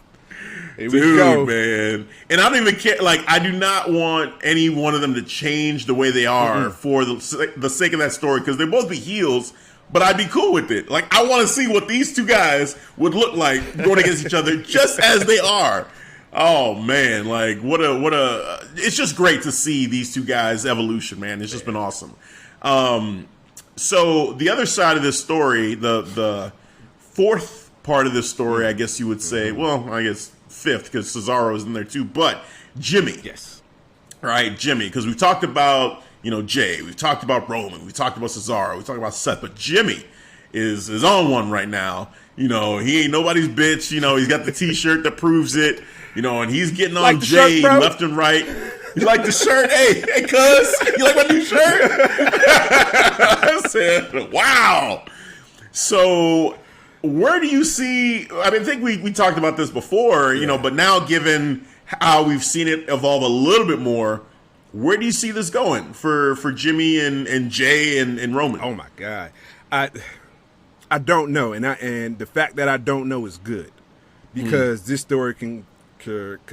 Dude, man. And I don't even care. Like, I do not want any one of them to change the way they are for the sake of that story, because they both be heels, but I'd be cool with it. Like, I want to see what these two guys would look like going against each other just as they are. Oh, man. Like, what a it's just great to see these two guys' evolution, man. It's just been awesome. So the other side of this story, the fourth part of this story, I guess you would say, well, I guess fifth, because Cesaro is in there too, but Jimmy. Yes. Right, Jimmy, because we've talked about, Jay, we've talked about Roman, we've talked about Cesaro, we've talked about Seth, but Jimmy is on one right now. He ain't nobody's bitch. He's got the t-shirt that proves it, and he's getting on like Jay shirt, left and right. You like the shirt? Hey, cuz, you like my new shirt? I said, wow. So where do you see, I think we talked about this before, but now given how we've seen it evolve a little bit more, where do you see this going for Jimmy and Jay and Roman? Oh my God. I don't know, and the fact that I don't know is good, because this story could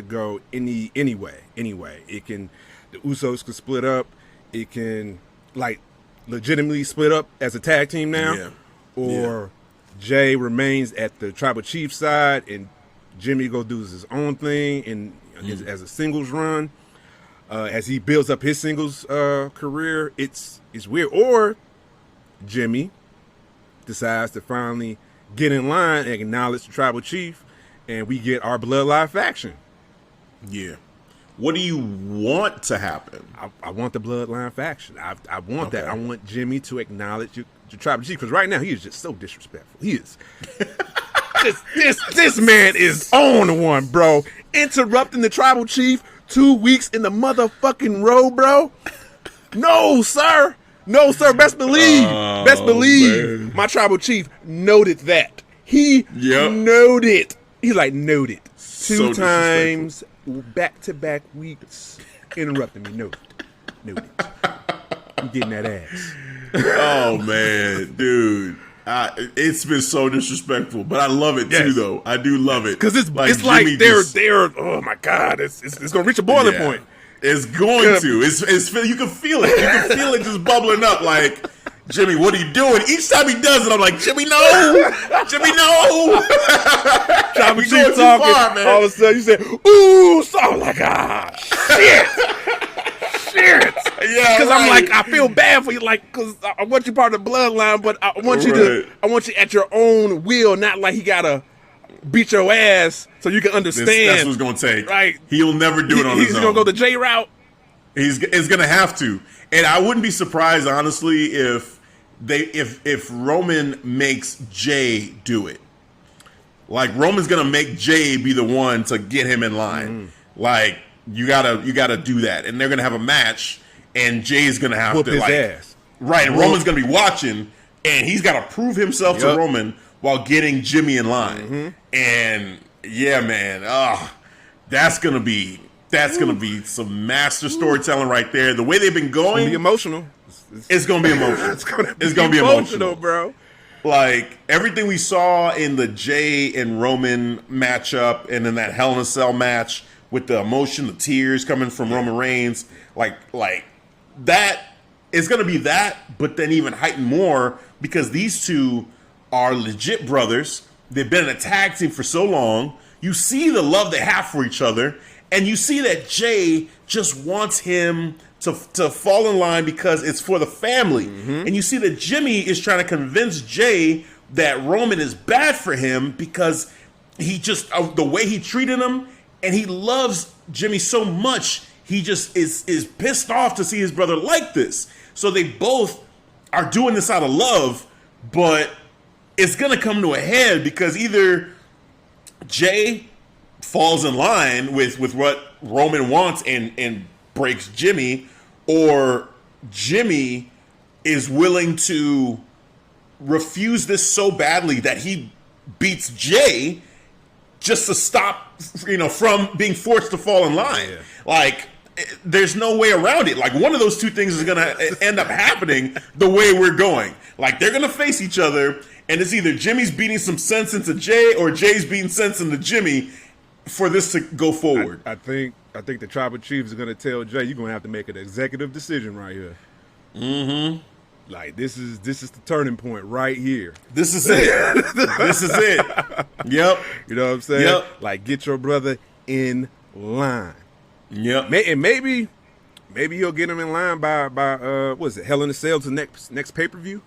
go any way. It can, the Usos could split up. It can legitimately split up as a tag team now, or Jay remains at the tribal chief side and Jimmy go do his own thing and as a singles run. As he builds up his singles career, it's weird. Or Jimmy decides to finally get in line and acknowledge the tribal chief, and we get our bloodline faction. Yeah. What do you want to happen? I want the bloodline faction. I want that. I want Jimmy to acknowledge the tribal chief, because right now he is just so disrespectful. He is. this man is on one, bro. Interrupting the tribal chief 2 weeks in the motherfucking row, bro. No, sir. Best believe, man. My tribal chief noted that. He noted. He's like, noted. Two times, back-to-back weeks, interrupting me. Noted. I'm getting that ass. Oh, man, dude. It's been so disrespectful, but I love it too, though. I do love it because it's like they're. Oh my God, it's gonna reach a boiling point. It's going to. It's you can feel it. You can feel it just bubbling up. Like, Jimmy, what are you doing? Each time he does it, I'm like, Jimmy, no, Jimmy, no. Tribal Chief talking. Far, man. All of a sudden, you say, "Ooh," so I'm like, shit. Shit. Yeah, because I'm like, I feel bad for you, like, because I want you part of the bloodline, but I want you I want you at your own will, not like he gotta beat your ass so you can understand. That's what it's gonna take. Right? He'll never do it on his own. He's gonna go the J route. He's gonna have to, and I wouldn't be surprised, honestly, if Roman makes Jay do it. Like, Roman's gonna make Jay be the one to get him in line. Like, you gotta do that, and they're gonna have a match, and Jay's gonna have whoop to his ass. Right, and Roman's gonna be watching, and he's gotta prove himself to Roman while getting Jimmy in line. And yeah, man, that's gonna be some master storytelling right there. The way they've been going, be emotional. It's gonna be emotional. It's gonna be emotional, bro. Like, everything we saw in the Jay and Roman matchup, and in that Hell in a Cell match with the emotion, the tears coming from Roman Reigns, like that is gonna be that, but then even heightened more because these two are legit brothers. They've been in a tag team for so long. You see the love they have for each other, and you see that Jay just wants him to fall in line because it's for the family. And you see that Jimmy is trying to convince Jay that Roman is bad for him because he just, the way he treated him, and he loves Jimmy so much, he just is pissed off to see his brother like this. So they both are doing this out of love, but it's going to come to a head because either Jay falls in line with what Roman wants and breaks Jimmy, or Jimmy is willing to refuse this so badly that he beats Jay just to stop, from being forced to fall in line. Yeah. Like, there's no way around it. Like, one of those two things is going to end up happening the way we're going. Like, they're going to face each other, and it's either Jimmy's beating some sense into Jay or Jay's beating sense into Jimmy for this to go forward. I think the Tribal Chief is going to tell Jay, you're going to have to make an executive decision right here. Like, this is the turning point right here. This is it. This is it. Yep. You know what I'm saying? Yep. Like, get your brother in line. Yep. And maybe he'll get him in line by what is it, Hell in a Cell to next pay-per-view?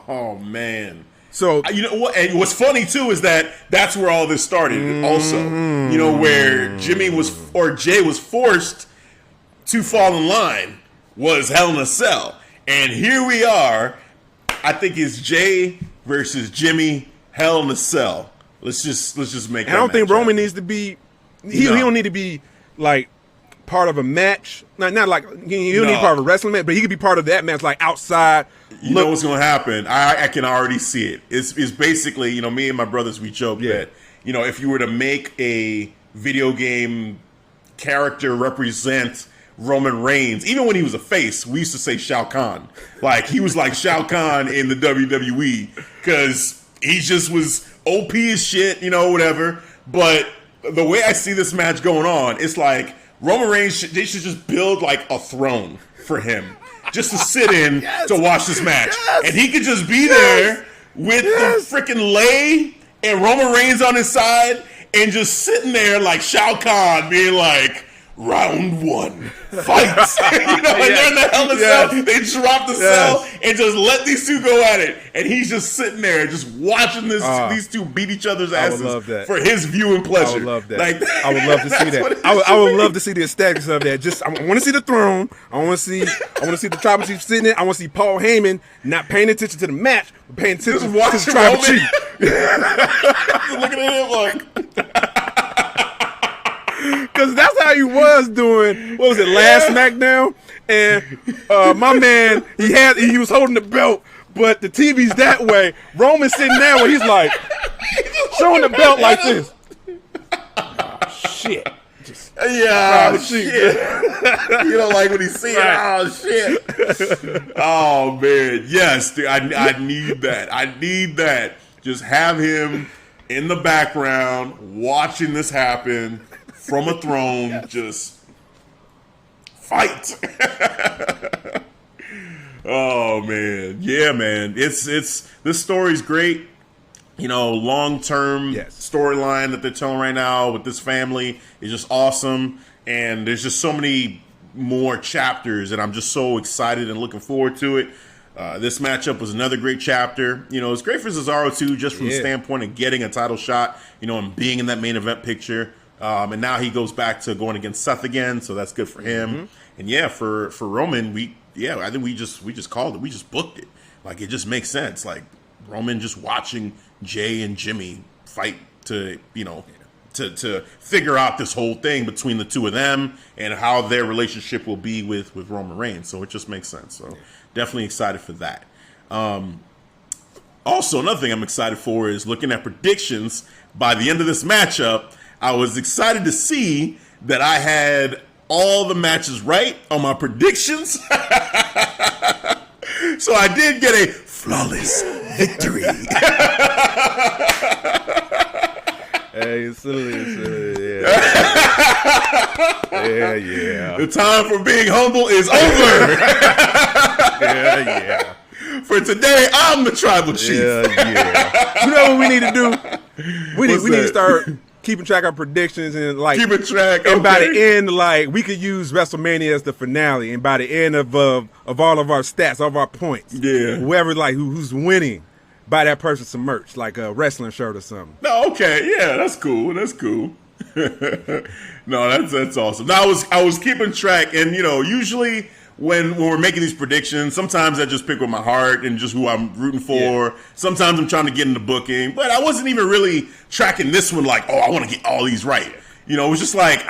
Oh, man. So, you know what? And what's funny too is that's where all this started. Also, where Jay was forced to fall in line was Hell in a Cell, and here we are. I think it's Jay versus Jimmy, Hell in a Cell. Let's just make. I don't think Roman needs to be. He don't need to be like part of a match. Not like he don't need part of a wrestling match, but he could be part of that match, like outside. You know what's going to happen? I can already see it. It's basically, me and my brothers, we joke that, if you were to make a video game character represent Roman Reigns, even when he was a face, we used to say Shao Kahn. Like, he was like Shao Kahn in the WWE because he just was OP as shit, whatever. But the way I see this match going on, it's like Roman Reigns, they should just build like a throne for him. Just to sit in to watch this match. And he could just be there with the freaking lay and Roman Reigns on his side and just sitting there like Shao Kahn being like, round one, fight. And they're in the Hell in a Cell. They drop the cell and just let these two go at it. And he's just sitting there just watching these two beat each other's asses for his viewing pleasure. I would love that. I would love to see that. I would love to see the aesthetics of that. Just I want to see the throne. I want to see the Tribal Chief sitting there. I want to see Paul Heyman not paying attention to the match, but paying attention to the Tribal Chief. Looking at him like. Because that's how he was doing, what was it, last Smackdown? And my man, he was holding the belt, but the TV's that way. Roman's sitting there where he's like, showing the belt like this. Oh, shit. Just Yeah, oh, shit. You don't like what he's seeing. Oh, shit. Oh, man. Yes, dude, I need that. I need that. Just have him in the background watching this happen from a throne. Just fight. Oh, man. Yeah, man. This story's great. You know, long-term storyline that they're telling right now with this family is just awesome. And there's just so many more chapters, and I'm just so excited and looking forward to it. This matchup was another great chapter. You know, it's great for Cesaro, too, just from the standpoint of getting a title shot, you know, and being in that main event picture. And now he goes back to going against Seth again, so that's good for him. Mm-hmm. And, yeah, for Roman, I think we just called it. We just booked it. Like, it just makes sense. Like, Roman just watching Jay and Jimmy fight to, you know, to figure out this whole thing between the two of them and how their relationship will be with Roman Reigns. So it just makes sense. So definitely excited for that. Also, another thing I'm excited for is looking at predictions. By the end of this matchup, I was excited to see that I had all the matches right on my predictions. So I did get a flawless victory. Hey, silly, yeah. Yeah. The time for being humble is over. Yeah. For today, I'm the tribal chief. Yeah. You know what we need to do? We need to start keeping track of predictions and like keeping track. And by the end, like we could use WrestleMania as the finale, and by the end of all of our stats, all of our points, whoever like who's winning, buy that person some merch, like a wrestling shirt or something. No, okay, yeah, that's cool. That's cool. No, that's awesome. Now I was keeping track, and you know, usually when we're making these predictions, sometimes I just pick with my heart and just who I'm rooting for. Yeah. Sometimes I'm trying to get in the booking, but I wasn't even really tracking this one like, oh, I want to get all these right. You know, it was just like,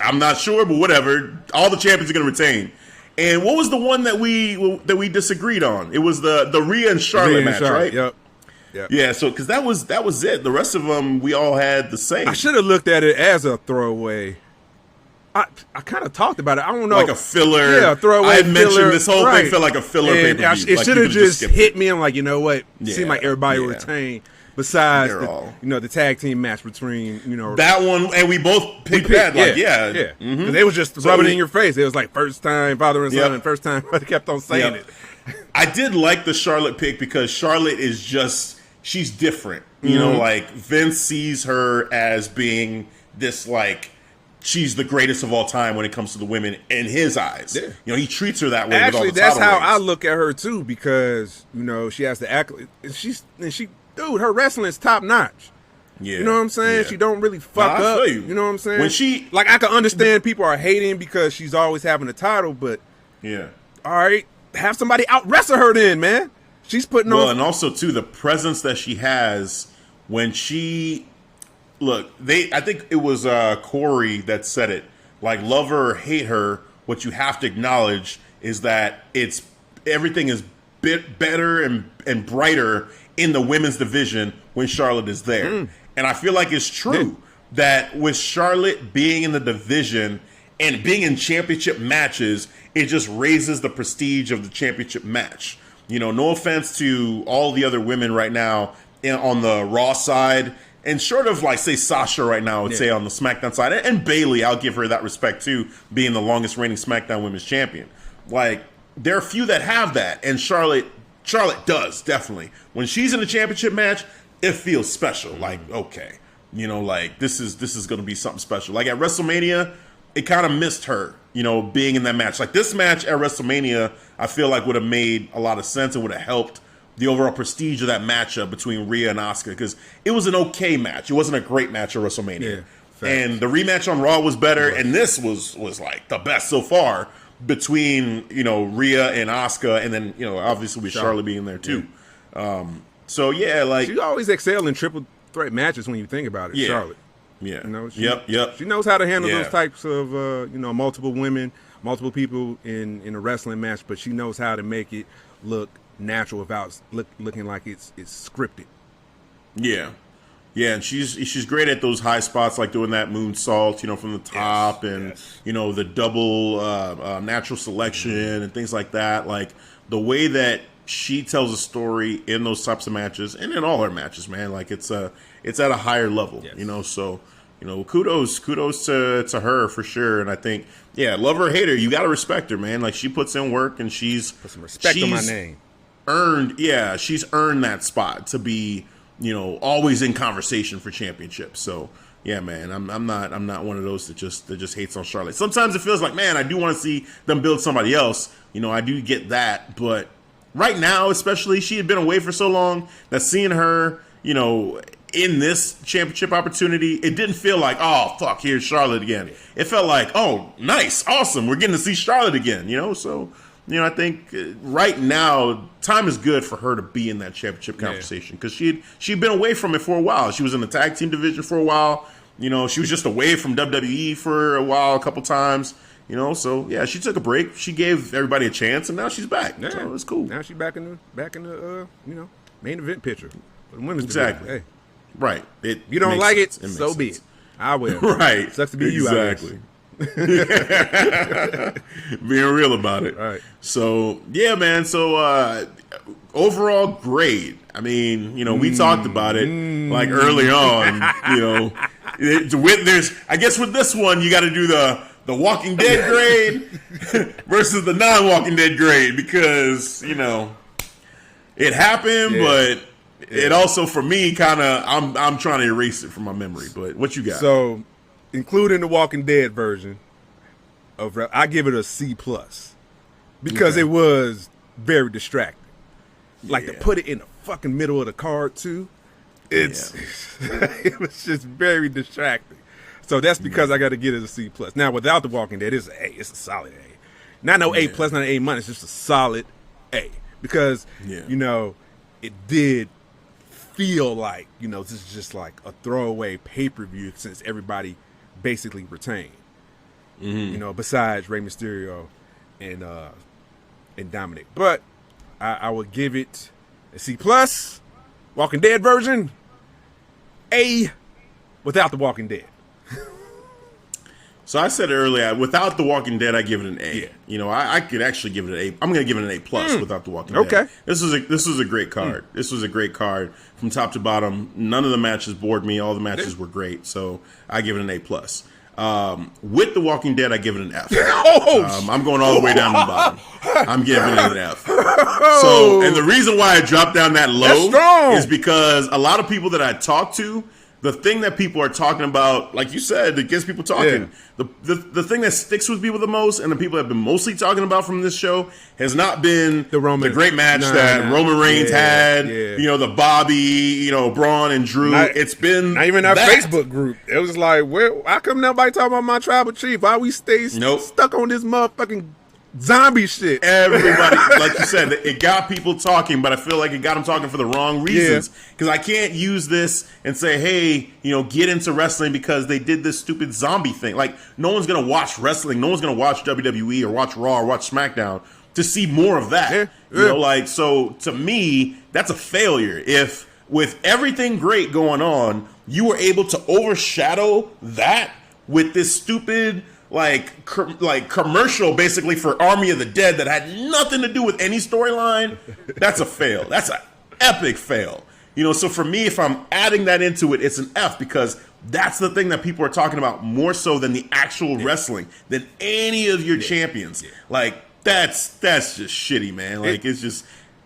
I'm not sure, but whatever. All the champions are going to retain. And what was the one that we disagreed on? It was the Rhea and Charlotte match, right? Yep. Yeah, so because that was it. The rest of them, we all had the same. I should have looked at it as a throwaway. I kind of talked about it. I don't know. Like a filler. Yeah, throwaway. I had mentioned this whole thing felt like a filler pay-per-view. It should have just hit me. I'm like, you know what? It seemed like everybody would retain besides the tag team match between, that one, and we both picked that. Like, Mm-hmm. They was just rubbing it in your face. It was like first time father and son, and first time they kept on saying it. I did like the Charlotte pick because Charlotte is just, she's different. You know, like Vince sees her as being this like, she's the greatest of all time when it comes to the women in his eyes. Yeah. You know, he treats her that way. Actually, with all the that's how rings. I look at her too, because she has to act. Dude, her wrestling is top notch. Yeah, you know what I'm saying. Yeah. She don't really fuck up. You know what I'm saying. When she I can understand people are hating because she's always having a title, but all right, have somebody out wrestle her then, man. She's putting on. Well, and also too the presence that she has when she. Look, I think it was Corey that said it. Like, love her or hate her, what you have to acknowledge is that everything is better and brighter in the women's division when Charlotte is there. And I feel like it's true that with Charlotte being in the division and being in championship matches, it just raises the prestige of the championship match. You know, no offense to all the other women right now on the Raw side. And short of, like, say, Sasha right now, I would say on the SmackDown side. And Bayley, I'll give her that respect, too, being the longest reigning SmackDown Women's Champion. Like, there are a few that have that. And Charlotte does, definitely. When she's in a championship match, it feels special. Like, okay, like, this is going to be something special. Like, at WrestleMania, it kind of missed her, being in that match. Like, this match at WrestleMania, I feel like would have made a lot of sense and would have helped the overall prestige of that matchup between Rhea and Asuka, because it was an okay match. It wasn't a great match at WrestleMania. And the rematch on Raw was better, and this was like the best so far between, Rhea and Asuka, and then, obviously with Charlotte being there too. So like she always excel in triple threat matches when you think about it, Charlotte. Yeah. She knows how to handle those types of multiple women, multiple people in a wrestling match, but she knows how to make it look natural without looking like it's scripted. Yeah. Yeah, and she's great at those high spots, like doing that moonsault, from the top, and the double natural selection and things like that. Like the way that she tells a story in those types of matches, and in all her matches, man, like it's at a higher level, So kudos to her for sure. And I think, love her or hate her, you got to respect her, man. Like she puts in work, and she's put some respect on my name. She's earned that spot to be, always in conversation for championships. So yeah, man, I'm not one of those that just hates on Charlotte. Sometimes it feels like, man, I do want to see them build somebody else. I do get that, but right now, especially, she had been away for so long that seeing her, in this championship opportunity, it didn't feel like, oh fuck, here's Charlotte again. It felt like, oh, nice, awesome, we're getting to see Charlotte again. So. I think right now time is good for her to be in that championship conversation because she'd been away from it for a while. She was in the tag team division for a while. She was just away from WWE for a while, a couple times. So yeah, she took a break. She gave everybody a chance, and now she's back. Yeah. So it's cool. Now she's back in the main event picture for the women's exactly. division. Hey. Right. You don't like it, so be it. I will. Right. Sucks to be you. Exactly. Being real about it. Right. So yeah, man. So overall, great. I mean, we talked about it like early on. There's, I guess, with this one, you got to do the Walking Dead grade versus the non-Walking Dead grade because it happened, but it also, for me, kind of, I'm trying to erase it from my memory. But what you got? So, including the Walking Dead version of, I give it a C+ because it was very distracting. Like to put it in the fucking middle of the card too. It was just very distracting. So that's because I got to get it a C+. Now without the Walking Dead, it's an A. It's a solid A. Not no A+, not an A-. It's just a solid A because it did feel like this is just like a throwaway pay-per-view since everybody basically retained. Besides Rey Mysterio and Dominic. But I would give it a C+. Walking Dead version, A without the Walking Dead. So I said earlier, without the Walking Dead, I give it an A. Yeah. I could actually give it an A. I'm going to give it an A+ without the Walking Dead. Okay. This was a great card. This was a great card from top to bottom. None of the matches bored me. All the matches were great. So I give it an A+. With the Walking Dead, I give it an F. I'm going all the way down to the bottom. I'm giving it an F. So, and the reason why I dropped down that low is because a lot of people that I talked to, the thing that people are talking about, like you said, that gets people talking, the thing that sticks with people the most and the people that have been mostly talking about from this show has not been the great match that Roman Reigns had, the Bobby, Braun and Drew. It's been not even our Facebook group. It was like, how come nobody talking about my tribal chief? Why we stay stuck on this motherfucking zombie shit? Everybody, like you said, it got people talking, but I feel like it got them talking for the wrong reasons. Because I can't use this and say, hey, get into wrestling because they did this stupid zombie thing. Like, no one's going to watch wrestling. No one's going to watch WWE or watch Raw or watch SmackDown to see more of that. So to me, that's a failure. If with everything great going on, you were able to overshadow that with this stupid commercial basically for Army of the Dead that had nothing to do with any storyline, that's a fail. That's an epic fail. So for me, if I'm adding that into it, it's an F because that's the thing that people are talking about more so than the actual wrestling, than any of your champions. Like, that's just shitty, man. Like, it's just,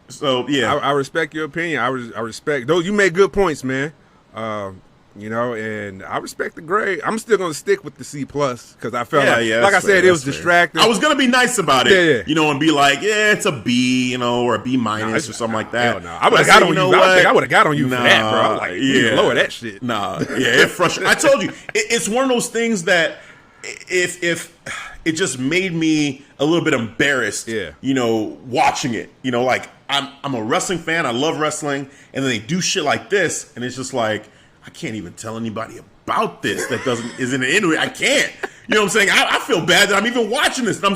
so, yeah. I respect your opinion. I respect, though you made good points, man. And I respect the grade. I'm still going to stick with the C+ because I felt like I said, it was distracting. I was going to be nice about it, and be like, it's a B, or a B- or something like that. No. I would have got on you. I think I would have got on you for that, bro. I'm like, lower that shit. It frustrated. I told you, it's one of those things that if it just made me a little bit embarrassed, watching it. Like I'm a wrestling fan. I love wrestling, and then they do shit like this, and it's just like, I can't even tell anybody about this that isn't into it. I can't. You know what I'm saying? I feel bad that I'm even watching this. And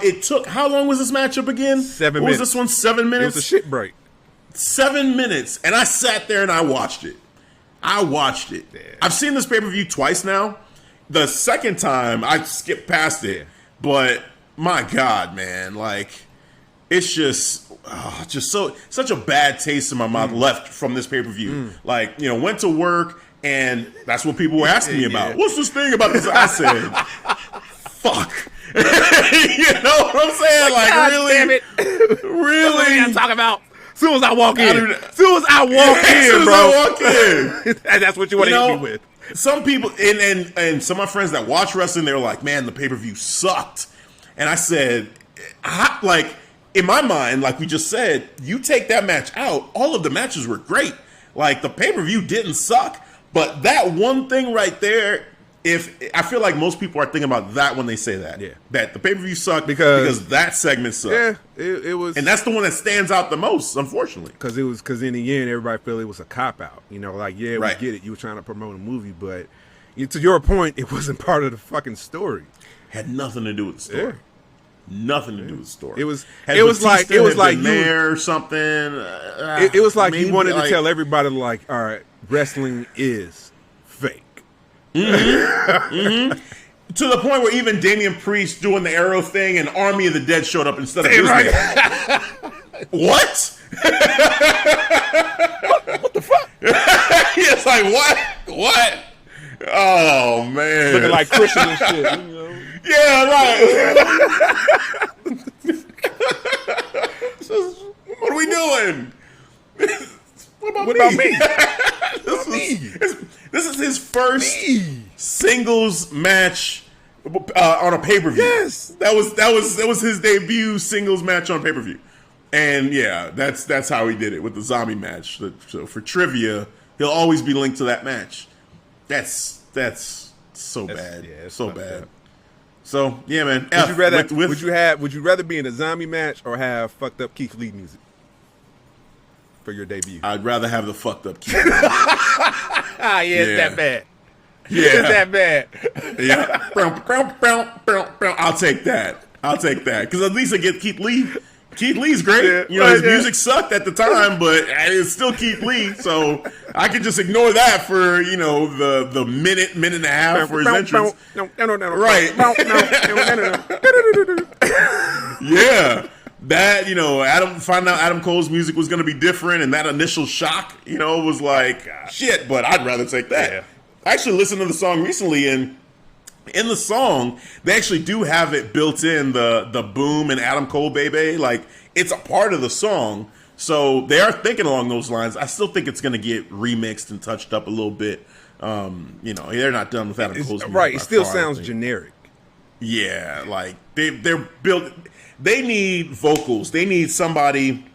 it took, how long was this matchup again? 7 minutes. What was this one? 7 minutes? It was a shit break. 7 minutes, and I sat there and I watched it. I watched it. Yeah. I've seen this pay-per-view twice now. The second time, I skipped past it. Yeah. But, my God, man. Like, it's just such a bad taste in my mouth left from this pay-per-view. Like, went to work, and that's what people were asking me about. What's this thing about this? I said, fuck. You know what I'm saying? Like, God really? damn it. Really? I'm talking about. As soon as I walk in. As soon as I walk in. And that's what you want to hit me with. Some people, and some of my friends that watch wrestling, they were like, man, the pay-per-view sucked. And I said, like, in my mind, like we just said, you take that match out, all of the matches were great. Like, the pay-per-view didn't suck. But that one thing right there, I feel like most people are thinking about that when they say that. Yeah. That the pay-per-view sucked because that segment sucked. Yeah, it was. And that's the one that stands out the most, unfortunately. Because in the end, everybody felt it was a cop-out. Like, we get it. You were trying to promote a movie, but to your point, it wasn't part of the fucking story. Had nothing to do with the story. Yeah. Nothing to do with the story. It was like there or something. It was like you wanted to tell everybody, like, all right, wrestling is fake. Mm-hmm. To the point where even Damian Priest doing the arrow thing and Army of the Dead showed up instead of his name. What? What the fuck? It's like, what? Oh, man. Looking like Christian and shit. Yeah, right. What are we doing? What about me? This is his first singles match on a pay-per-view. Yes, that was his debut singles match on pay-per-view, and yeah, that's how he did it with the zombie match. So for trivia, he'll always be linked to that match. That's so bad, yeah, so bad. Up. So yeah, man. Would you rather be in a zombie match or have fucked up Keith Lee music for your debut? I'd rather have the fucked up Keith. It's that bad. Yeah, it's that bad. Yeah, I'll take that because at least I get Keith Lee. Keith Lee's great. Yeah, his music sucked at the time, but it's still Keith Lee, so I could just ignore that for the minute and a half for his entrance. Right. Yeah. That, finding out Adam Cole's music was going to be different, and that initial shock, was like, shit, but I'd rather take that. Yeah. I actually listened to the song recently, and in the song, they actually do have it built in, the boom and Adam Cole, baby. Like, it's a part of the song, so they are thinking along those lines. I still think it's going to get remixed and touched up a little bit. They're not done with Adam Cole's music. Right, it still sounds generic. Yeah, like, they're built... They need vocals. They need somebody.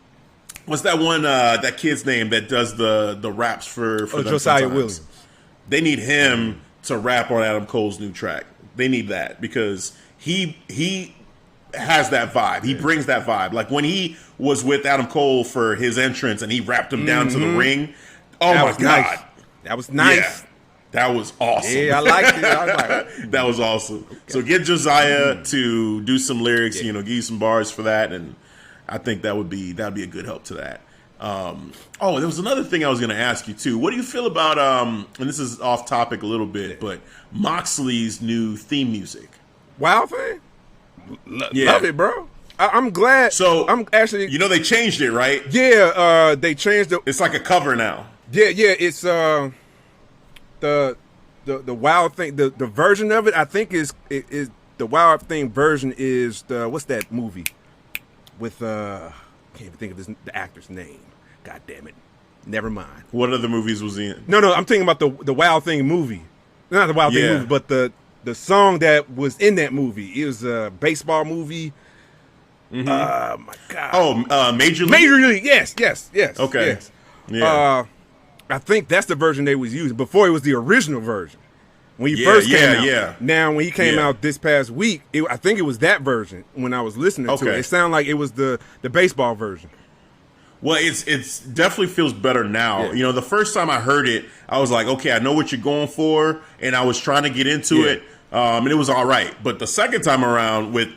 What's that one? That kid's name that does the raps for Josiah Williams. They need him to rap on Adam Cole's new track. They need that because he has that vibe. He brings that vibe. Like when he was with Adam Cole for his entrance and he rapped him down to the ring. Oh my God, nice. That was nice. Yeah. That was awesome. Yeah, I liked it. I was like, that was awesome. Okay. So get Josiah to do some lyrics, give you some bars for that, and I think that'd be a good help to that. There was another thing I was going to ask you too. What do you feel about and this is off topic a little bit, but Moxley's new theme music? Wild thing? Love it, bro. I'm glad. So I'm actually, they changed it, right? Yeah, they changed it. It's like a cover now. Yeah, it's the Wild Thing, the version of it, I think is the Wild Thing version is what's that movie with can't even think of the actor's name. God damn it. Never mind. What other movies was he in? No, I'm thinking about the Wild Thing movie. Not the Wild Thing movie, but the song that was in that movie. It was a baseball movie. Mm-hmm. My God. Oh, Major League? Major League, yes. Okay. Yes. Yeah. I think that's the version they was using. Before it was the original version. When he first came out. Yeah. Now, when he came out this past week, I think it was that version when I was listening to it. It sounded like it was the baseball version. Well, it's definitely feels better now. Yeah. The first time I heard it, I was like, okay, I know what you're going for, and I was trying to get into it, and it was all right. But the second time around with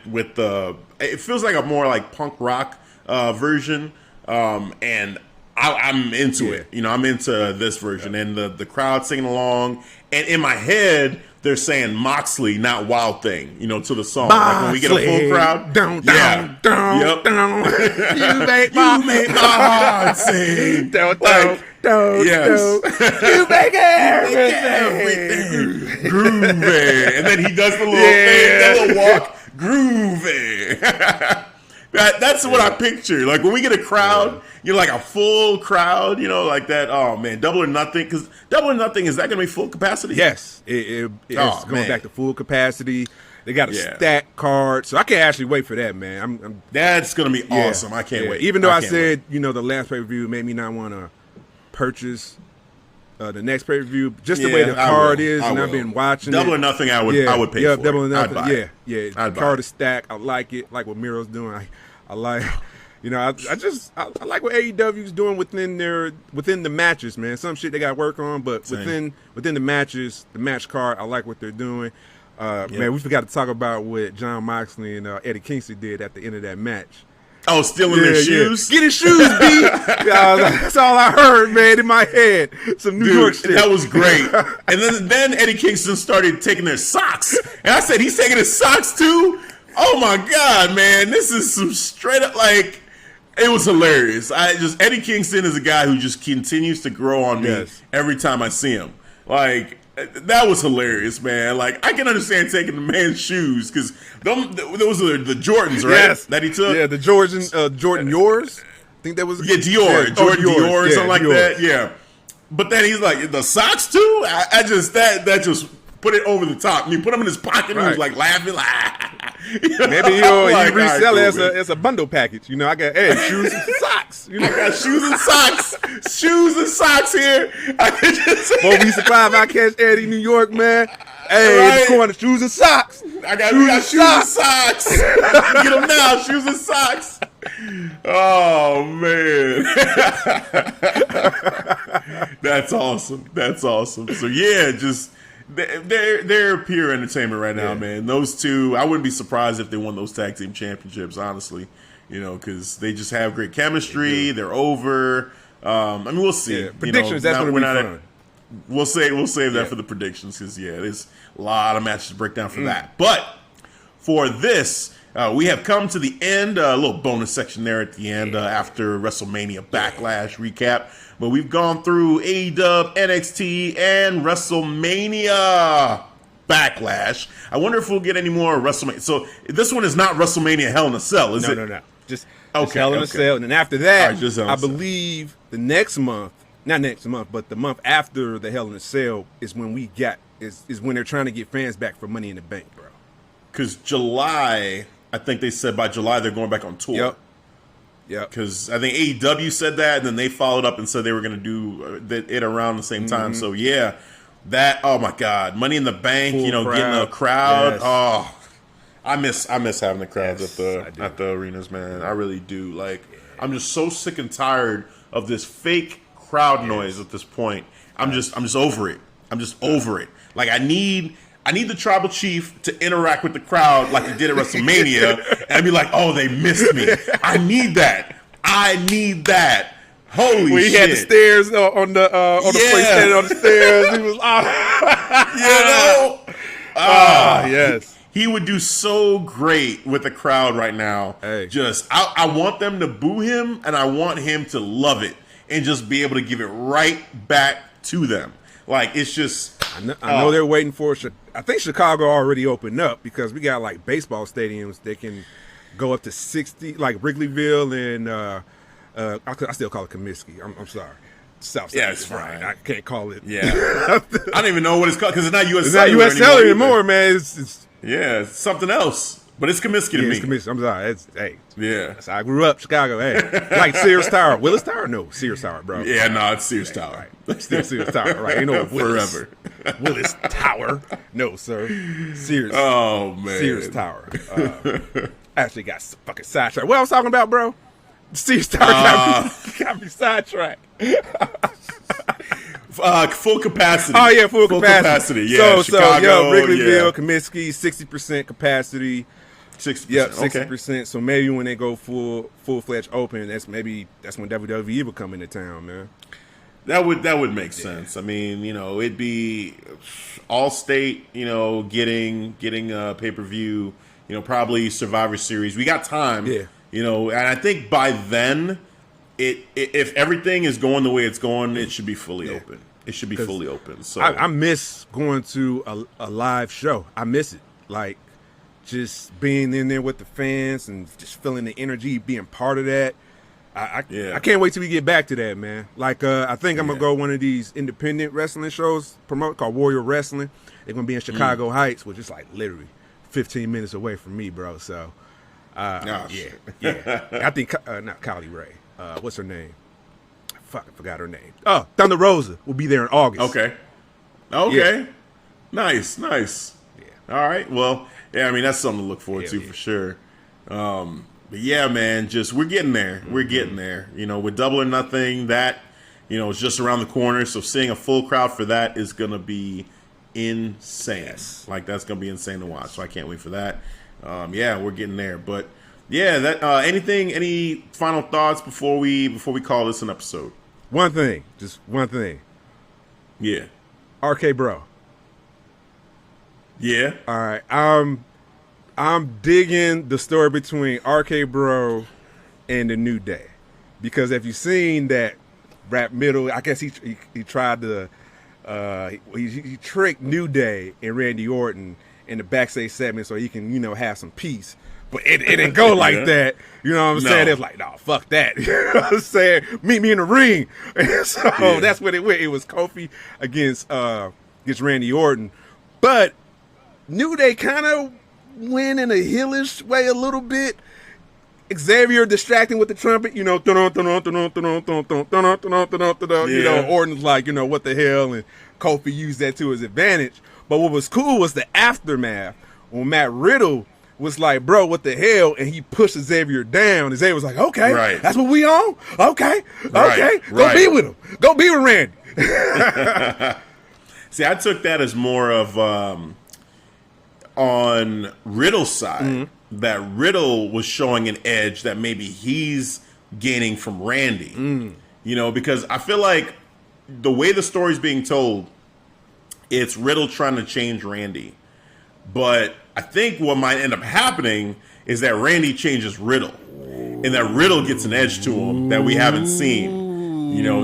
it feels like a more like punk rock version, and I'm into it. You know, I'm into this version, and the crowd singing along, and in my head they're saying Moxley, not Wild Thing, you know, to the song. Like when we get a full crowd, down, yeah, down, down. You make my heart sing. Down, like, yes. You make everything groovy, and then he does the little thing, that little walk, groovy. That's what I picture. Like when we get a crowd, you know, like a full crowd, you know, like that. Oh man, Double or Nothing. Because Double or Nothing, is that going to be full capacity? Yes, it's going back to full capacity. They got a stat card, so I can't actually wait for that, man. That's going to be awesome. I can't wait. Even though I said, you know, the last pay-per-view made me not want to purchase the next pay-per-view, just the way the card is, and I've been watching Double or Nothing, I would pay for. Double or Nothing, the card is stacked. I like it, like what Miro's doing. I like, you know, I like what AEW's doing within the matches, man. Some shit they got to work on, but within the matches, the match card, I like what they're doing. Man, we forgot to talk about what John Moxley and Eddie Kingston did at the end of that match. Oh, stealing their shoes? Get his shoes, B! That's all I heard, man, in my head. Some New York shit. That was great. And then Eddie Kingston started taking their socks. And I said, he's taking his socks too? Oh my God, man. This is some straight up, like, it was hilarious. Eddie Kingston is a guy who just continues to grow on me every time I see him. Like, that was hilarious, man. Like, I can understand taking the man's shoes because those are the Jordans, right? Yes. That he took. Yeah, the Jordan yours. I think that was Dior, Jordan Dior, something like that. Yeah, but then he's like the socks too. I just that just put it over the top. I mean, put them in his pocket and he was like laughing. You know? Maybe he'll resell it as a bundle package. You know, I got shoes and socks. You know, I got shoes and socks here. Won't be surprised if I catch Eddie in New York, man. Hey, in the corner, shoes and socks. I got shoes and socks. Get them now, shoes and socks. Oh man, that's awesome. So yeah, just. They're pure entertainment right now, man. Those two, I wouldn't be surprised if they won those tag team championships, honestly. You know, because they just have great chemistry. They're over. I mean, we'll see. Yeah. Predictions, that's going to be fun. We'll save that for the predictions because, there's a lot of matches to break down for that. But for this, we have come to the end. A little bonus section there at the end after WrestleMania Backlash recap. But we've gone through AEW, NXT, and WrestleMania Backlash. I wonder if we'll get any more WrestleMania. So this one is not WrestleMania Hell in a Cell, is it? No. Just Hell in a Cell. And then after that, I believe the next month, not next month, but the month after the Hell in a Cell is when is when they're trying to get fans back for Money in the Bank, bro. Because July, I think they said by July they're going back on tour. Yep. Because I think AEW said that, and then they followed up and said they were going to do it around the same time. So that, oh my God, Money in the Bank, full crowd. Getting a crowd. Yes. Oh, I miss having the crowds at the arenas, man. I really do. Like, I'm just so sick and tired of this fake crowd noise at this point. I'm just over it. I'm just over it. Like, I need the tribal chief to interact with the crowd like he did at WrestleMania and be like, oh, they missed me. I need that. Holy shit. He had the stairs on the place standing on the stairs. He was yes. He would do so great with the crowd right now. Hey. I want them to boo him, and I want him to love it and just be able to give it right back to them. Like, it's just... I know they're waiting for... I think Chicago already opened up because we got, like, baseball stadiums that can go up to 60, like Wrigleyville and... I still call it Comiskey. I'm sorry. Southside. Yeah, it's fine. I can't call it... Yeah. I don't even know what it's called because it's not U.S. It's not U.S. Cellular anymore, man. It's something else. But it's Comiskey to me. It's Comiskey. I'm sorry. That's how I grew up, Chicago. Hey, like Sears Tower. Willis Tower? No, Sears Tower, bro. Yeah, no, it's Sears Tower. Right. Still Sears Tower, right? You know, forever. Willis Tower. No, sir. Sears. Oh, man. Sears Tower. Actually got fucking sidetracked. What I was talking about, bro? Sears Tower got me sidetracked. Full capacity. Oh, yeah, full capacity. Yeah, Chicago. Wrigleyville, Comiskey, 60% capacity. 60%. Yeah, 60%. So maybe when they go full-fledged open, that's when WWE will come into town, man. That would make sense. I mean, it'd be all state, getting a pay-per-view, probably Survivor Series. We got time. Yeah. And I think by then, if everything is going the way it's going, it should be fully open. It should be fully open. So I miss going to a live show. I miss it. Like, just being in there with the fans and just feeling the energy, being part of that. I can't wait till we get back to that, man. Like, I think I'm going to go one of these independent wrestling shows called Warrior Wrestling. They're going to be in Chicago Heights, which is like literally 15 minutes away from me, bro. So, yeah. I think, not Kylie Ray. What's her name? I forgot her name. Oh, Thunder Rosa will be there in August. Okay. Yeah. Nice. Yeah. All right. Well, yeah, I mean, that's something to look forward to for sure. But yeah, man, we're getting there. We're getting there. With Double or Nothing, that, is just around the corner. So seeing a full crowd for that is going to be insane. Yes. Like, that's going to be insane to watch. So I can't wait for that. Yeah, we're getting there. But yeah, any final thoughts before we call this an episode? Just one thing. Yeah. RK Bro. Yeah. All right. I'm digging the story between RK Bro and the New Day, because if you've seen that rap middle, I guess he tried to he tricked New Day and Randy Orton in the backstage segment so he can have some peace. But it didn't go like that. You know what I'm saying? It's like, no, fuck that. You know what I'm saying? Meet me in the ring. And so that's what it went. It was Kofi against Randy Orton. But New Day kind of went in a heelish way a little bit. Xavier distracting with the trumpet, Orton's like, what the hell? And Kofi used that to his advantage. But what was cool was the aftermath when Matt Riddle was like, bro, what the hell? And he pushed Xavier down. And Xavier was like, okay, that's what we on? Okay. Go be with him. Go be with Randy. See, I took that as more of on Riddle's side, that Riddle was showing an edge that maybe he's gaining from Randy. Because I feel like the way the story's being told, it's Riddle trying to change Randy. But I think what might end up happening is that Randy changes Riddle, and that Riddle gets an edge to him that we haven't seen.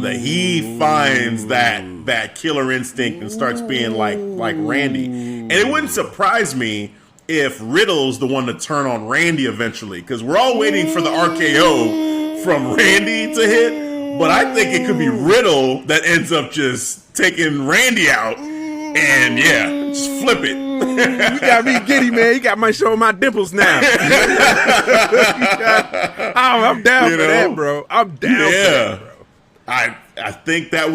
That he finds that killer instinct and starts being like Randy. And it wouldn't surprise me if Riddle's the one to turn on Randy eventually, because we're all waiting for the RKO from Randy to hit. But I think it could be Riddle that ends up just taking Randy out and just flip it. You got me giddy, man. You got my show my dimples now. I'm down for that, bro. I'm down for that, bro. I think that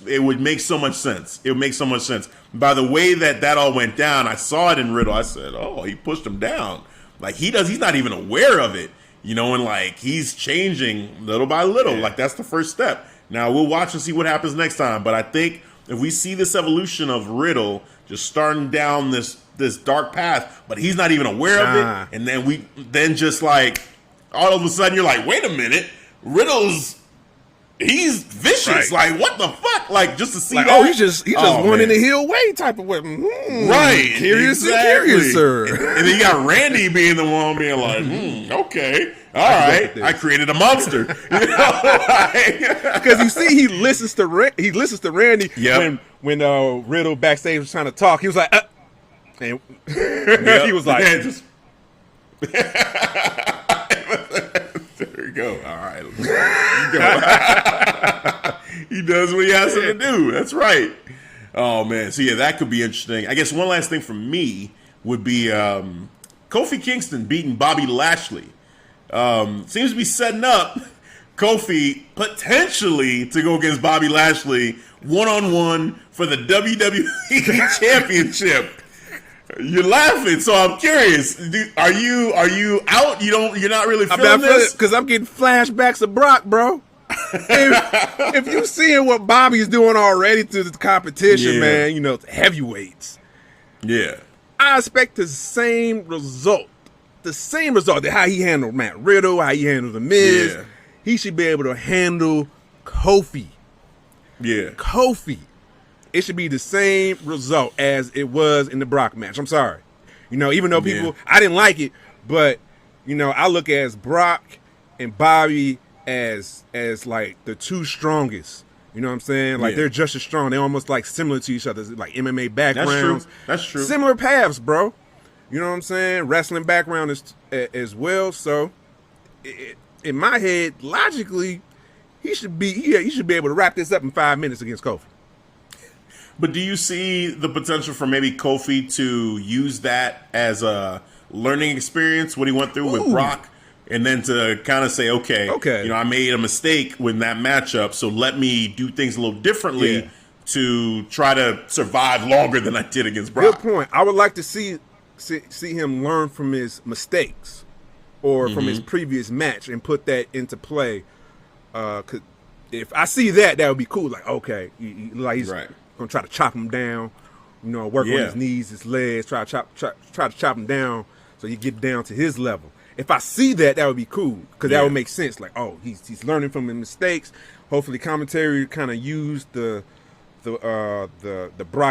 it would make so much sense. It would make so much sense. By the way that all went down, I saw it in Riddle. I said, oh, he pushed him down. Like, he's not even aware of it, and like he's changing little by little. Like, that's the first step. Now we'll watch and see what happens next time. But I think if we see this evolution of Riddle just starting down this dark path, but he's not even aware of it, and then just like all of a sudden you're like, wait a minute, he's vicious. Right. Like, what the fuck? Like, just to see like, that. He's just one in the heel way type of way. Right. Curious and curious, sir. And then you got Randy being the one being like, okay, all right, I created a monster. Because you see, he listens to Randy when Riddle backstage was trying to talk. He was like, and he was like, there we go. All right. He does what he has to do. That's right. Oh, man. So, yeah, that could be interesting. I guess one last thing for me would be Kofi Kingston beating Bobby Lashley. Seems to be setting up Kofi potentially to go against Bobby Lashley one-on-one for the WWE Championship. You're laughing, so I'm curious. Are you out? You're not really feeling this? Because I'm getting flashbacks of Brock, bro. if you seeing what Bobby's doing already to the competition, man, heavyweights. Yeah. I expect the same result the same result. How he handled Matt Riddle, how he handled The Miz. Yeah. He should be able to handle Kofi. Yeah. Kofi. It should be the same result as it was in the Brock match. I'm sorry. Even though people, I didn't like it, but, I look at Brock and Bobby as like the two strongest. You know what I'm saying? Like they're just as strong. They're almost like similar to each other, like MMA backgrounds. That's true. Similar paths, bro. You know what I'm saying? Wrestling background as well. So, in my head, logically, he should be able to wrap this up in 5 minutes against Kofi. But do you see the potential for maybe Kofi to use that as a learning experience, what he went through with Brock? And then to kind of say, okay, I made a mistake with that matchup, so let me do things a little differently to try to survive longer than I did against Brock. Good point. I would like to see him learn from his mistakes or from his previous match and put that into play. 'Cause if I see that would be cool. Like, okay, he's gonna try to chop him down, work on his knees, his legs, try to chop him down so you get down to his level. If I see that would be cool because that would make sense. Like, oh, he's learning from his mistakes. Hopefully, commentary kind of used the Brock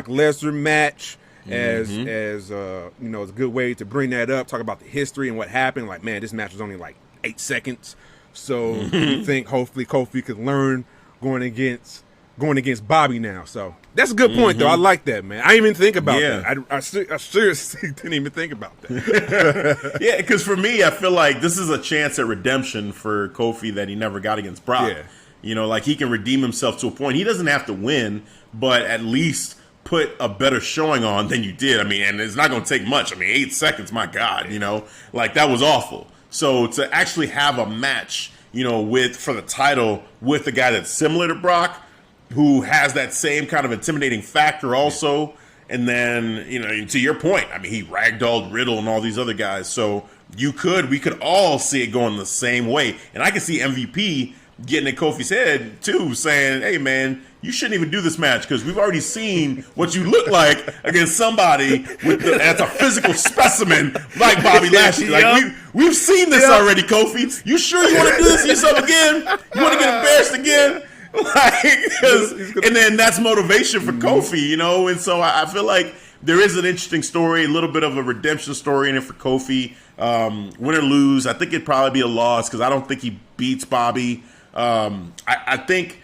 Lesnar match as a good way to bring that up. Talk about the history and what happened. Like, man, this match was only like 8 seconds. So you think hopefully Kofi could learn going against Bobby now. So that's a good point, though. I like that, man. I didn't even think about that. I seriously didn't even think about that. Yeah, because for me, I feel like this is a chance at redemption for Kofi that he never got against Brock. Yeah. Like he can redeem himself to a point. He doesn't have to win, but at least put a better showing on than you did. I mean, and it's not going to take much. I mean, 8 seconds, my God, like that was awful. So to actually have a match, for the title with a guy that's similar to Brock, who has that same kind of intimidating factor also. And then, to your point, I mean, he ragdolled Riddle and all these other guys. So we could all see it going the same way. And I can see MVP getting in Kofi's head too, saying, hey man, you shouldn't even do this match because we've already seen what you look like against somebody that's a physical specimen like Bobby Lashley. Like we've seen this already, Kofi. You sure you want to do this to yourself again? You want to get embarrassed again? And then that's motivation for Kofi, and so I feel like there is an interesting story, a little bit of a redemption story in it for Kofi. Win or lose, I think it'd probably be a loss because I don't think he beats Bobby. I think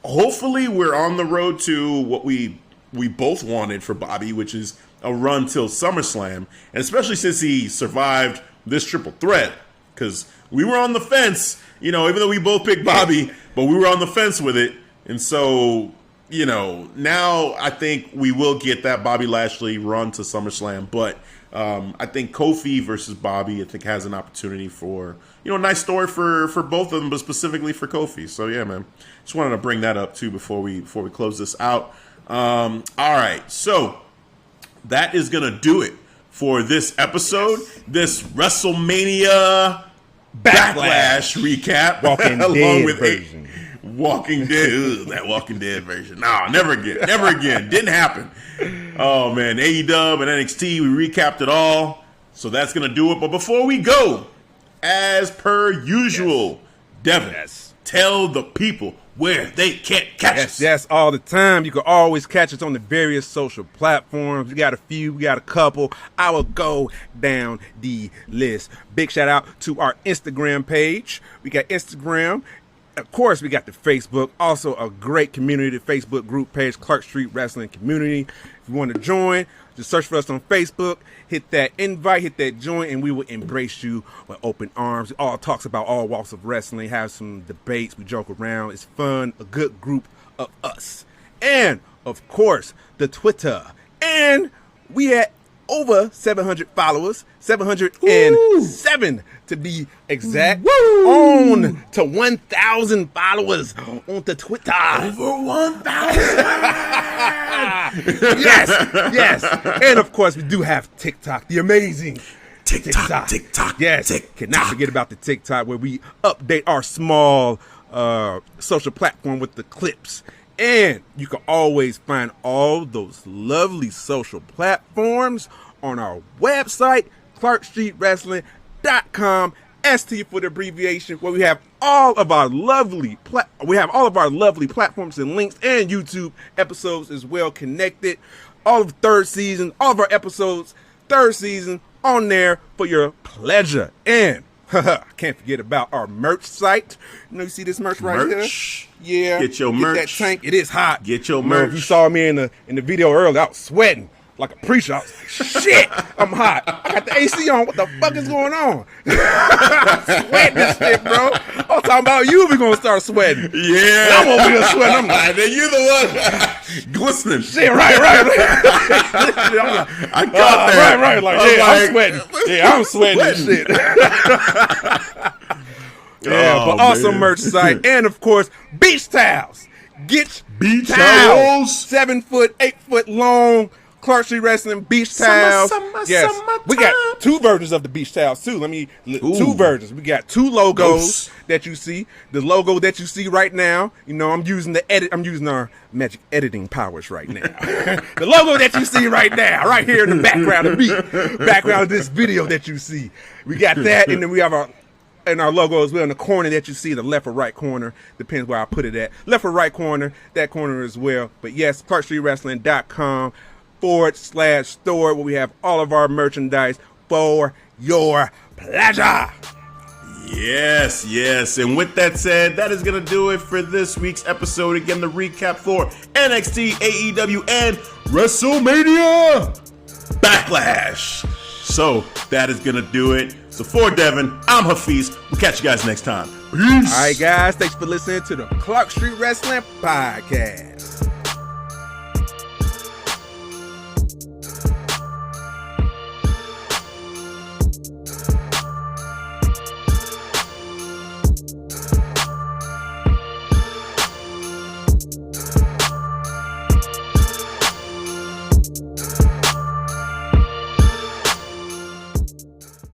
hopefully we're on the road to what we both wanted for Bobby, which is a run till SummerSlam, and especially since he survived this triple threat, because we were on the fence, even though we both picked Bobby, but we were on the fence with it. And so, now I think we will get that Bobby Lashley run to SummerSlam. But I think Kofi versus Bobby, I think, has an opportunity for, a nice story for both of them, but specifically for Kofi. So, yeah, man. Just wanted to bring that up, too, before we close this out. All right. So, that is going to do it for this episode. This WrestleMania Backlash recap. Walking Dead version. Walking Dead. That Walking Dead version. No, never again. Never again. Didn't happen. Oh, man. AEW and NXT, we recapped it all. So that's going to do it. But before we go, as per usual, Devin, tell the people where they can catch us. Yes, all the time. You can always catch us on the various social platforms. We got a few, we got a couple. I will go down the list. Big shout out to our Instagram page. We got Instagram. Of course, we got the Facebook. Also, a great community, the Facebook group page, Clark Street Wrestling Community. If you want to join, just search for us on Facebook. Hit that invite, hit that join, and we will embrace you with open arms. All talks about all walks of wrestling, have some debates, we joke around. It's fun, a good group of us. And, of course, the Twitter. And we had over 700 followers, 707 to be exact. Woo! On to 1,000 followers on the Twitter. Over 1,000. Yes. And of course, we do have TikTok, the amazing TikTok. Yes. Cannot forget about the TikTok where we update our small social platform with the clips. And you can always find all those lovely social platforms on our website, ClarkStreetWrestling.com. ST for the abbreviation, where we have all of our lovely platforms and links, and YouTube episodes as well connected. All of third season, all of our episodes, third season on there for your pleasure. And I can't forget about our merch site. You see this merch right here? Yeah. Get your merch. That tank. It is hot. Get your merch. If you saw me in the video earlier, I was sweating like a preacher. I was like, shit, I'm hot. I got the AC on. What the fuck is going on? I'm sweating this shit, bro. I'm talking about you. We're going to start sweating. Yeah. I'm over here sweating. I'm like, then you're the one glistening. Shit, right. I got that. Right. Like, I'm sweating. Yeah, I'm sweating this shit. But awesome merch site. And, of course, beach towels. Get beach towels. 7 foot, 8 foot long. Clark Street Wrestling beach towels. Yes, we got 2 versions of the beach towels too. 2 versions. We got 2 logos that you see. The logo that you see right now. I'm using our magic editing powers right now. The logo that you see right now, right here in the background of this video that you see. We got that, and then we have our logo as well in the corner that you see, the left or right corner, depends where I put it at. Left or right corner, that corner as well. But yes, ClarkStreetWrestling.com/store, where we have all of our merchandise for your pleasure. Yes. And with that said, that is going to do it for this week's episode. Again, the recap for NXT, AEW, and Wrestlemania Backlash. So that is going to do it. So for Devin, I'm Hafeez. We'll catch you guys next time. Peace. All right, guys. Thanks for listening to the Clark Street Wrestling Podcast.